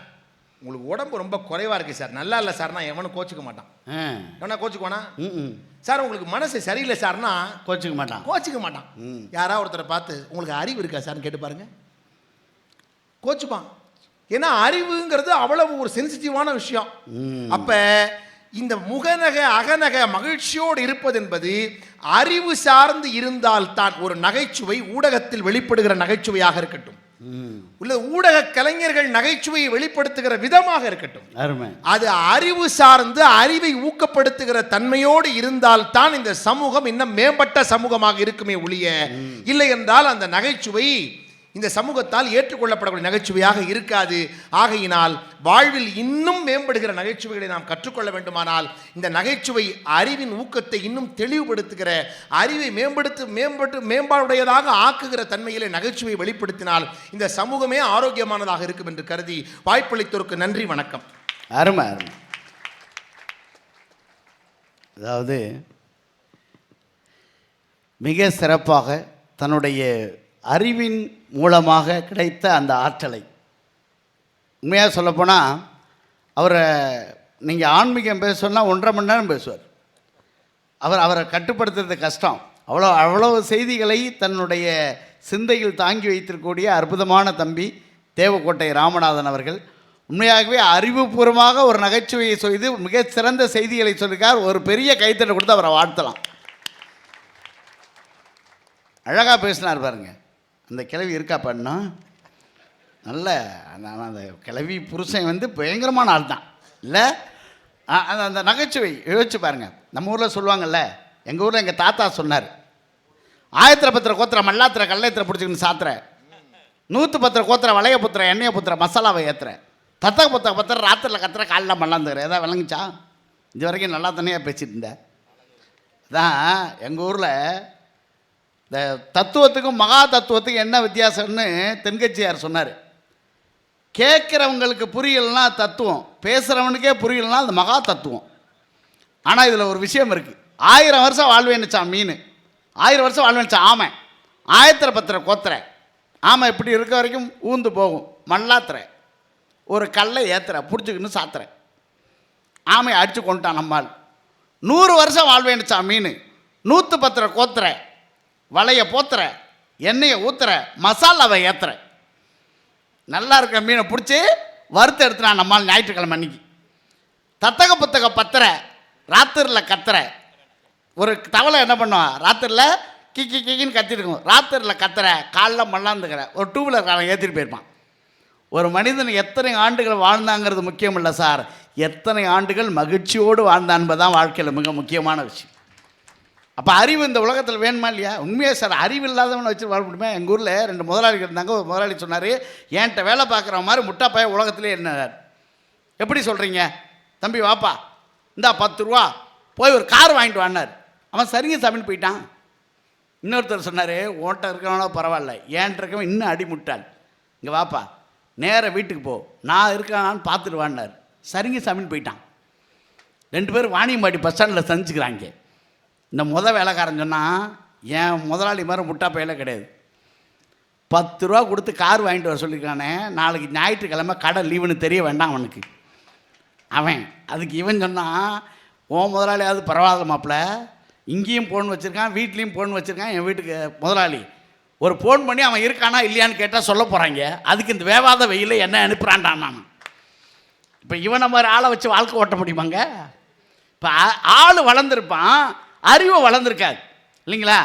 உங்களுக்கு உடம்பு ரொம்ப குறைவா இருக்கு சார், நல்லா இல்லை சார், நான் எவனும் கோச்சுக்க மாட்டான். எவனா கோச்சுக்குவானா? சார் உங்களுக்கு மனசு சரியில்லை சார்னா கோச்சுக்க மாட்டான். யாராவது ஒருத்தரை பார்த்து உங்களுக்கு அறிவு இருக்கா சார்னு கேட்டு பாருங்க, கோச்சுப்பான். ஏன்னா அறிவுங்கிறது அவ்வளவு ஒரு சென்சிட்டிவான விஷயம். அப்ப இந்த முகநக அகநக மகிழ்ச்சியோடு இருப்பது என்பது அறிவு சார்ந்து இருந்தால்தான் ஒரு நகைச்சுவை ஊடகத்தில் வெளிப்படுகிற நகைச்சுவையாக இருக்கட்டும், உள்ள ஊடக கலைஞர்கள் நகைச்சுவையை வெளிப்படுத்துகிற விதமாக இருக்கட்டும், அது அறிவு சார்ந்து அறிவை ஊக்கப்படுத்துகிற தன்மையோடு இருந்தால்தான் இந்த சமூகம் இன்னும் மேம்பட்ட சமூகமாக இருக்குமே ஒழிய இல்லை என்றால் அந்த நகைச்சுவை இந்த சமூகத்தால் ஏற்றுக்கொள்ளப்படக்கூடிய நகைச்சுவையாக இருக்காது. ஆகையினால் வாழ்வில் இன்னும் மேம்படுகிற நகைச்சுவைகளை நாம் கற்றுக்கொள்ள வேண்டுமானால் இந்த நகைச்சுவை அறிவின் ஊக்கத்தை இன்னும் தெளிவுபடுத்துகிற, அறிவை மேம்பாடுடையதாக ஆக்குகிற தன்மையிலே நகைச்சுவை வெளிப்படுத்தினால் இந்த சமூகமே ஆரோக்கியமானதாக இருக்கும் என்று கருதி வாய்ப்பளித்தோருக்கு நன்றி, வணக்கம். அருமை அருமை. அதாவது மிக சிறப்பாக தன்னுடைய அறிவின் மூலமாக கிடைத்த அந்த ஆற்றலை, உண்மையாக சொல்லப்போனால் அவரை நீங்கள் ஆன்மீகம் பேச சொன்னால் 1.5 மணி நேரம் பேசுவார். அவரை கட்டுப்படுத்துறது கஷ்டம். அவ்வளவு செய்திகளை தன்னுடைய சிந்தையில் தாங்கி வைத்திருக்கக்கூடிய அற்புதமான தம்பி தேவக்கோட்டை ராமநாதன் அவர்கள் உண்மையாகவே அறிவுபூர்வமாக ஒரு நகைச்சுவையை செய்து மிக சிறந்த செய்திகளை சொல்லியிருக்கார். ஒரு பெரிய கைத்தட்டை கொடுத்து அவரை வாழ்த்தலாம். அழகாக பேசினார் பாருங்க. அந்த கிழவி இருக்கா பண்ணா நல்ல அந்த கிழவி புருஷன் வந்து பயங்கரமான ஆள் தான் இல்லை? அந்த நகைச்சுவை யோசிச்சு பாருங்க. நம்ம ஊரில் சொல்லுவாங்கல்ல, எங்கள் ஊரில் எங்கள் தாத்தா சொன்னார், 1000 பத்திர கோத்திர மல்லாத்திர கல்லையத்திர பிடிச்சிக்கின்னு சாத்திர, 110 கோத்திர வளைய புத்திர எண்ணெயை புத்திர மசாலாவை ஏற்றுற, தத்தக புத்தக பத்திர ராத்திரியில் கத்துற காலில் மல்லாந்துக்கிற. ஏதாவது விளங்குச்சா? இது வரைக்கும் நல்லா தனியாக பேசிட்டு இருந்தேன். அதான் எங்கள் ஊரில் இந்த தத்துவத்துக்கும் மகா தத்துவத்துக்கும் என்ன வித்தியாசம்னு தென்கட்சியார் சொன்னார். கேட்குறவங்களுக்கு புரியலனா தத்துவம், பேசுகிறவனுக்கே புரியலனா அது மகா தத்துவம். ஆனால் இதில் ஒரு விஷயம் இருக்குது. 1000 வருஷம் வாழ்வேன்னுச்சான் மீன், 1000 வருஷம் வாழ்வேன்னுச்சான் ஆமை. ஆயத்திர பத்திர கோத்திர ஆமை இப்படி இருக்க வரைக்கும் ஊந்து போகும். மல்லாத்திர ஒரு கல்லை ஏத்துற பிடிச்சிக்கின்னு சாத்துற ஆமையை அடித்து கொண்டுட்டான் நம்மால். 100 வருஷம் வாழ்வேன்னுச்சான் மீன், 110 கோத்துற வலையை போத்துற எண்ணெயை ஊத்துற மசாலாவை ஏத்துற நல்லா இருக்கிற மீனை பிடிச்சி வறுத்து எடுத்துனான் நம்மால் ஞாயிற்றுக்கிழமை அன்னைக்கு. தத்தக புத்தக பத்திர ராத்திரியில் கத்துற ஒரு தவளை என்ன பண்ணுவான், ராத்திரியில் கிக்கின்னு கத்திட்டு இருக்கும், ராத்திரியில் கத்துற காலில் மல்லாந்துக்கிற ஒரு 2 வீலர் காலம் ஏற்றிட்டு போயிருப்பான். ஒரு மனிதன் எத்தனை ஆண்டுகள் வாழ்ந்தாங்கிறது முக்கியம் இல்லை சார், எத்தனை ஆண்டுகள் மகிழ்ச்சியோடு வாழ்ந்தான் என்பதுதான் வாழ்க்கையில் மிக முக்கியமான விஷயம். அப்போ அறிவு இந்த உலகத்தில் வேணுமா இல்லையா? உண்மையாக சார், அறிவு இல்லாதவனை வச்சு வாழ முடியுமா? எங்கள் ஊரில் 2 முதலாளிகள் இருந்தாங்க. ஒரு முதலாளி சொன்னார், என்கிட்ட வேலை பார்க்குற மாதிரி முட்டா பையன் உலகத்திலே என்ன. எப்படி சொல்கிறீங்க தம்பி, வாப்பா இந்தா 10 ரூபா போய் ஒரு கார் வாங்கிட்டு வாங்கினார். அவன் சரிங்க சாமின்னு போயிட்டான். இன்னொருத்தர் சொன்னார், ஓட்ட இருக்கிறவனோ பரவாயில்ல, ஏன்ட்டு இருக்கவன் இன்னும் அடி முட்டாள், இங்கே வாப்பா நேராக வீட்டுக்கு போ, நான் இருக்கானான்னு பார்த்துட்டு வாங்கினார். சரிங்க சாமின்னு போயிட்டான். 2 பேரும் வாணியம்பாடி பஸ் ஸ்டாண்டில் சந்திச்சுக்கிறாங்க. இந்த வேலைக்காரன் சொன்னால், என் முதலாளி மாதிரி முட்டா பையில கிடையாது, 10 ரூபா கொடுத்து கார் வாங்கிட்டு வர சொல்லியிருக்கானே, நாளைக்கு ஞாயிற்றுக்கிழமை கடை லீவுன்னு தெரிய வேண்டாம் அவனுக்கு. அவன் அதுக்கு இவன் சொன்னான், ஓ முதலாளியாவது பரவாயில்ல மாப்பிள்ள, இங்கேயும் ஃபோன் வச்சுருக்கான் வீட்லேயும் ஃபோன் வச்சுருக்கான். என் வீட்டுக்கு முதலாளி ஒரு ஃபோன் பண்ணி அவன் இருக்கானா இல்லையான்னு கேட்டால் சொல்ல போகிறாங்க, அதுக்கு இந்த வேவாத வெயில என்ன அனுப்புகிறான்டான் நான். இப்போ இவனை மாதிரி ஆளை வச்சு வாழ்க்கை ஓட்ட முடியுமாங்க? இப்போ ஆள் வளர்ந்துருப்பான், அறிவு வளர்ந்துருக்காது இல்லைங்களா?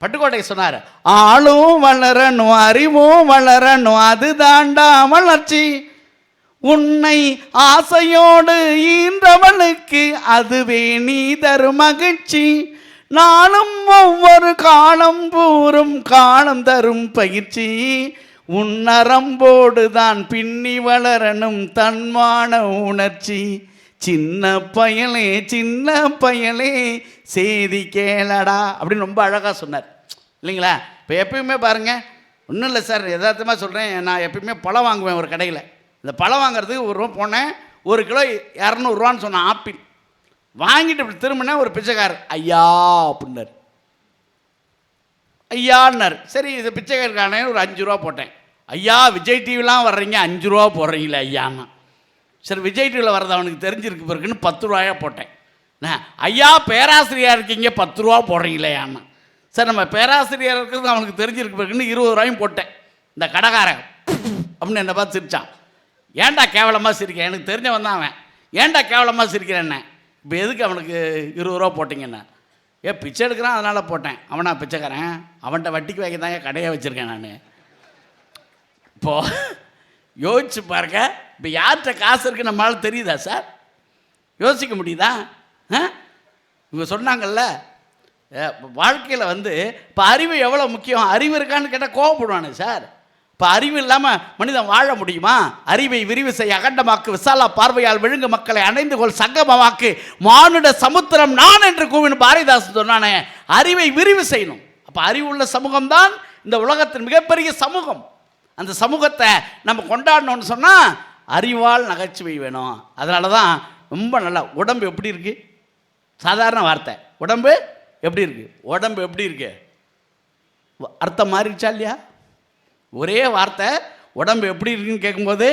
பட்டுக்கோட்டை சொன்னார், ஆளும் வளரணும் அறிவும் வளரணும், அது தாண்டா வளர்ச்சி, உன்னை ஆசையோடு ஈன்றவனுக்கு அதுவே நீ தரும் மகிழ்ச்சி, நானும் ஒவ்வொரு காலம் பூரும் காலம் தரும் பயிற்சி, உன்னரம்போடு தான் பின்னி வளரணும் தன்மான உணர்ச்சி, சின்ன பயலே செய்தி கேளடா அப்படின்னு ரொம்ப அழகாக சொன்னார் இல்லைங்களா? இப்போ எப்பயுமே பாருங்கள், ஒன்றும் இல்லை சார், யதார்த்தமாக சொல்கிறேன், நான் எப்பயுமே பழம் வாங்குவேன் ஒரு கடையில். இந்த பழம் வாங்குறதுக்கு 1 ரூபா போனேன், 1 கிலோ 200 ரூபான்னு சொன்னேன் ஆப்பிள். வாங்கிட்டு இப்படி திரும்பினேன், ஒரு பிச்சைக்காரர் ஐயா அப்படின்னார். ஐயான்னார். சரி இது பிச்சைக்காரருக்கானே ஒரு 5 ரூபா போட்டேன். ஐயா விஜய் டிவிலாம் வர்றீங்க 5 ரூபா போடுறீங்களே ஐயான்னா. சரி விஜய் டிவியில் வர்றது அவனுக்கு தெரிஞ்சிருக்கு பிறகுன்னு 10 ரூபாயா போட்டேன். ஐயா பேராசிரியர் இருக்கீங்க 10 ரூபா போடுறீங்களே அண்ணா. சார் நம்ம பேராசிரியர் இருக்கிறது அவனுக்கு தெரிஞ்சிருக்கு பிறகுன்னு 20 ரூபாயும் போட்டேன். இந்த கடைக்காரன் அப்படின்னு என்னை பார்த்து சிரித்தான். ஏன்டா கேவலமாக சிரிக்கிறேன், எனக்கு தெரிஞ்சவன் தான் அவன், ஏன்டா கேவலமாக சிரிக்கிறேன்னே. இப்போ எதுக்கு அவனுக்கு 20 ரூபா போட்டிங்கண்ணே? பிச்சை எடுக்கிறான் அதனால் போட்டேன். அவனா பிச்சைக்காரன், அவன்கிட்ட வட்டிக்கு வைக்க தாங்க கடையாக வச்சுருக்கேன் நான். இப்போது யோசிச்சு பாருங்க, இப்போ யார்கிட்ட காசு இருக்குது நம்மளால் தெரியுதா சார்? யோசிக்க முடியுதா? இவங்க சொன்னாங்கல்ல வாழ்க்கையில் இப்போ அறிவு எவ்வளோ முக்கியம். அறிவு இருக்கான்னு கேட்டால் கோவப்படுவானே சார். இப்போ அறிவு இல்லாமல் மனிதன் வாழ முடியுமா? அறிவை விரிவு செய்ய அகண்டமாக்கு, விசாலா பார்வையால் விழுங்கு மக்களை அணைந்து கொள் சங்கமமாக்கு, மானுட சமுத்திரம் நான் என்று கூவின் பாரதிதாசன் சொன்னானே. அறிவை விரிவு செய்யணும். அப்போ அறிவுள்ள சமூகம்தான் இந்த உலகத்தின் மிகப்பெரிய சமூகம். அந்த சமூகத்தை நம்ம கொண்டாடணும்னு சொன்னால் அறிவால் நகைச்சுவை வேணும். அதனால தான் ரொம்ப நல்லா. உடம்பு எப்படி இருக்குது? சாதாரண வார்த்தை. உடம்பு எப்படி இருக்குது? உடம்பு எப்படி இருக்கு? அர்த்தம் மாறிடுச்சா இல்லையா? ஒரே வார்த்தை உடம்பு எப்படி இருக்குன்னு கேட்கும்போது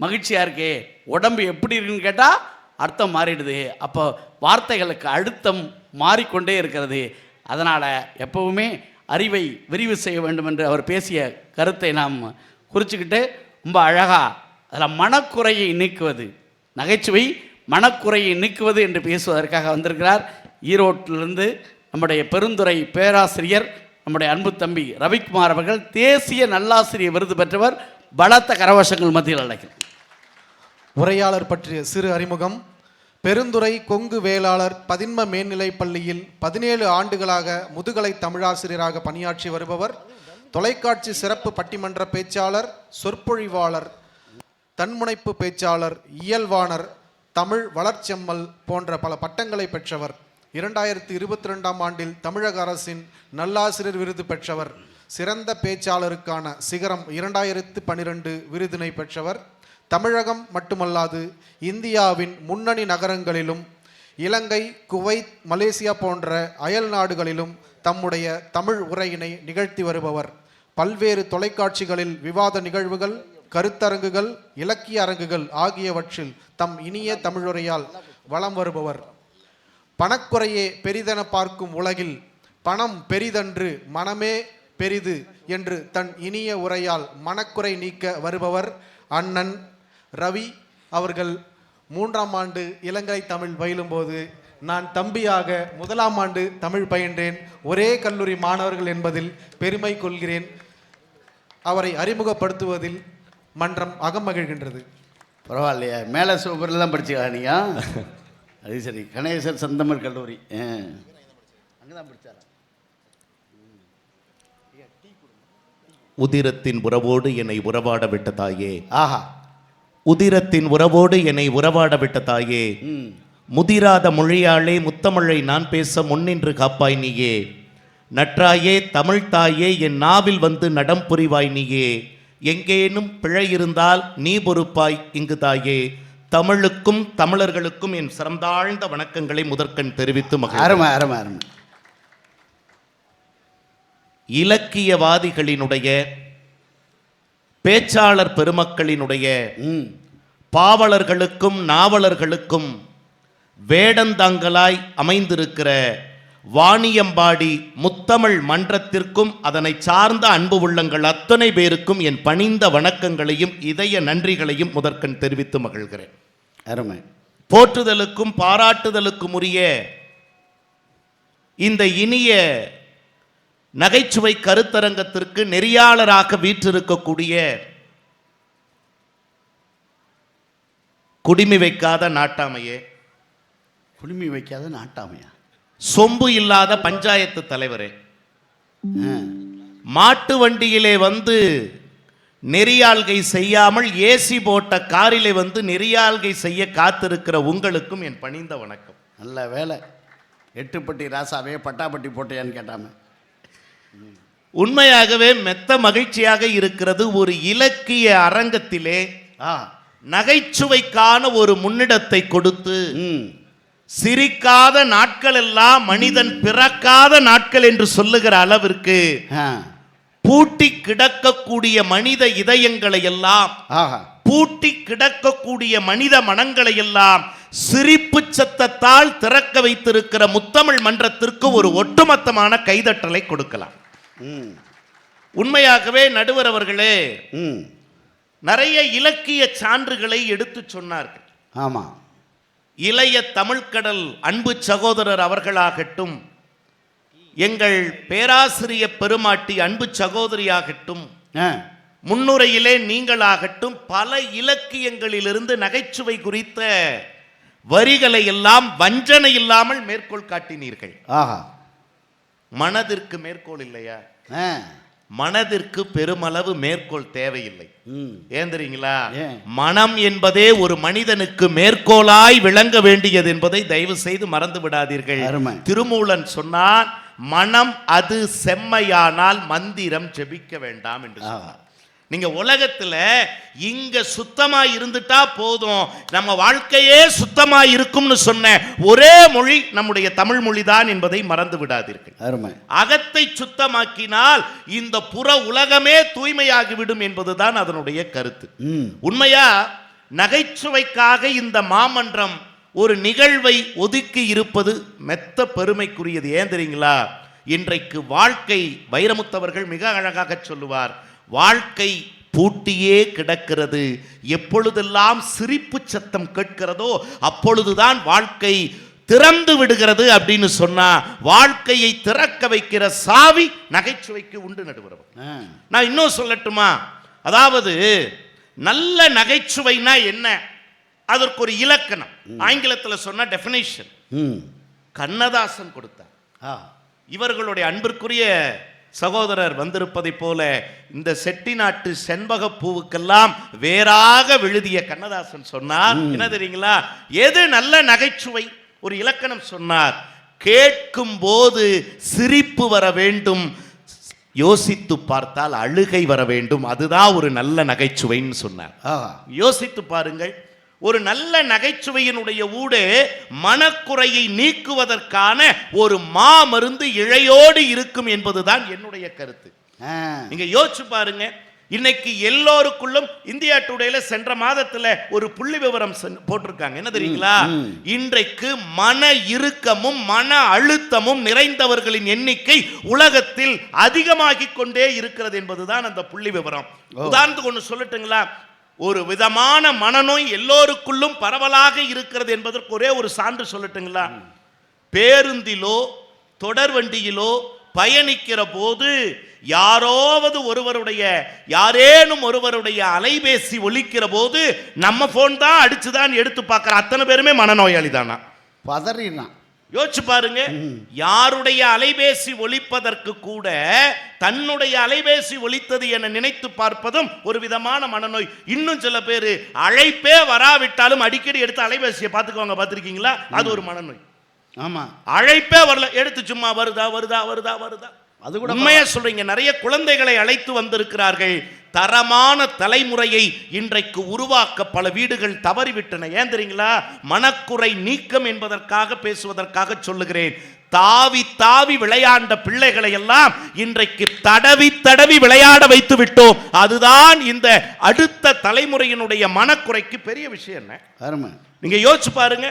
மகிழ்ச்சியாக இருக்கு, உடம்பு எப்படி இருக்குன்னு கேட்டால் அர்த்தம் மாறிடுது. அப்போ வார்த்தைகளுக்கு அழுத்தம் மாறிக்கொண்டே இருக்கிறது. அதனால் எப்போவுமே அறிவை விரிவு செய்ய வேண்டும் என்று அவர் பேசிய கருத்தை நாம் குறிச்சிக்கிட்டு ரொம்ப அழகாக அதில் மனக்குறையை நீக்குவது, நகைச்சுவை மனக்குறையை நீக்குவது என்று பேசுவதற்காக வந்திருக்கிறார். ஈரோட்டிலிருந்து நம்முடைய பெருந்துறை பேராசிரியர் நம்முடைய அன்பு தம்பி ரவிக்குமார் அவர்கள். தேசிய நல்லாசிரியர் விருது பெற்றவர். பலத்த கரவசங்கள் மத்தியில் அழைக்கிறேன். உரையாளர் பற்றிய சிறு அறிமுகம். பெருந்துறை கொங்கு வேளாளர் பதின்ம மேல்நிலைப் பள்ளியில் 17 ஆண்டுகளாக முதுகலை தமிழாசிரியராக பணியாற்றி வருபவர். தொலைக்காட்சி சிறப்பு பட்டிமன்ற பேச்சாளர், சொற்பொழிவாளர், தன்முனைப்பு பேச்சாளர், இயல்வாணர், தமிழ் வளர்ச்செம்மல் போன்ற பல பட்டங்களை பெற்றவர். 2022ஆம் ஆண்டில் தமிழக அரசின் நல்லாசிரியர் விருது பெற்றவர். சிறந்த பேச்சாளருக்கான சிகரம் 2012 விருதினை பெற்றவர். தமிழகம் மட்டுமல்லாது இந்தியாவின் முன்னணி நகரங்களிலும் இலங்கை, குவைத், மலேசியா போன்ற அயல் நாடுகளிலும் தம்முடைய தமிழ் உரையினை நிகழ்த்தி வருபவர். பல்வேறு தொலைக்காட்சிகளில் விவாத நிகழ்வுகள், கருத்தரங்குகள், இலக்கிய அரங்குகள் ஆகியவற்றில் தம் இனிய தமிழுரையால் வலம் வருபவர். பணக்குறையே பெரிதென பார்க்கும் உலகில் பணம் பெரிதன்று மனமே பெரிது என்று தன் இனிய உரையால் மனக்குறை நீக்க வருபவர் அண்ணன் ரவி அவர்கள். 3ஆம் ஆண்டு இளங்கலை தமிழ் பயிலும்போது நான் தம்பியாக 1ஆம் ஆண்டு தமிழ் பயின்றேன். ஒரே கல்லூரி மாணவர்கள் என்பதில் பெருமை கொள்கிறேன். அவரை அறிமுகப்படுத்துவதில் மன்றம் அகமகிழ்கின்றது. பரவாயில்லையா, மேலே சூப்பரில் தான் படிச்சுக்கா நீங்க? அது சரி, கணேசர் செந்தமிழ் கல்லூரி அங்கே தான் படித்தாரா? உதிரத்தின் உறவோடு என்னை உறவாட விட்ட தாயே, ஆஹா, உதிரத்தின் உறவோடு என்னை உறவாட விட்ட தாயே, முதிராத மொழியாளே முத்தமிழை நான் பேச முன்னின்று காப்பாய் நீயே, நற்றாயே தமிழ் தாயே என் நாவில் வந்து நடம் புரிவாய் நீயே, எங்கேனும் பிழை இருந்தால் நீ பொறுப்பாய் இங்கு தாயே, தமிழுக்கும் தமிழர்களுக்கும் என் சிறந்தாழ்ந்த வணக்கங்களை முதற்கண் தெரிவித்து அருமை அருமை அருமை. இலக்கியவாதிகளினுடைய, பேச்சாளர் பெருமக்களினுடைய, பாவலர்களுக்கும் நாவலர்களுக்கும் வேடந்தாங்கலாய் அமைந்திருக்கிற வாணியம்பாடி முத்தமிழ் மன்றத்திற்கும் அதனை சார்ந்த அன்பு உள்ளங்கள் அத்தனை பேருக்கும் என் பணிந்த வணக்கங்களையும் இதய நன்றிகளையும் முதற்கண் தெரிவித்து மகிழ்கிறேன். அருமை. போற்றுதலுக்கும் பாராட்டுதலுக்கும் உரிய இந்த இனிய நகைச்சுவை கருத்தரங்கத்திற்கு நெறியாளராக வீற்றிருக்கக்கூடிய குடிமி வைக்காத நாட்டாமையே, குடிமி வைக்காத நாட்டாமையா, சொம்பு இல்லாத பஞ்சாயத்து தலைவரே, மாட்டு வண்டியிலே வந்து நெறியாள்கை செய்யாமல் ஏசி போட்ட காரிலே வந்து நெறியாள்கை செய்ய காத்திருக்கிற உங்களுக்கும் என் பணிந்த வணக்கம். நல்ல வேலை, எட்டுப்பட்டி ராசாவே பட்டாப்பட்டி போட்டையான்னு கேட்டாம. உண்மையாகவே மெத்த மகிழ்ச்சியாக இருக்கிறது. ஒரு இலக்கிய அரங்கத்திலே நகைச்சுவைக்கான ஒரு முன்னிடத்தை கொடுத்து சிரிக்காத நாட்கள் எல்லாம் மனிதன் பிறக்காத நாட்கள் என்று சொல்லுகிற அளவிற்கு பூட்டி கிடக்கக்கூடிய மனித இதயங்களை எல்லாம், பூட்டி கிடக்கக்கூடிய மனித மனங்களை எல்லாம் சிரிப்பு சத்தத்தால் திறக்க வைத்திருக்கிற முத்தமிழ் மன்றத்திற்கு ஒரு ஒட்டுமொத்தமான கைதட்டலை கொடுக்கலாம். உண்மையாகவே நடுவர் அவர்களே நிறைய இலக்கிய சான்றுகளை எடுத்து சொன்னார்கள். ஆமா, இளைய தமிழ்கடல் அன்பு சகோதரர் அவர்களாகட்டும், எங்கள் பேராசிரிய பெருமாட்டி அன்பு சகோதரியாகட்டும், முன்னுரையிலே நீங்களாகட்டும், பல இலக்கியங்களிலிருந்து நகைச்சுவை குறித்த வரிகளை எல்லாம் வஞ்சனை இல்லாமல் மேற்கோள் காட்டினீர்கள். மனதிற்கு மேற்கோள் இல்லையா? மனதிற்கு பெருமளவு மேற்கோள் தேவையில்லை. ஏன் தெரியுங்களா? மனம் என்பதே ஒரு மனிதனுக்கு மேற்கோளாய் விளங்க வேண்டியது என்பதை தயவு செய்து மறந்து விடாதீர்கள். திருமூலன் சொன்னான், மனம் அது செம்மையானால் மந்திரம் ஜெபிக்க வேண்டாம் என்று சொன்னார். நீங்க உலகத்துல இங்க சுத்தமா இருந்துட்டா போதும், நம்ம வாழ்க்கையே சுத்தமா இருக்கும்னு சொன்ன ஒரே மொழி நம்முடைய தமிழ் மொழிதான் என்பதை மறந்து விடாதீர்கள். அகத்தை சுத்தமாக்கினால் இந்த புற உலகமே தூய்மையாகிவிடும் என்பதுதான் அதனுடைய கருத்து. உண்மையா நகைச்சுவைக்காக இந்த மாமன்றம் ஒரு நிகழ்வை ஒதுக்கி இருப்பது மெத்த பெருமைக்குரியது. ஏன் தெரியுங்களா? இன்றைக்கு வாழ்க்கை, வைரமுத்தவர்கள் மிக அழகாக சொல்லுவார், வாழ்க்கை பூட்டியே கிடக்கிறது, எப்பொழுதெல்லாம் சிரிப்பு சத்தம் கேட்கிறதோ அப்பொழுதுதான் வாழ்க்கை திறந்து விடுகிறது அப்படின்னு சொன்னா, வாழ்க்கையை திறக்க வைக்கிற சாவி நகைச்சுவைக்கு உண்டு நடுவர். நான் இன்னும் சொல்லட்டுமா? அதாவது நல்ல நகைச்சுவைனா என்ன, அதற்கு ஒரு இலக்கணம் ஆங்கிலத்தில் சொன்ன டெஃபினேஷன் கண்ணதாசன் கொடுத்தார். இவர்களுடைய அன்பிற்குரிய சகோதரர் வந்திருப்பதை போல இந்த செட்டிநாட்டு செண்பக பூவுக்கெல்லாம் வேறாக விழுதிய கண்ணதாசன் சொன்னார். என்ன தெரியுங்களா? எது நல்ல நகைச்சுவை? ஒரு இலக்கணம் சொன்னார், கேட்கும் போது சிரிப்பு வர வேண்டும், யோசித்து பார்த்தால் அழுகை வர வேண்டும், அதுதான் ஒரு நல்ல நகைச்சுவைன்னு சொன்னார். யோசித்து பாருங்கள், ஒரு நல்ல நகைச்சுவையினுடைய ஊடு மனக்குறையை நீக்குவதற்கான ஒரு மாமருந்து இழையோடு இருக்கும் என்பதுதான் என்னுடைய கருத்து. நீங்க யோசிச்சு பாருங்க, இன்னைக்கு எல்லோருக்குள்ளும் இந்தியா டுடேல சென்ற மாதத்துல ஒரு புள்ளி விவரம் போட்டிருக்காங்க. என்ன தெரியுங்களா? இன்றைக்கு மன இறுக்கமும் மன அழுத்தமும் நிறைந்தவர்களின் எண்ணிக்கை உலகத்தில் அதிகமாகிக் கொண்டே இருக்கிறது என்பதுதான் அந்த புள்ளி விவரம். உதாரணத்துக்கு ஒன்று சொல்லட்டுங்களா? ஒரு விதமான மனநோய் எல்லோருக்குள்ளும் பரவலாக இருக்கிறது என்பதற்கு ஒரே ஒரு சான்று சொல்லட்டுங்களா? பேருந்திலோ தொடர்வண்டியிலோ பயணிக்கிற போது யாரேனும் ஒருவருடைய அலைபேசி ஒலிக்கிற போது நம்ம போன் தான் அடிச்சுதான் எடுத்து பார்க்கிற அத்தனை பேருமே மனநோயாளி தானா? பதறினான். யோசிச்சு பாருங்க, யாருடைய அலைபேசி ஒலிப்பதற்கு கூட தன்னுடைய அலைபேசி ஒலித்தது என நினைத்து பார்ப்பதும் ஒரு விதமான மனநோய். இன்னும் சில பேர் அழைப்பே வராவிட்டாலும் அடிக்கடி எடுத்து அலைபேசியை பார்த்துக்கோங்க, பார்த்துருக்கீங்களா? அது ஒரு மனநோய். ஆமா, அழைப்பே வரல, எடுத்து சும்மா வருதா வருதா வருதா வருதா. அது கூட உண்மையா சொல்றீங்க. நிறைய குழந்தைகளை அழைத்து வந்திருக்கிறார்கள். தரமான தலைமுறையை இன்றைக்கு உருவாக்க பல வீடுகள் தவறிவிட்டன. ஏன் தெரியுங்களா? மனக்குறை நீக்கம் என்பதற்காக பேசுவதற்காக சொல்லுகிறேன். தாவி தாவி விளையாண்ட பிள்ளைகளை எல்லாம் இன்றைக்கு தடவி தடவி விளையாட வைத்து விட்டோம். அதுதான் இந்த அடுத்த தலைமுறையினுடைய மனக்குறைக்கு பெரிய விஷயம். என்ன நீங்க யோசிச்சு பாருங்க.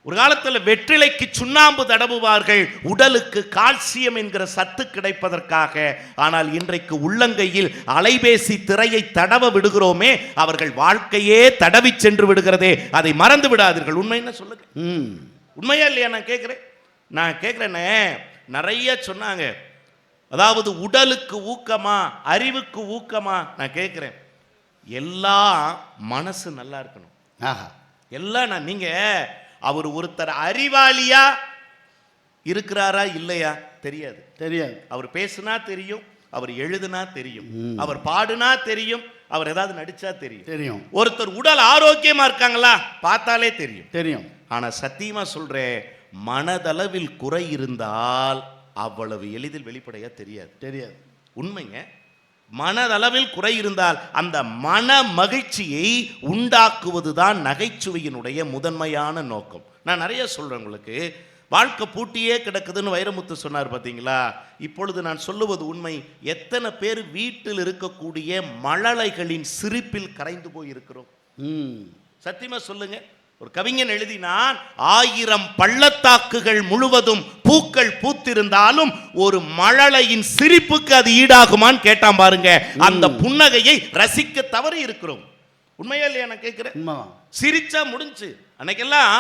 ஒரு காலத்தில் வெற்றிலைக்கு சுண்ணாம்பு தடவுவார்கள் உடலுக்கு கால்சியம் என்கிற சத்து கிடைப்பதற்காக. ஆனால் இன்றைக்கு உள்ளங்கையில் அலைபேசி திரையை தடவ விடுகிறோமே, அவர்கள் வாழ்க்கையே தடவி சென்று விடுகிறதே. அதை மறந்து விடாதீர்கள். உண்மை என்ன சொல்லுங்க, உண்மையா இல்லையா? நான் கேட்கிறேனே, நிறைய சொன்னாங்க. அதாவது உடலுக்கு ஊக்கமா அறிவுக்கு ஊக்கமா? நான் கேட்கிறேன், எல்லாம் மனசு நல்லா இருக்கணும். எல்லாம் நீங்க அவர் ஒருத்தர் அறிவாளியா இருக்கிறாரா இல்லையா தெரியாது. அவர் பேசுனா தெரியும், அவர் எழுதுனா தெரியும், அவர் பாடுனா தெரியும், அவர் ஏதாவது நடிச்சா தெரியும். ஒருத்தர் உடல் ஆரோக்கியமா இருக்காங்களா பார்த்தாலே தெரியும். ஆனா சத்தியமா சொல்றேன், மனதளவில் குறை இருந்தால் அவ்வளவு எளிதில் வெளிப்படையா தெரியாது. உண்மைங்க. மனதளவில் குறை இருந்தால் அந்த மன மகிழ்ச்சியை உண்டாக்குவதுதான் நகைச்சுவையினுடைய முதன்மையான நோக்கம். நான் நிறைய சொல்றேன் உங்களுக்கு. வாழ்க்கை பூட்டியே கிடக்குதுன்னு வைரமுத்து சொன்னார் பார்த்தீங்களா? இப்பொழுது நான் சொல்லுவது உண்மை. எத்தனை பேர் வீட்டில் இருக்கக்கூடிய மழலைகளின் சிரிப்பில் கரைந்து போய் இருக்கிறோம்? சத்தியமா சொல்லுங்க. ஒரு கவிஞன் எழுதினான், 1000 பள்ளத்தாக்குகள் முழுவதும் பூக்கள் பூத்திருந்தாலும் ஒரு மழலையின் சிரிப்புக்கு அது ஈடாகுமான்னு கேட்டான் பாருங்க. அந்த புன்னகையை ரசிக்க தவறி இருக்கிறோம். உண்மையா இல்லையா? நான் கேட்கிறேன். சிரிச்சா முடிஞ்சு. அன்னைக்கெல்லாம்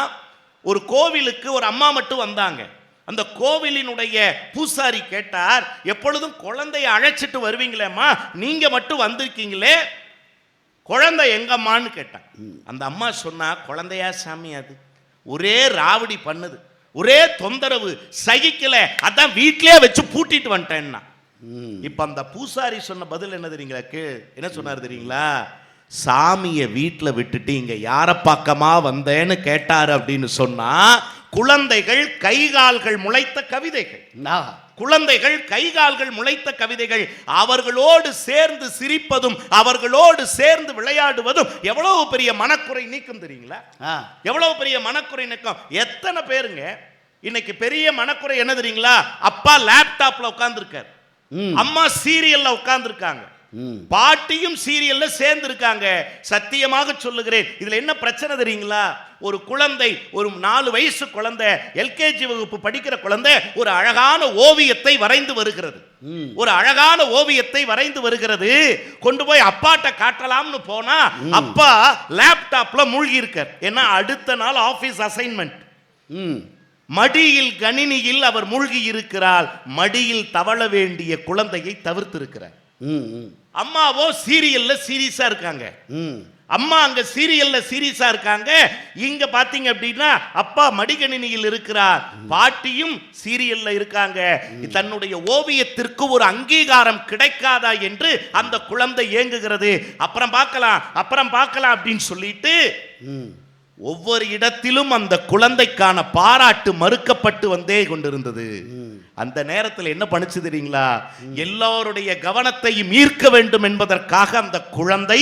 ஒரு கோவிலுக்கு ஒரு அம்மா மட்டும் வந்தாங்க. அந்த கோவிலினுடைய பூசாரி கேட்டார், எப்பொழுதும் குழந்தைய அழைச்சிட்டு வருவீங்களேம்மா, நீங்க மட்டும் வந்திருக்கீங்களே, குழந்தை எங்கம்மான்னு கேட்டான். அந்த அம்மா சொன்னா, குழந்தையா சாமி, அது ஒரே ராவடி பண்ணுது, ஒரே தொந்தரவு, சகிக்கல, அதான் வீட்டிலே வச்சு பூட்டிட்டு வந்துட்டேன்னா. இப்ப அந்த பூசாரி சொன்ன பதில் என்ன தெரியுங்களா? என்ன சொன்னார் தெரியுங்களா? சாமியை வீட்டில் விட்டுட்டு இங்க யார பக்கமா வந்தேன்னு கேட்டாரு அப்படின்னு சொன்னா, குழந்தைகள் கைகால்கள் முளைத்த கவிதைகள், குழந்தைகள் கைகால்கள் முளைத்த கவிதைகள், அவர்களோடு சேர்ந்து சிரிப்பதும் அவர்களோடு சேர்ந்து விளையாடுவதும் எவ்வளவு பெரிய மனக்குறை நீக்கம் தெரியுங்களா? எவ்வளவு பெரிய மனக்குறை நீக்கம். எத்தனை பேருங்க இன்னைக்கு பெரிய மனக்குறை என்ன தெரியுங்களா? அப்பா லேப்டாப்ல உட்கார்ந்து இருக்காரு, அம்மா சீரியல்ல உட்கார்ந்து இருக்காங்க, பாட்டியும் சீரியல்ல சேர்ந்து இருக்காங்க. சத்தியமாக சொல்லுகிறேன், இதுல என்ன பிரச்சனை தெரியுங்களா? ஒரு குழந்தை, ஒரு 4 வயசு குழந்தை, எல்கேஜி வகுப்பு படிக்கிற குழந்தை ஒரு அழகான ஓவியத்தை வரைந்து வருகிறது. ஒரு அழகான ஓவியத்தை வரைந்து வருகிறது. கொண்டு போய் அப்பாட்ட காட்டலாம்னு போனா அப்பா லேப்டாப்ல மூழ்கி இருக்கார். ஏன்னா அடுத்த நாள் ஆபீஸ் அசைன்மெண்ட். மடியில் கணினியில் அவர் மூழ்கி இருக்கிறார். மடியில் தவழ வேண்டிய குழந்தையை தவிர்த்து இருக்கிறார். அம்மாவோ சீரியல்ல சீரியஸா இருக்காங்க. அம்மா அங்க சீரியல்ல சீரியஸா இருக்காங்க. இங்க பாத்தீங்க அப்படின்னா அப்பா மடிகணினியில் இருக்கிறார், பாட்டியும் சீரியல்ல இருக்காங்க. தன்னுடைய ஓவியத்திற்கு ஒரு அங்கீகாரம் கிடைக்காதா என்று அந்த குழந்தை ஏங்குகிறது. அப்புறம் பார்க்கலாம் அப்படின்னு சொல்லிட்டு ஒவ்வொரு இடத்திலும் அந்த குழந்தைக்கான பாராட்டு மறுக்கப்பட்டு வந்தே கொண்டிருந்தது. அந்த நேரத்தில் என்ன பண்ணுச்சு தெரியுங்களா? எல்லோருடைய கவனத்தையும் ஈர்க்க வேண்டும் என்பதற்காக அந்த குழந்தை,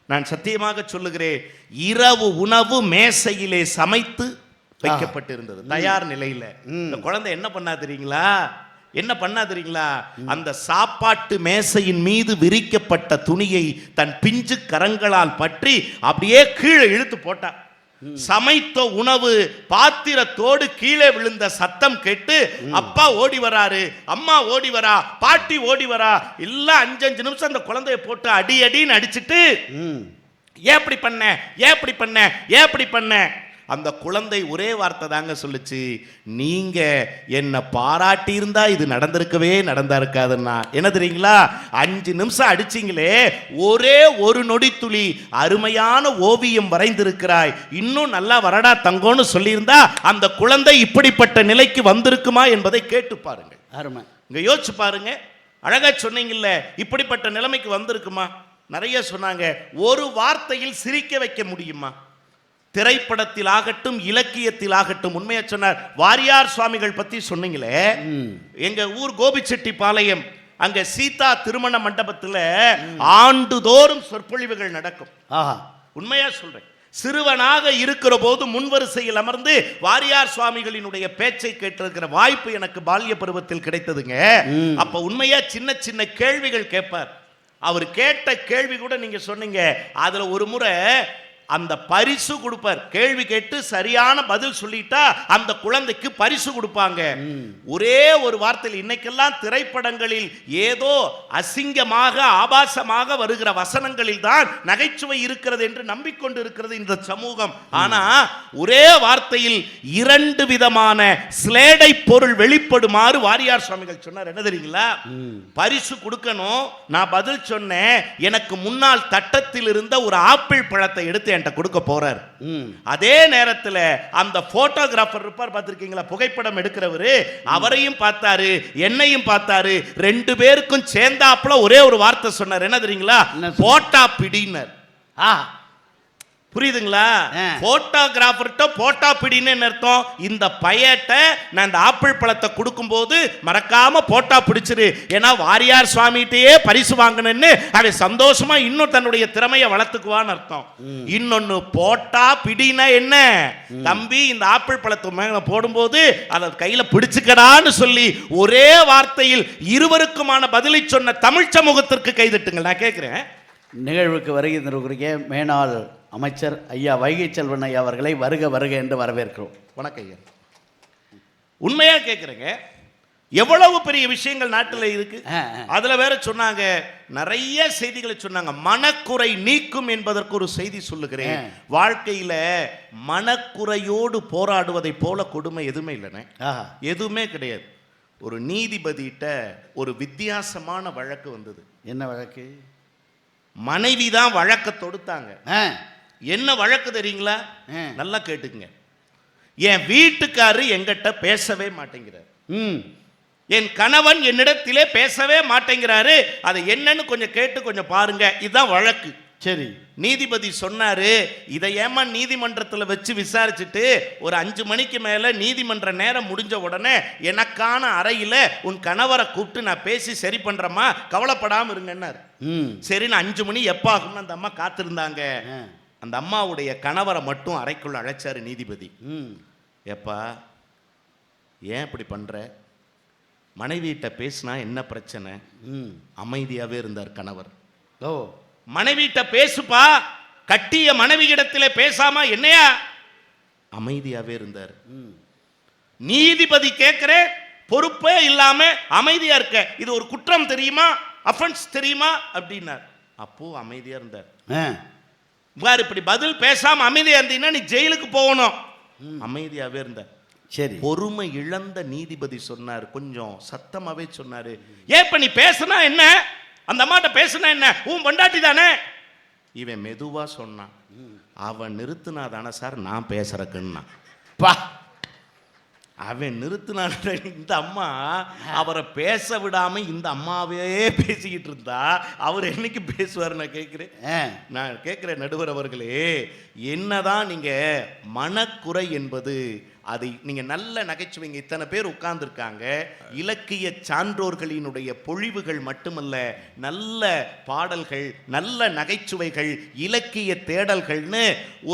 நான் சத்தியமாக சொல்லுகிறேன், இரவு உணவு மேசையிலே சமைத்து வைக்கப்பட்டிருந்தது, தயார் நிலையில. இந்த குழந்தை என்ன பண்ணா தெரியுங்களா? அந்த சாப்பாட்டு மேசையின் மீது விரிக்கப்பட்ட துணியை தன் பிஞ்சு கரங்களால் பற்றி அப்படியே கீழே இழுத்து போட்டா. சமைத்த உணவு பாத்திரத்தோடு கீழே விழுந்த சத்தம் கேட்டு அப்பா ஓடி வராரு, அம்மா ஓடி வரா, பாட்டி ஓடி வரா. எல்லாம் 5 நிமிஷம் அந்த குழந்தைய போட்டு அடி அடின்னு அடிச்சுட்டு, ஏன் இப்படி பண்ண அந்த குழந்தை ஒரே வார்த்தை தாங்க சொல்லுச்சு, நீங்க என்ன பாராட்டி இருந்தா இது நடந்திருக்காதுன்னா. என்ன தெரியுங்களா? 5 நிமிஷம் அடிச்சிங்களே, ஒரே ஒரு நொடி துளி அருமையான ஓவியம் வரைந்திருக்கிறாய், இன்னும் நல்லா வரடா தங்கோன்னு சொல்லியிருந்தா அந்த குழந்தை இப்படிப்பட்ட நிலைக்கு வந்திருக்குமா என்பதை கேட்டு பாருங்க. அருமை. இங்க யோசிச்சு பாருங்க. அழகா சொன்னீங்கல்ல, இப்படிப்பட்ட நிலைமைக்கு வந்திருக்குமா? நிறைய சொன்னாங்க. ஒரு வார்த்தையில் சிரிக்க வைக்க முடியுமா? திரைப்படத்தில் ஆகட்டும், இலக்கியத்தில் ஆகட்டும். உண்மையா சொன்னார். வாரியார் சுவாமிகள் பத்தி சொன்னீங்களே, எங்க ஊர் கோபிச்செட்டிப்பாளையம், அங்க சீதா திருமண மண்டபத்தில் ஆண்டுதோறும் சொற்பொழிவுகள் நடக்கும். உண்மையா சொல்றேன். சிறுவனாக இருக்கிற போது முன்வரிசையில் அமர்ந்து வாரியார் சுவாமிகளினுடைய பேச்சை கேட்டிருக்கிற வாய்ப்பு எனக்கு பால்ய பருவத்தில் கிடைத்ததுங்க. அப்ப உண்மையா சின்ன சின்ன கேள்விகள் கேட்பார். அவர் கேட்ட கேள்வி கூட நீங்க சொன்னீங்க, அதுல ஒரு முறை அந்த பரிசு கொடுப்பார். கேள்வி கேட்டு சரியான பதில் சொல்லிட்டா அந்த குழந்தைக்கு பரிசு கொடுப்பாங்க. ஒரே ஒரு வார்த்தையில், இன்னைக்கெல்லாம் திரைப்படங்களில் ஏதோ அசிங்கமாக ஆபாசமாக வருகிற வசனங்களில் தான் நகைச்சுவை இருக்கிறது என்று நம்பிக்கொண்டு இருக்கிறது இந்த சமூகம். ஆனா ஒரே வார்த்தையில் 2 விதமான ஸ்லேடை பொருள் வெளிப்படுமாறு வாரியார் சுவாமிகள் சொன்னார். என்ன தெரியுங்களா? பரிசு கொடுக்கணும், நான் பதில் சொன்னேன், எனக்கு முன்னால் தட்டத்தில் இருந்த ஒரு ஆப்பிள் பழத்தை எடுத்து கொடுக்க போறார். அதே நேரத்தில் அந்த போட்டோகிராஃபர் இருப்பார், பார்த்திருக்கீங்களா, புகைப்படம் எடுக்கிறவரு, அவரையும் பார்த்தாரு, என்னையும் பார்த்தாரு. 2 பேருக்கும் சேர்ந்தாப்புல ஒரே ஒரு வார்த்தை சொன்னார். என்ன தெரியுங்களா? போட்டா பிடினர். புரியுதுங்களா? போட்டோகிராஃபர்ட்ட போட்டா பிடின்னு அர்த்தம். இந்த பையட்ட நான் இந்த ஆப்பிள் பழத்தை கொடுக்கும் போது மறக்காம போட்டா பிடிச்சிரு, ஏன்னா வாரியார் சுவாமிகிட்டயே பரிசு வாங்கணும்னு அவன் சந்தோஷமா இன்னும் தன்னுடைய திறமையை வளர்த்துக்குவான்னு அர்த்தம். இன்னொன்னு போட்டா பிடினா என்ன, தம்பி இந்த ஆப்பிள் பழத்தை மேல போடும்போது அதை கையில பிடிச்சுக்கடான்னு சொல்லி ஒரே வார்த்தையில் இருவருக்குமான பதிலை சொன்ன தமிழ் சமூகத்திற்கு கைதட்டுங்கள். நான் கேட்கிறேன். நிகழ்வுக்கு வருகின்ற மேனாள் அமைச்சர் ஐயா வைகை செல்வன் ஐயா அவர்களை வருக வருக என்று வரவேற்கிறோம். வணக்கம் ஐயா. உண்மையா கேட்குறேங்க, எவ்வளவு பெரிய விஷயங்கள் நாட்டில் இருக்கு. அதுல வேற சொன்னாங்க, நிறைய செய்திகளை சொன்னாங்க. மனக்குறை நீக்கும் என்பதற்கு ஒரு செய்தி சொல்லுகிறேன். வாழ்க்கையில மனக்குறையோடு போராடுவதை போல கொடுமை எதுவுமே இல்லைன்னு, எதுவுமே கிடையாது. ஒரு நீதிபதியிட்ட ஒரு வித்தியாசமான வழக்கு வந்தது. என்ன வழக்கு? மனைவி தான் வழக்க தொடுத்தாங்க. என்ன வழக்கு தெரியுங்களா? நல்லா கேட்டுக்குங்க. என் வீட்டுக்காரரு என்கிட்ட பேசவே மாட்டேங்கிறார், என் கணவன் என்னிடத்திலே பேசவே மாட்டேங்கிறாரு, அதை என்னன்னு கொஞ்சம் கேட்டு கொஞ்சம் பாருங்க. இதுதான் வழக்கு. சரி. நீதிபதி சொன்னாரு, இதை ஏமா நீதிமன்றத்தில் வச்சு விசாரிச்சுட்டு ஒரு 5 மணிக்கு மேல நீதிமன்ற நேரம் முடிஞ்ச உடனே எனக்கான அறையில உன் கணவரை கூப்பிட்டு நான் பேசி சரி பண்றேம்மா, கவலைப்படாம இருங்கன்னாரு. சரின்னு 5 மணி எப்ப ஆகும்னு அந்த அம்மா காத்திருந்தாங்க. அந்த அம்மாவுடைய கணவரை மட்டும் அறைக்குள்ள அழைச்சாரு நீதிபதி. எப்பா ஏன் இப்படி பண்ற, மனைவியிட்ட பேசினா என்ன பிரச்சனை? அமைதியாவே இருந்தார் கணவர். மனைவிட்ட பேசுப்பா, கட்டிய மனைவியிடத்திலே பேசாம என்னையா? அமைதியாவே இருந்தார். நீதிபதி கேட்கிற பொறுப்பே இல்லாம அமைதியா இருக்க, இது ஒரு குற்றம் தெரியுமா, அஃபென்ஸ் தெரியுமா அப்படின்னார். அப்போ அமைதியா இருந்தார். இப்படி பதில் பேசாம அமைதியா இருந்தீங்கன்னா நீ ஜெயிலுக்கு போகணும். அமைதியாவே இருந்தார். சரி. பொறுமை இழந்த நீதிபதி சொன்னார், கொஞ்சம் சத்தமாவே சொன்னாரு, ஏன் இப்ப நீ பேசுனா என்ன, அந்த அம்மாட்ட பேசுனா என்ன, உன் பொண்டாட்டி தானே. இவன் மெதுவா சொன்னான், அவன் நிறுத்தினா தானே சார் நான் பேசுறக்குன்னா. அவன் நிறுத்தினான். இந்த அம்மா அவரை பேச விடாம இந்த அம்மாவே பேசிக்கிட்டு இருந்தா அவர் என்னைக்கு பேசுவார்? நான் கேட்கிறேன் நடுவர் அவர்களே, என்னதான் நீங்க மனக்குறை என்பது அதை நீங்க நல்ல நகைச்சுவைங்க. இத்தனை பேர் உட்கார்ந்துருக்காங்க, இலக்கிய சான்றோர்களினுடைய பொழிவுகள் மட்டுமல்ல, நல்ல பாடல்கள், நல்ல நகைச்சுவைகள், இலக்கிய தேடல்கள்னு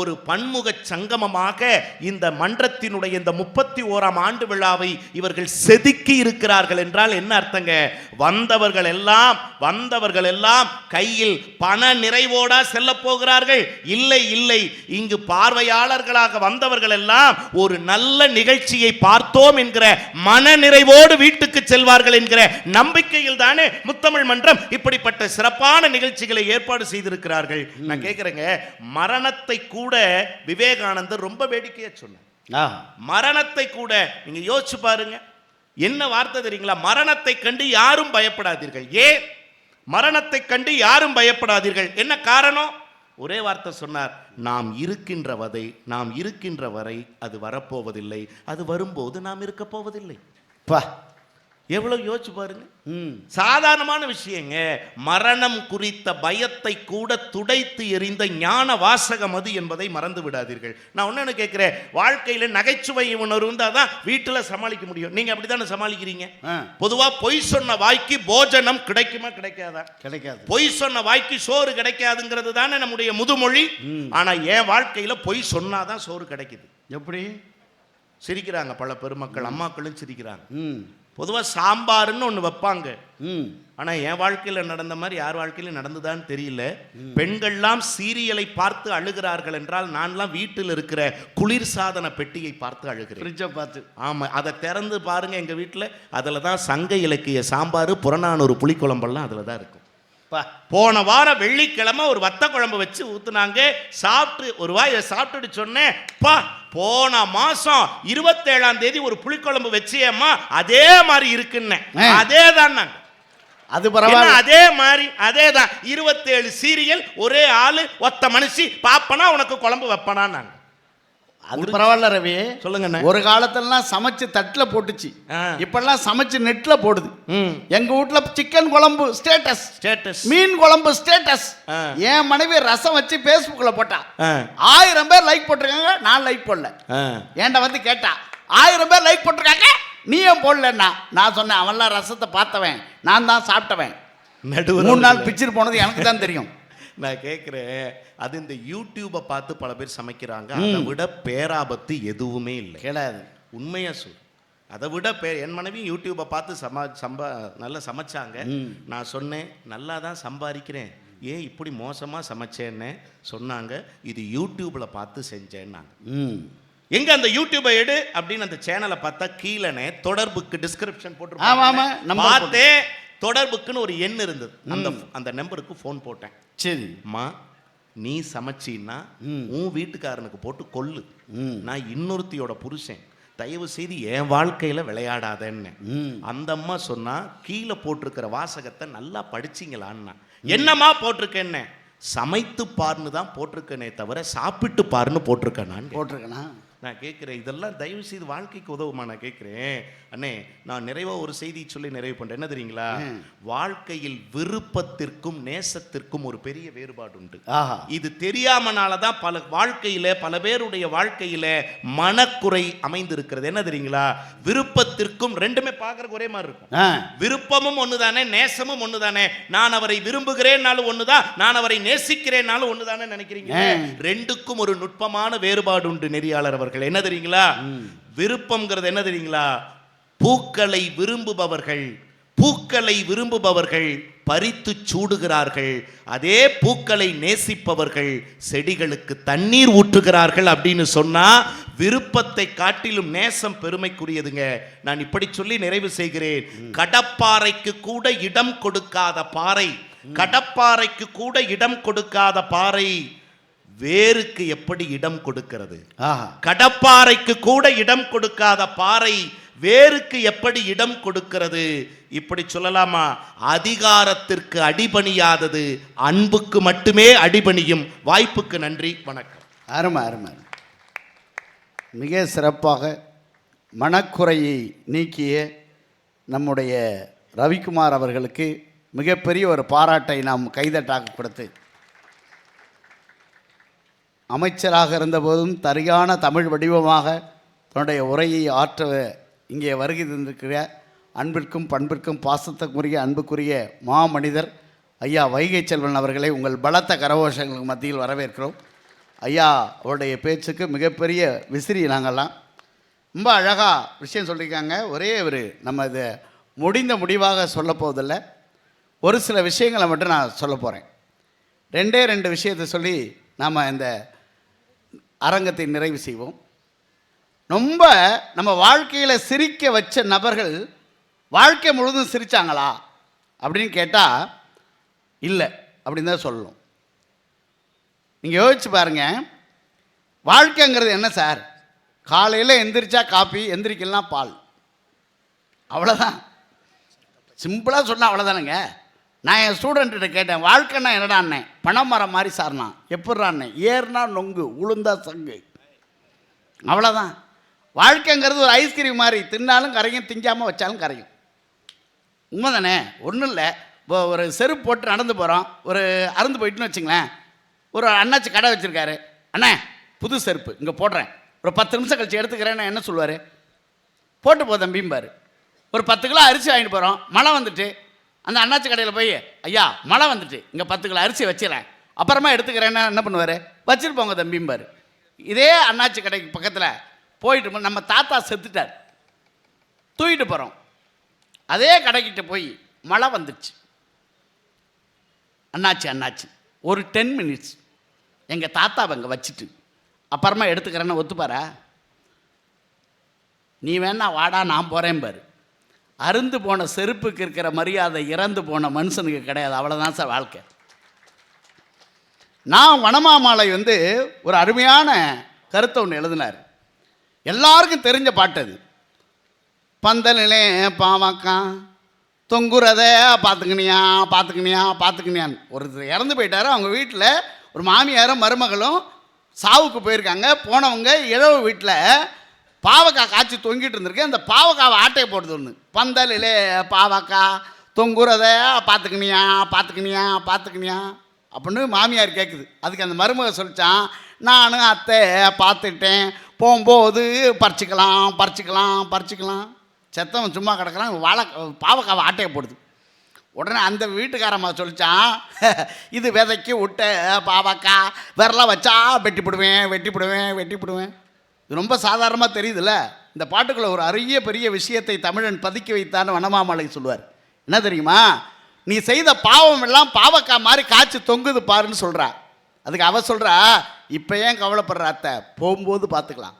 ஒரு பன்முக சங்கமமாக இந்த மன்றத்தினுடைய இந்த 31ஆம் ஆண்டு விழாவை இவர்கள் செதுக்கி இருக்கிறார்கள் என்றால் என்ன அர்த்தங்க? வந்தவர்கள் எல்லாம் கையில் பண நிறைவோடா செல்ல போகிறார்கள்? இல்லை இல்லை, இங்கு பார்வையாளர்களாக வந்தவர்கள் எல்லாம் ஒரு நல்ல நிகழ்ச்சியை பார்த்தோம் என்கிற மன நிறைவோடு வீட்டுக்கு செல்வார்கள் என்கிற நம்பிக்கையில் தானே முத்தமிழ் மன்றம் இப்படிப்பட்ட சிறப்பான நிகழ்ச்சிகளை ஏற்பாடு செய்திருக்கிறார்கள். நான் கேட்கிறேங்க, மரணத்தை கூட விவேகானந்தர் ரொம்ப வேடிக்கையா சொன்னார். மரணத்தை கூட நீங்க யோசிச்சு பாருங்க, என்ன வார்த்தை தெரியுங்களா? மரணத்தை கண்டு யாரும் பயப்படாதீர்கள். ஏன் மரணத்தை கண்டு யாரும் பயப்படாதீர்கள்? என்ன காரணம்? ஒரே வார்த்தை சொன்னார், நாம் இருக்கின்ற வரை அது வரப்போவதில்லை, அது வரும்போது நாம் இருக்க போவதில்லை. எவ்வளவு யோசிச்சு பாருங்க. சாதாரணமான விஷயங்க. மரணம் குறித்த பயத்தை கூட துடைத்து எறிந்த ஞான வாசகம் அது என்பதை மறந்து விடாதீர்கள். நான் ஒன்னு கேட்கிறேன், வாழ்க்கையில நகைச்சுவை உணர்வு இருந்தாதான் வீட்டுல சமாளிக்க முடியும். நீங்க அப்படித்தானே சமாளிக்கிறீங்க? பொதுவா பொய் சொன்ன வாய்க்கு போஜனம் கிடைக்குமா கிடைக்காதா? கிடைக்காது. பொய் சொன்ன வாய்க்கு சோறு கிடைக்காதுங்கிறது தானே நம்முடைய முதுமொழி. ஆனா என் வாழ்க்கையில பொய் சொன்னாதான் சோறு கிடைக்குது. எப்படி? சிரிக்கிறாங்க பல பெருமக்கள், அம்மாக்களும் சிரிக்கிறாங்க. பொதுவாக சாம்பார்னு ஒன்று வைப்பாங்க. ஆனால் என் வாழ்க்கையில் நடந்த மாதிரி யார் வாழ்க்கையிலும் நடந்துதான்னு தெரியல. பெண்கள்லாம் சீரியலை பார்த்து அழுகிறார்கள் என்றால் நான்லாம் வீட்டில் இருக்கிற குளிர் சாதன பெட்டியை பார்த்து அழுகிறேன். ஃப்ரிட்ஜை பார்த்து. ஆமாம், அதை திறந்து பாருங்க. எங்கள் வீட்டில் அதில் தான் சங்க இலக்கிய சாம்பார், புறநானூறு புளிக்குழம்பெல்லாம் அதில் தான் இருக்கும். போன வாரம் வெள்ளிக்கிழமை ஒரு வத்த குழம்பு வச்சு ஊத்துனாங்க. சாப்பிட்டு ஒரு வாயை சாப்பிட்டுட்டு சொன்னேன், போன மாசம் 27ஆம் தேதி ஒரு புளிக்குழம்பு வச்சியம்மா அதே மாதிரி இருக்குன்னு. அதே தான் நாங்க, அது பரவாயில்ல, அதே மாதிரி அதே தான். 27 சீரியல், ஒரே ஆளு, ஒத்த மனுஷி பாப்பனா உனக்கு குழம்பு வைப்பனா நாங்க. அது பரவாயில்ல ரவி, சொல்லுங்க. ஒரு காலத்துலலாம் சமைச்சு தட்டுல போட்டுச்சு, இப்பெல்லாம் சமைச்சு நெட்ல போடுது. எங்க வீட்டுல சிக்கன் குழம்பு ஸ்டேட்டஸ், மீன் குழம்பு ஸ்டேட்டஸ். என் மனைவி ரசம் வச்சு பேஸ்புக்ல போட்டா 1000 பேர் லைக் போட்டிருக்காங்க, நான் லைக் போடல. ஏன்டா வந்து கேட்டா 1000 பேர் லைக் போட்டிருக்காங்க, நீ ஏன் போடலன்னா நான் சொன்னேன், அவன்லாம் ரசத்தை பார்த்தவன், நான் தான் சாப்பிட்டவன். 3 நாள் பிச்சிரு போனது எனக்கு தான் தெரியும். நான் கேட்குறேன், அது இந்த யூடியூப்பை பார்த்து பல பேர் சமைக்கிறாங்க. அதை விட பேராபத்து எதுவுமே இல்லை. கிடையாது. உண்மையாக சொல். அதை விட என் மனைவி யூடியூப்பை பார்த்து நல்லா சமைச்சாங்க. நான் சொன்னேன், நல்லா தான் சம்பாதிக்கிறேன், ஏன் இப்படி மோசமாக சமைச்சேன்னு சொன்னாங்க. இது யூடியூப்பில் பார்த்து செஞ்சேன்னாங்க. எங்க அந்த யூடியூபை எடு அப்படின்னு அந்த சேனலை பார்த்தா கீழே தொடர்புக்கு டிஸ்கிரிப்ஷன் போட்டு பார்த்தே. தொடர்புக்குன்னு ஒரு எண் இருந்தது. அந்த நம்பருக்கு ஃபோன் போட்டேன். சரிம்மா, நீ சமைச்சின்னா உன் வீட்டுக்காரனுக்கு போட்டு கொல்லு, நான் இன்னொருத்தியோட புருஷன், தயவு செய்து என் வாழ்க்கையில விளையாடாதேன்னு. அந்த அம்மா சொன்னா, கீழே போட்டிருக்கிற வாசகத்தை நல்லா படிச்சிங்களான்னா. என்னம்மா போட்டிருக்கேன்னு? சமைத்து பாருன்னு தான் போட்டிருக்கேனே தவிர சாப்பிட்டு பாருன்னு போட்டிருக்கேனா? நான் கேட்குறேன், இதெல்லாம் தயவு செய்து வாழ்க்கைக்கு உதவுமா? நான் கேட்குறேன். அண்ணே, நான் நிறைவாக ஒரு செய்தி சொல்லி நிறைவு பண்ணுறேன். என்ன தெரியுங்களா? வாழ்க்கையில் விருப்பத்திற்கும் நேசத்திற்கும் ஒரு பெரிய வேறுபாடு உண்டு. இது தெரியாமனால தான் பல பேருடைய வாழ்க்கையில மனக்குறை அமைந்திருக்கிறது. என்ன தெரியுங்களா? விருப்பத்திற்கும் ரெண்டுமே பார்க்கறதுக்கு ஒரே மாதிரி இருக்கும். விருப்பமும் ஒண்ணுதானே, நேசமும் ஒண்ணுதானே. நான் அவரை விரும்புகிறேன்னாலும் ஒண்ணுதான், நான் அவரை நேசிக்கிறேன்னாலும் ஒண்ணுதானே நினைக்கிறீங்க. ரெண்டுக்கும் ஒரு நுட்பமான வேறுபாடு உண்டு நெறியாளர் அவர்கள். என்ன தெரியுங்களா? விருப்பம்ங்கிறது என்ன தெரியுங்களா? பூக்களை விரும்புபவர்கள் பறித்து சூடுகிறார்கள், அதே பூக்களை நேசிப்பவர்கள் செடிகளுக்கு தண்ணீர் ஊற்றுகிறார்கள் அப்படின்னு சொன்னா விருப்பத்தை காட்டிலும் நேசம் பெருமைக்குரியதுங்க. நான் இப்படி சொல்லி நிறைவு செய்கிறேன். கடப்பாறைக்கு கூட இடம் கொடுக்காத பாறை வேருக்கு எப்படி இடம் கொடுக்கிறது? கடப்பாறைக்கு கூட இடம் கொடுக்காத பாறை வேருக்கு எப்படி இடம் கொடுக்கிறது? இப்படி சொல்லலாமா? அதிகாரத்திற்கு அடிபணியாதது அன்புக்கு மட்டுமே அடிபணியும். வாய்ப்புக்கு நன்றி, வணக்கம். அருமை. மிக சிறப்பாக மனக்குறையை நீக்கிய நம்முடைய ரவிக்குமார் அவர்களுக்கு மிகப்பெரிய ஒரு பாராட்டை நாம் கைதட்டாக கொடுத்து, அமைச்சராக இருந்தபோதும் சரியான தமிழ் வடிவமாக தன்னுடைய உரையை ஆற்ற இங்கே வருகை தந்திருக்கிற அன்பிற்கும் பண்பிற்கும் பாசத்துக்குரிய அன்புக்குரிய மாமனிதர் ஐயா வைகை செல்வன் அவர்களை உங்கள் பலத்த கரகோஷங்களுக்கு மத்தியில் வரவேற்கிறோம். ஐயா அவருடைய பேச்சுக்கு மிகப்பெரிய விசிறி நாங்கள்லாம். ரொம்ப அழகாக விஷயம் சொல்லியிருக்காங்க. ஒரே ஒரு நம்ம இதை முடிவாக சொல்ல போவதில்லை, ஒரு சில விஷயங்களை மட்டும் நான் சொல்ல போகிறேன். 2 விஷயத்தை சொல்லி நாம் இந்த அரங்கத்தை நிறைவு செய்வோம். ரொம்ப நம்ம வாழ்க்கையில் சிரிக்க வச்ச நபர்கள் வாழ்க்கை முழுதும் சிரித்தாங்களா அப்படின்னு கேட்டால் இல்லை அப்படின்னு தான் சொல்லணும். நீங்கள் யோசிச்சு பாருங்கள், வாழ்க்கைங்கிறது என்ன சார்? காலையில் எந்திரிச்சா காப்பி, எந்திரிக்கலாம் பால், அவ்வளோதான். சிம்பிளாக சொன்னால் அவ்வளோதானுங்க. நான் என் ஸ்டூடெண்ட்டிட்ட கேட்டேன், வாழ்க்கைன்னா என்னடான்னே? பணம் மரம் மாதிரி சார்னா எப்படிறான்னே? ஏறுனா நொங்கு, உளுந்தா சங்கு, அவ்வளோதான். வாழ்க்கைங்கிறது ஒரு ஐஸ்கிரீம் மாதிரி, தின்னாலும் கரையும், திங்காமல் வச்சாலும் கரையும். உண்மை தானே? ஒன்றும் இல்லை. இப்போ ஒரு செருப்பு போட்டு நடந்து போகிறோம், ஒரு அறுந்து போயிட்டுன்னு வச்சுங்களேன். ஒரு அண்ணாச்சி கடை வச்சுருக்காரு, அண்ணே புது செருப்பு இங்கே போடுறேன், ஒரு 10 நிமிஷம் கழிச்சு எடுத்துக்கிறேன்னு என்ன சொல்லுவார்? போட்டு போ தம்பிம்பார். ஒரு 10 கிலோ அரிசி வாங்கிட்டு போகிறோம், மழை வந்துட்டு, அந்த அண்ணாச்சி கடையில் போய் ஐயா மழை வந்துட்டு இங்கே 10 கிலோ அரிசி வச்சிடறேன், அப்புறமா எடுத்துக்கிறேன்னா என்ன பண்ணுவார்? வச்சுட்டு போங்க தம்பிம்பார். இதே அண்ணாச்சி கடைக்கு பக்கத்தில் போயிட்டு நம்ம தாத்தா செத்துட்டார், தூக்கிட்டு போகிறோம். அதே கடைக்கிட்ட போய் மழை வந்துடுச்சு, அண்ணாச்சி ஒரு 10 மினிட்ஸ் எங்கள் தாத்தாவை அங்கே வச்சுட்டு அப்புறமா எடுத்துக்கிறேன்னு ஒத்துப்பாரா? நீ வேணா வாடா நான் போகிறேன் பாரு. அருந்து போன செருப்புக்கு இருக்கிற மரியாதை இறந்து போன மனுஷனுக்கு கிடையாது. அவ்வளோதான் சார் வாழ்க்கை. நான் வனமாமலை ஒரு அருமையான கருத்தை ஒன்று எழுதினார். எல்லாருக்கும் தெரிஞ்ச பாட்டு அது. பந்தலிலே பாவாக்கா தொங்குறத பார்த்துக்கினியான்னு ஒருத்தர் இறந்து போயிட்டார். அவங்க வீட்டில் ஒரு மாமியாரும் மருமகளும் சாவுக்கு போயிருக்காங்க. போனவங்க இழவு வீட்டில் பாவக்காய் காய்ச்சி தொங்கிட்டு இருந்திருக்கு. அந்த பாவக்காவை ஆட்டையை போடுது ஒன்று. பந்தலிலே பாவக்கா தொங்குறத பார்த்துக்கினியா அப்படின்னு மாமியார் கேட்குது. அதுக்கு அந்த மருமக சொல்லிச்சான், நானும் அத்தை பார்த்துட்டேன், போகும்போது பறிச்சிக்கலாம். செத்தவன் சும்மா கிடக்கிறான், பாவக்காவை ஆட்டையை போடுது. உடனே அந்த வீட்டுக்காரம்மா சொல்லிச்சான், இது விதைக்கு விட்ட பாவக்கா, விரலாம் வச்சா வெட்டிப்பிடுவேன். இது ரொம்ப சாதாரணமாக தெரியுதுல்ல. இந்த பாட்டுக்குள்ள ஒரு அரிய பெரிய விஷயத்தை தமிழன் பதுக்கி வைத்தான்னு வனமாமலை சொல்லுவார். என்ன தெரியுமா? நீ செய்த பாவம் எல்லாம் பாவக்காய் மாதிரி காய்ச்சி தொங்குது பாருன்னு சொல்கிறா. அதுக்கு அவ சொல்கிறா, இப்போ ஏன் கவலைப்படுற அத்தை, போகும்போது பார்த்துக்கலாம்,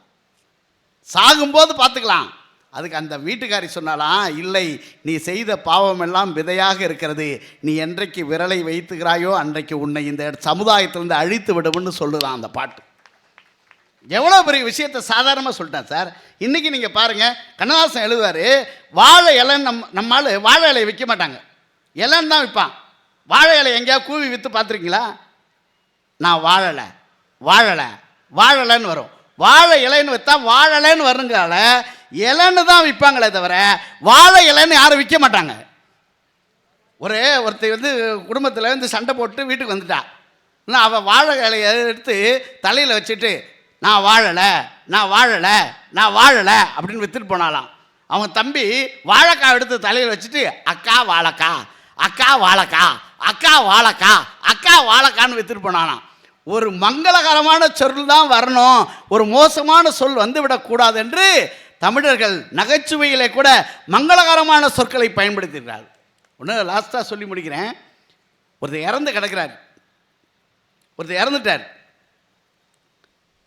சாகும்போது பார்த்துக்கலாம். அதுக்கு அந்த வீட்டுக்காரி சொன்னாலாம், இல்லை, நீ செய்த பாவம் எல்லாம் விதையாக இருக்கிறது, நீ என்றைக்கு விரலை வைத்துக்கிறாயோ அன்றைக்கு உன்னை இந்த சமுதாயத்திலிருந்து அழித்து விடும்னு சொல்லுதான் அந்த பாட்டு. எவ்வளோ பெரிய விஷயத்தை சாதாரணமாக சொல்லிட்டேன் சார். இன்றைக்கி நீங்கள் பாருங்கள், கண்ணதாசன் எழுதுவார், வாழை இலை நம்மால் வாழை இலையை விற்க மாட்டாங்க, இலைன்னு தான் விற்பான். வாழை இலை எங்கேயா கூவி விற்று பார்த்துருக்கீங்களா? நான் வாழலைன்னு வரும். வாழை இலைன்னு விற்றா வாழலைன்னு வருங்கால இலைன்னு தான் விற்பாங்களே தவிர வாழை இலைன்னு யாரும் விற்க மாட்டாங்க. ஒருத்தர் குடும்பத்தில் சண்டை போட்டு வீட்டுக்கு வந்துட்டா. இன்னும் அவள் வாழை இலையை எடுத்து தலையில் வச்சுட்டு நான் வாழலை அப்படின்னு விற்றுட்டு போனாலாம். அவங்க தம்பி வாழைக்காய் எடுத்து தலையில் வச்சுட்டு அக்கா வாழைக்கான்னு விற்றுட்டு போனாலாம். ஒரு மங்களகரமான சொல் தான் வரணும், ஒரு மோசமான சொல் வந்துவிடக்கூடாது என்று தமிழர்கள் நகைச்சுவையிலே கூட மங்களகரமான சொற்களை பயன்படுத்துகிறார்கள். ஒன்று லாஸ்ட்டாக சொல்லி முடிக்கிறேன். ஒருத்தர் இறந்துட்டார்.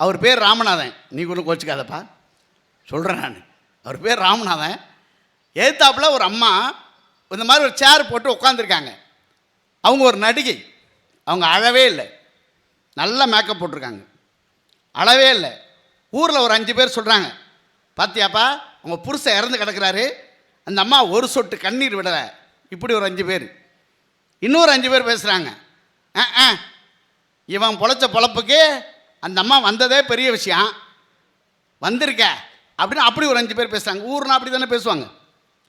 அவர் பேர் ராமநாதன். நீ ஒன்றும் கோச்சிக்காதப்பா, சொல்கிறேன் நான். அவர் பேர் ராமநாதன். எழுத்தாப்பில் ஒரு அம்மா இந்த மாதிரி ஒரு சேர் போட்டு உட்காந்துருக்காங்க. அவங்க ஒரு நடிகை, அவங்க அழவே இல்லை, நல்லா மேக்கப் போட்டிருக்காங்க, அழவே இல்லை. ஊரில் ஒரு 5 பேர் சொல்கிறாங்க, பாத்தியாப்பா அவங்க புருஷன் இறந்து கிடக்கிறாரு, அந்த அம்மா ஒரு சொட்டு கண்ணீர் விடலை. இப்படி ஒரு 5 பேர். இன்னொரு 5 பேர் பேசுகிறாங்க, இவன் பொழைச்ச பொழப்புக்கு அந்த அம்மா வந்ததே பெரிய விஷயம், வந்திருக்க அப்படின்னு அப்படி ஒரு 5 பேர் பேசுகிறாங்க. ஊர்னா அப்படி தானே பேசுவாங்க.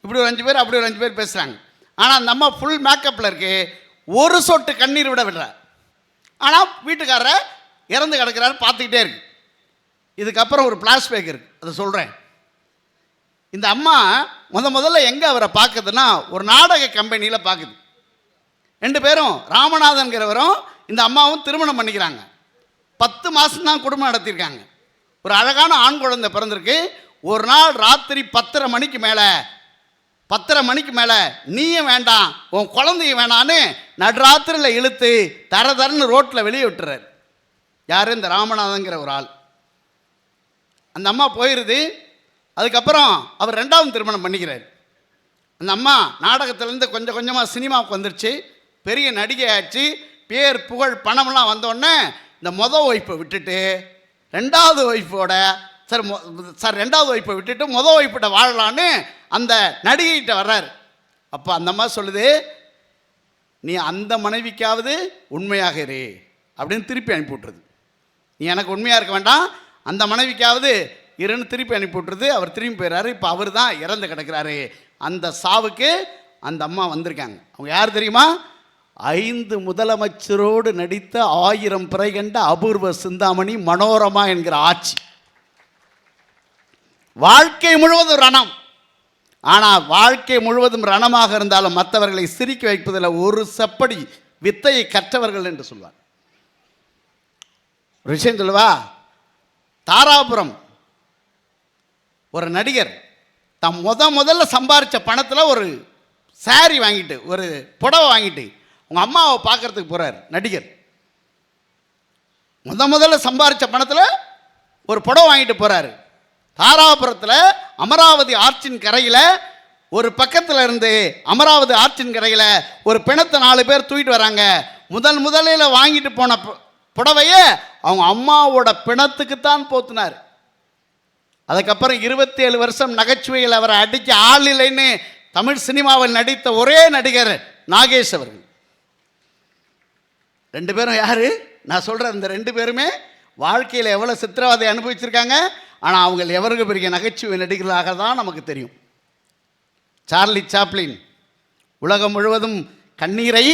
இப்படி ஒரு 5 பேர், அப்படி ஒரு 5 பேர் பேசுகிறாங்க. ஆனால் அந்த அம்மா ஃபுல் மேக்கப்பில் இருக்கு, ஒரு சொட்டு கண்ணீர் விடுற. ஆனால் வீட்டுக்காரரை இறந்து கிடக்கிறாரு, பார்த்துக்கிட்டே இருக்கு. இதுக்கப்புறம் ஒரு ஃப்ளாஷ்பேக் இருக்குது, அதை சொல்கிறேன். இந்த அம்மா முதல்ல எங்கே அவரை பார்க்குதுன்னா ஒரு நாடக கம்பெனியில் பார்க்குது. 2 பேரும் ராமநாதன்கிறவரும் இந்த அம்மாவும் திருமணம் பண்ணிக்கிறாங்க. 10 மாதம் தான் குடும்பம் நடத்தியிருக்காங்க. ஒரு அழகான ஆண் குழந்தை பிறந்திருக்கு. ஒரு நாள் ராத்திரி 10:30 மணிக்கு மேலே நீயும் வேண்டாம் உன் குழந்தையும் வேணான்னு நடுராத்திரியில் இழுத்து தரன்னு ரோட்டில் வெளியே விட்டுறாரு. யார்? இந்த ராமநாதங்கிற ஒரு ஆள். அந்த அம்மா போயிடுது. அதுக்கப்புறம் அவர் 2வது திருமணம் பண்ணிக்கிறார். அந்த அம்மா நாடகத்திலேருந்து கொஞ்சம் கொஞ்சமாக சினிமாவுக்கு வந்துருச்சு, பெரிய நடிகை ஆச்சு, பேர் புகழ் பணம்லாம் வந்தோடனே இந்த ஒய்ஃபை விட்டுட்டு 2வது ஒய்ஃபோட சார் 2வது ஒய்ஃபை விட்டுட்டு ஒய்ஃபிட்ட வாழலான்னு அந்த நடிகைகிட்ட வர்றாரு. அப்போ அந்த அம்மா சொல்லுது, நீ அந்த மனைவிக்காவது உண்மையாக இரு அப்படின்னு திருப்பி அனுப்பி விட்டுருது. நீ எனக்கு உண்மையாக இருக்க வேண்டாம், அந்த மனைவிக்காவது இருன்னு திருப்பி அனுப்பி விட்டுருது. அவர் திரும்பி போயிடுறாரு. இப்போ அவர் தான் இறந்து கிடக்கிறாரு. அந்த சாவுக்கு அந்த அம்மா வந்திருக்காங்க. அவங்க யார் தெரியுமா? 5 முதலமைச்சரோடு நடித்த 1000 பிறை கண்ட அபூர்வ சிந்தாமணி மனோரமா என்கிற ஆட்சி. வாழ்க்கை முழுவதும் ரணம். ஆனால் வாழ்க்கை முழுவதும் ரணமாக இருந்தாலும் மற்றவர்களை சிரிக்க வைப்பதில் ஒரு செப்படி வித்தையை கற்றவர்கள் என்று சொல்வார். ஒரு விஷயம் சொல்லுவா, தாராபுரம் ஒரு நடிகர் தான் முதல்ல சம்பாரித்த பணத்தில் ஒரு சாரி வாங்கிட்டு, ஒரு புடவை வாங்கிட்டு உங்கள் அம்மாவை பார்க்கறதுக்கு போகிறார் நடிகர். முதல்ல சம்பாரித்த பணத்தில் ஒரு புடவை வாங்கிட்டு போகிறாரு. தாராபுரத்தில் அமராவதி ஆற்றின் கரையில் ஒரு பக்கத்தில் இருந்து அமராவதி ஆற்றின் கரையில் ஒரு பிணத்தை 4 பேர் தூக்கிட்டு வராங்க. முதலில் வாங்கிட்டு போன புடவையை அவங்க அம்மாவோட பிணத்துக்குத்தான் போத்துனார். அதுக்கப்புறம் 27 வருஷம் நகைச்சுவையில் அவரை அடிக்க ஆள் இல்லைன்னு தமிழ் சினிமாவில் நடித்த ஒரே நடிகர் நாகேஷ் அவர்கள். 2 பேரும் யாரு? நான் சொல்கிறேன், இந்த 2 பேருமே வாழ்க்கையில் எவ்வளோ சித்திரவதை அனுபவிச்சிருக்காங்க. ஆனால் அவங்க எவருக்கு பெரிய நகைச்சுவை நடிகர்களாக தான் நமக்கு தெரியும். சார்லி சாப்ளின் உலகம் முழுவதும் கண்ணீரை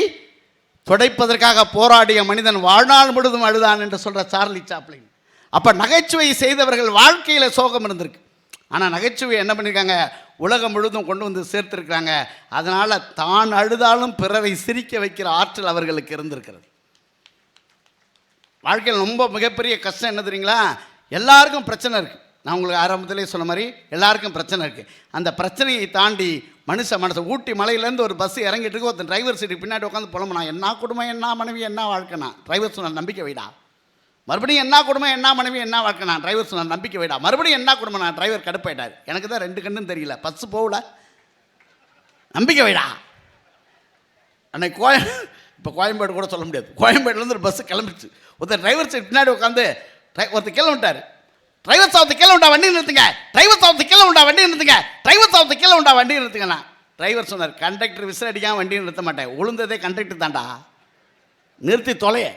துடைப்பதற்காக போராடிய மனிதன் வாழ்நாள் முழுவதும் அழுதான் என்று சொல்கிற சார்லி சாப்ளின். அப்போ நகைச்சுவை செய்தவர்கள் வாழ்க்கையில் சோகம் இருந்திருக்கு. ஆனால் நகைச்சுவை என்ன பண்ணியிருக்காங்க? உலகம் முழுவதும் கொண்டு வந்து சேர்த்துருக்காங்க. அதனால் தான் அழுதாலும் பிறரை சிரிக்க வைக்கிற ஆற்றல் அவர்களுக்கு இருந்திருக்கிறது. வாழ்க்கையில் ரொம்ப மிகப்பெரிய கஷ்டம் என்ன தெரியுங்களா? எல்லாருக்கும் பிரச்சனை இருக்குது. நான் உங்களுக்கு ஆரம்பத்திலே சொன்ன மாதிரி எல்லாருக்கும் பிரச்சனை இருக்குது. அந்த பிரச்சனையை தாண்டி மனசை ஊட்டி மலையிலேருந்து ஒரு பஸ் இறங்கிட்டு இருக்கு. ஒருத்தன் டிரைவர் சீட்டுக்கு பின்னாடி உட்காந்து புலம்புனா, என்ன குடும்பம் என்ன மனைவி என்ன வாழ்க்கைனா. டிரைவர் சொன்ன நம்பிக்கை வைடா. மறுபடியும் என்ன குடும்பம் என்ன மனைவி என்ன வாழ்க்கைனா. டிரைவர் சொன்ன நம்பிக்கை வைடா. மறுபடியும் என்ன குடும்பம். நான் டிரைவர் கடுப்பாயிட்டார். எனக்கு தான் 2 கண்ணும் தெரியல, பஸ்ஸு போகல, நம்பிக்கை வைடா. அன்னைக்கு இப்போ கோயம்பேடு கூட சொல்ல முடியாது, கோயம்பேடுலேருந்து ஒரு பஸ்ஸு கிளம்பிடுச்சு. ஒருத்தர் டிரைவர் சீட் பின்னாடி உட்காந்து ஒருத்தர் கீழே விட்டார். டிரைவர் சாப்பிட்டு கீழே உண்டா வண்டி நிறுத்துங்க, டிரைவர் சாப்பிட்டு கீழே உண்டா வண்டி நிறுத்துங்க, டிரைவர் சாப்பிட்டு கீழே உண்டா வண்டி நிறுத்துங்கண்ணா. டிரைவர் சொன்னார், கண்டக்டர் விசில் அடிக்காமல் வண்டியை நிறுத்த மாட்டேன், உளுந்ததே கண்டக்டர் தாண்டா, நிறுத்தி தொலைய.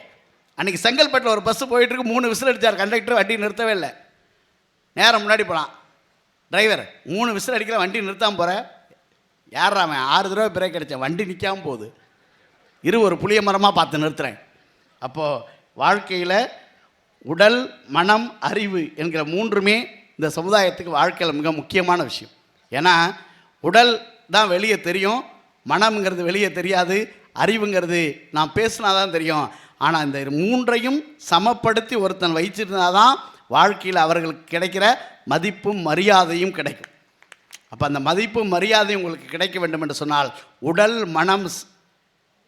அன்றைக்கி செங்கல்பட்டில் ஒரு பஸ்ஸு போயிட்டுருக்கு, 3 விசில் அடித்தார் கண்டக்டர், வண்டி நிறுத்தவே இல்லை. நேரம் முன்னாடி போகலாம். டிரைவர் 3 விசில் அடிக்கிற வண்டி நிறுத்தாமல் போகிறேன். யாராமன் 6 தடவை பிரேக் அடித்தேன், வண்டி நிற்காமல் போகுது, ஒரு புளிய மரமாக பார்த்து நிறுத்துகிறேன். அப்போது வாழ்க்கையில் உடல் மனம் அறிவு என்கிற 3மே இந்த சமுதாயத்துக்கு வாழ்க்கையில் மிக முக்கியமான விஷயம். ஏன்னா உடல் தான் வெளியே தெரியும், மனம்ங்கிறது வெளியே தெரியாது, அறிவுங்கிறது நான் பேசினா தான் தெரியும். ஆனால் இந்த 3ஐயும் சமப்படுத்தி ஒருத்தன் வைச்சிருந்தா தான் வாழ்க்கையில் அவர்களுக்கு கிடைக்கிற மதிப்பும் மரியாதையும் கிடைக்கும். அப்போ அந்த மதிப்பும் மரியாதையும் உங்களுக்கு கிடைக்க வேண்டும் என்று சொன்னால் உடல் மனம்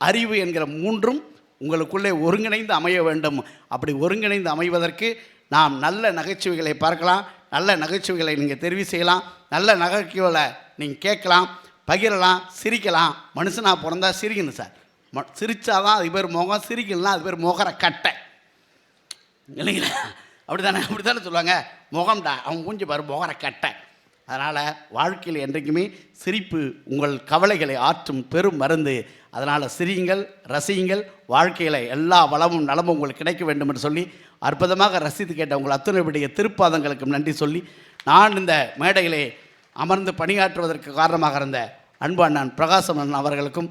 அறிவு என்கிற 3ம் உங்களுக்குள்ளே ஒருங்கிணைந்து அமைய வேண்டும். அப்படி ஒருங்கிணைந்து அமைவதற்கு நாம் நல்ல நகைச்சுவைகளை பார்க்கலாம், நல்ல நகைச்சுவைகளை நீங்கள் தெரிவு செய்யலாம், நல்ல நகைச்சுவைகளை நீங்கள் கேட்கலாம், பகிரலாம், சிரிக்கலாம். மனுஷனாக பிறந்தா சிரிக்கணும் சார். சிரித்தாதான் அது பேர் முகம், சிரிக்கலாம் அது பேர் முகர கட்டை இல்லைங்களா? அப்படி தானே சொல்லுவாங்க, முகம்டா அவன் மூஞ்சி பாரு முகர கட்டை. அதனால் வாழ்க்கையில் என்றைக்குமே சிரிப்பு உங்கள் கவலைகளை ஆற்றும் பெரும் மருந்து. அதனால் சிரியுங்கள், ரசியுங்கள். வாழ்க்கையில் எல்லா வளமும் நலமும் உங்களுக்கு கிடைக்க வேண்டும் என்று சொல்லி அற்புதமாக ரசித்து கேட்ட உங்கள் அத்துணையுடைய திருப்பாதங்களுக்கும் நன்றி சொல்லி நான் இந்த மேடையிலே அமர்ந்து பணியாற்றுவதற்கு காரணமாக இருந்த அன்பு அண்ணன் பிரகாசம் அண்ணன் அவர்களுக்கும்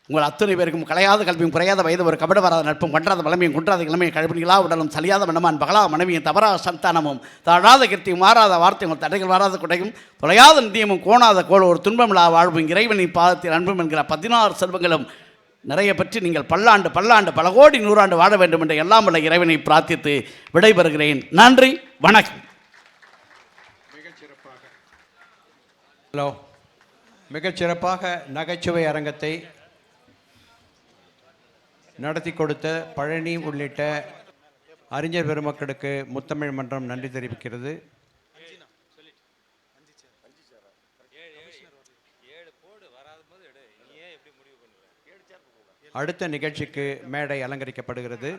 உங்கள் அத்தனை பேருக்கும் கலையாத கல்வியும் குறையாத வயது ஒரு கபட வராத நட்பும் கொன்றாத வளமையும் குன்றாத இளமையும் கழிப்பினிகளா உடலும் சலியாத மனமான் பகலா மனைவியும் தவறா சந்தானமும் தாழாத கீர்த்தியும் மாறாத வார்த்தையும் தடைகள் வாராத குடையும் தொலையாத நிதியமும் கோணாத கோள் ஒரு துன்பமில்லா வாழ்வும் இறைவனின் பாதத்தில் அன்பும் என்கிற 16 செல்வங்களும் நிறைய பற்றி நீங்கள் பல்லாண்டு பல கோடி நூறாண்டு வாழ வேண்டும் என்ற எல்லாம் உள்ள இறைவனை பிரார்த்தித்து விடைபெறுகிறேன். நன்றி, வணக்கம். ஹலோ, மிகச்சிறப்பாக நகைச்சுவை அரங்கத்தை நடத்தி கொடுத்த பழனி உள்ளிட்ட அறிஞர் பெருமக்களுக்கு முத்தமிழ் மன்றம் நன்றி தெரிவிக்கிறது. அடுத்த நிகழ்ச்சிக்கு மேடை அலங்கரிக்கப்படுகிறது.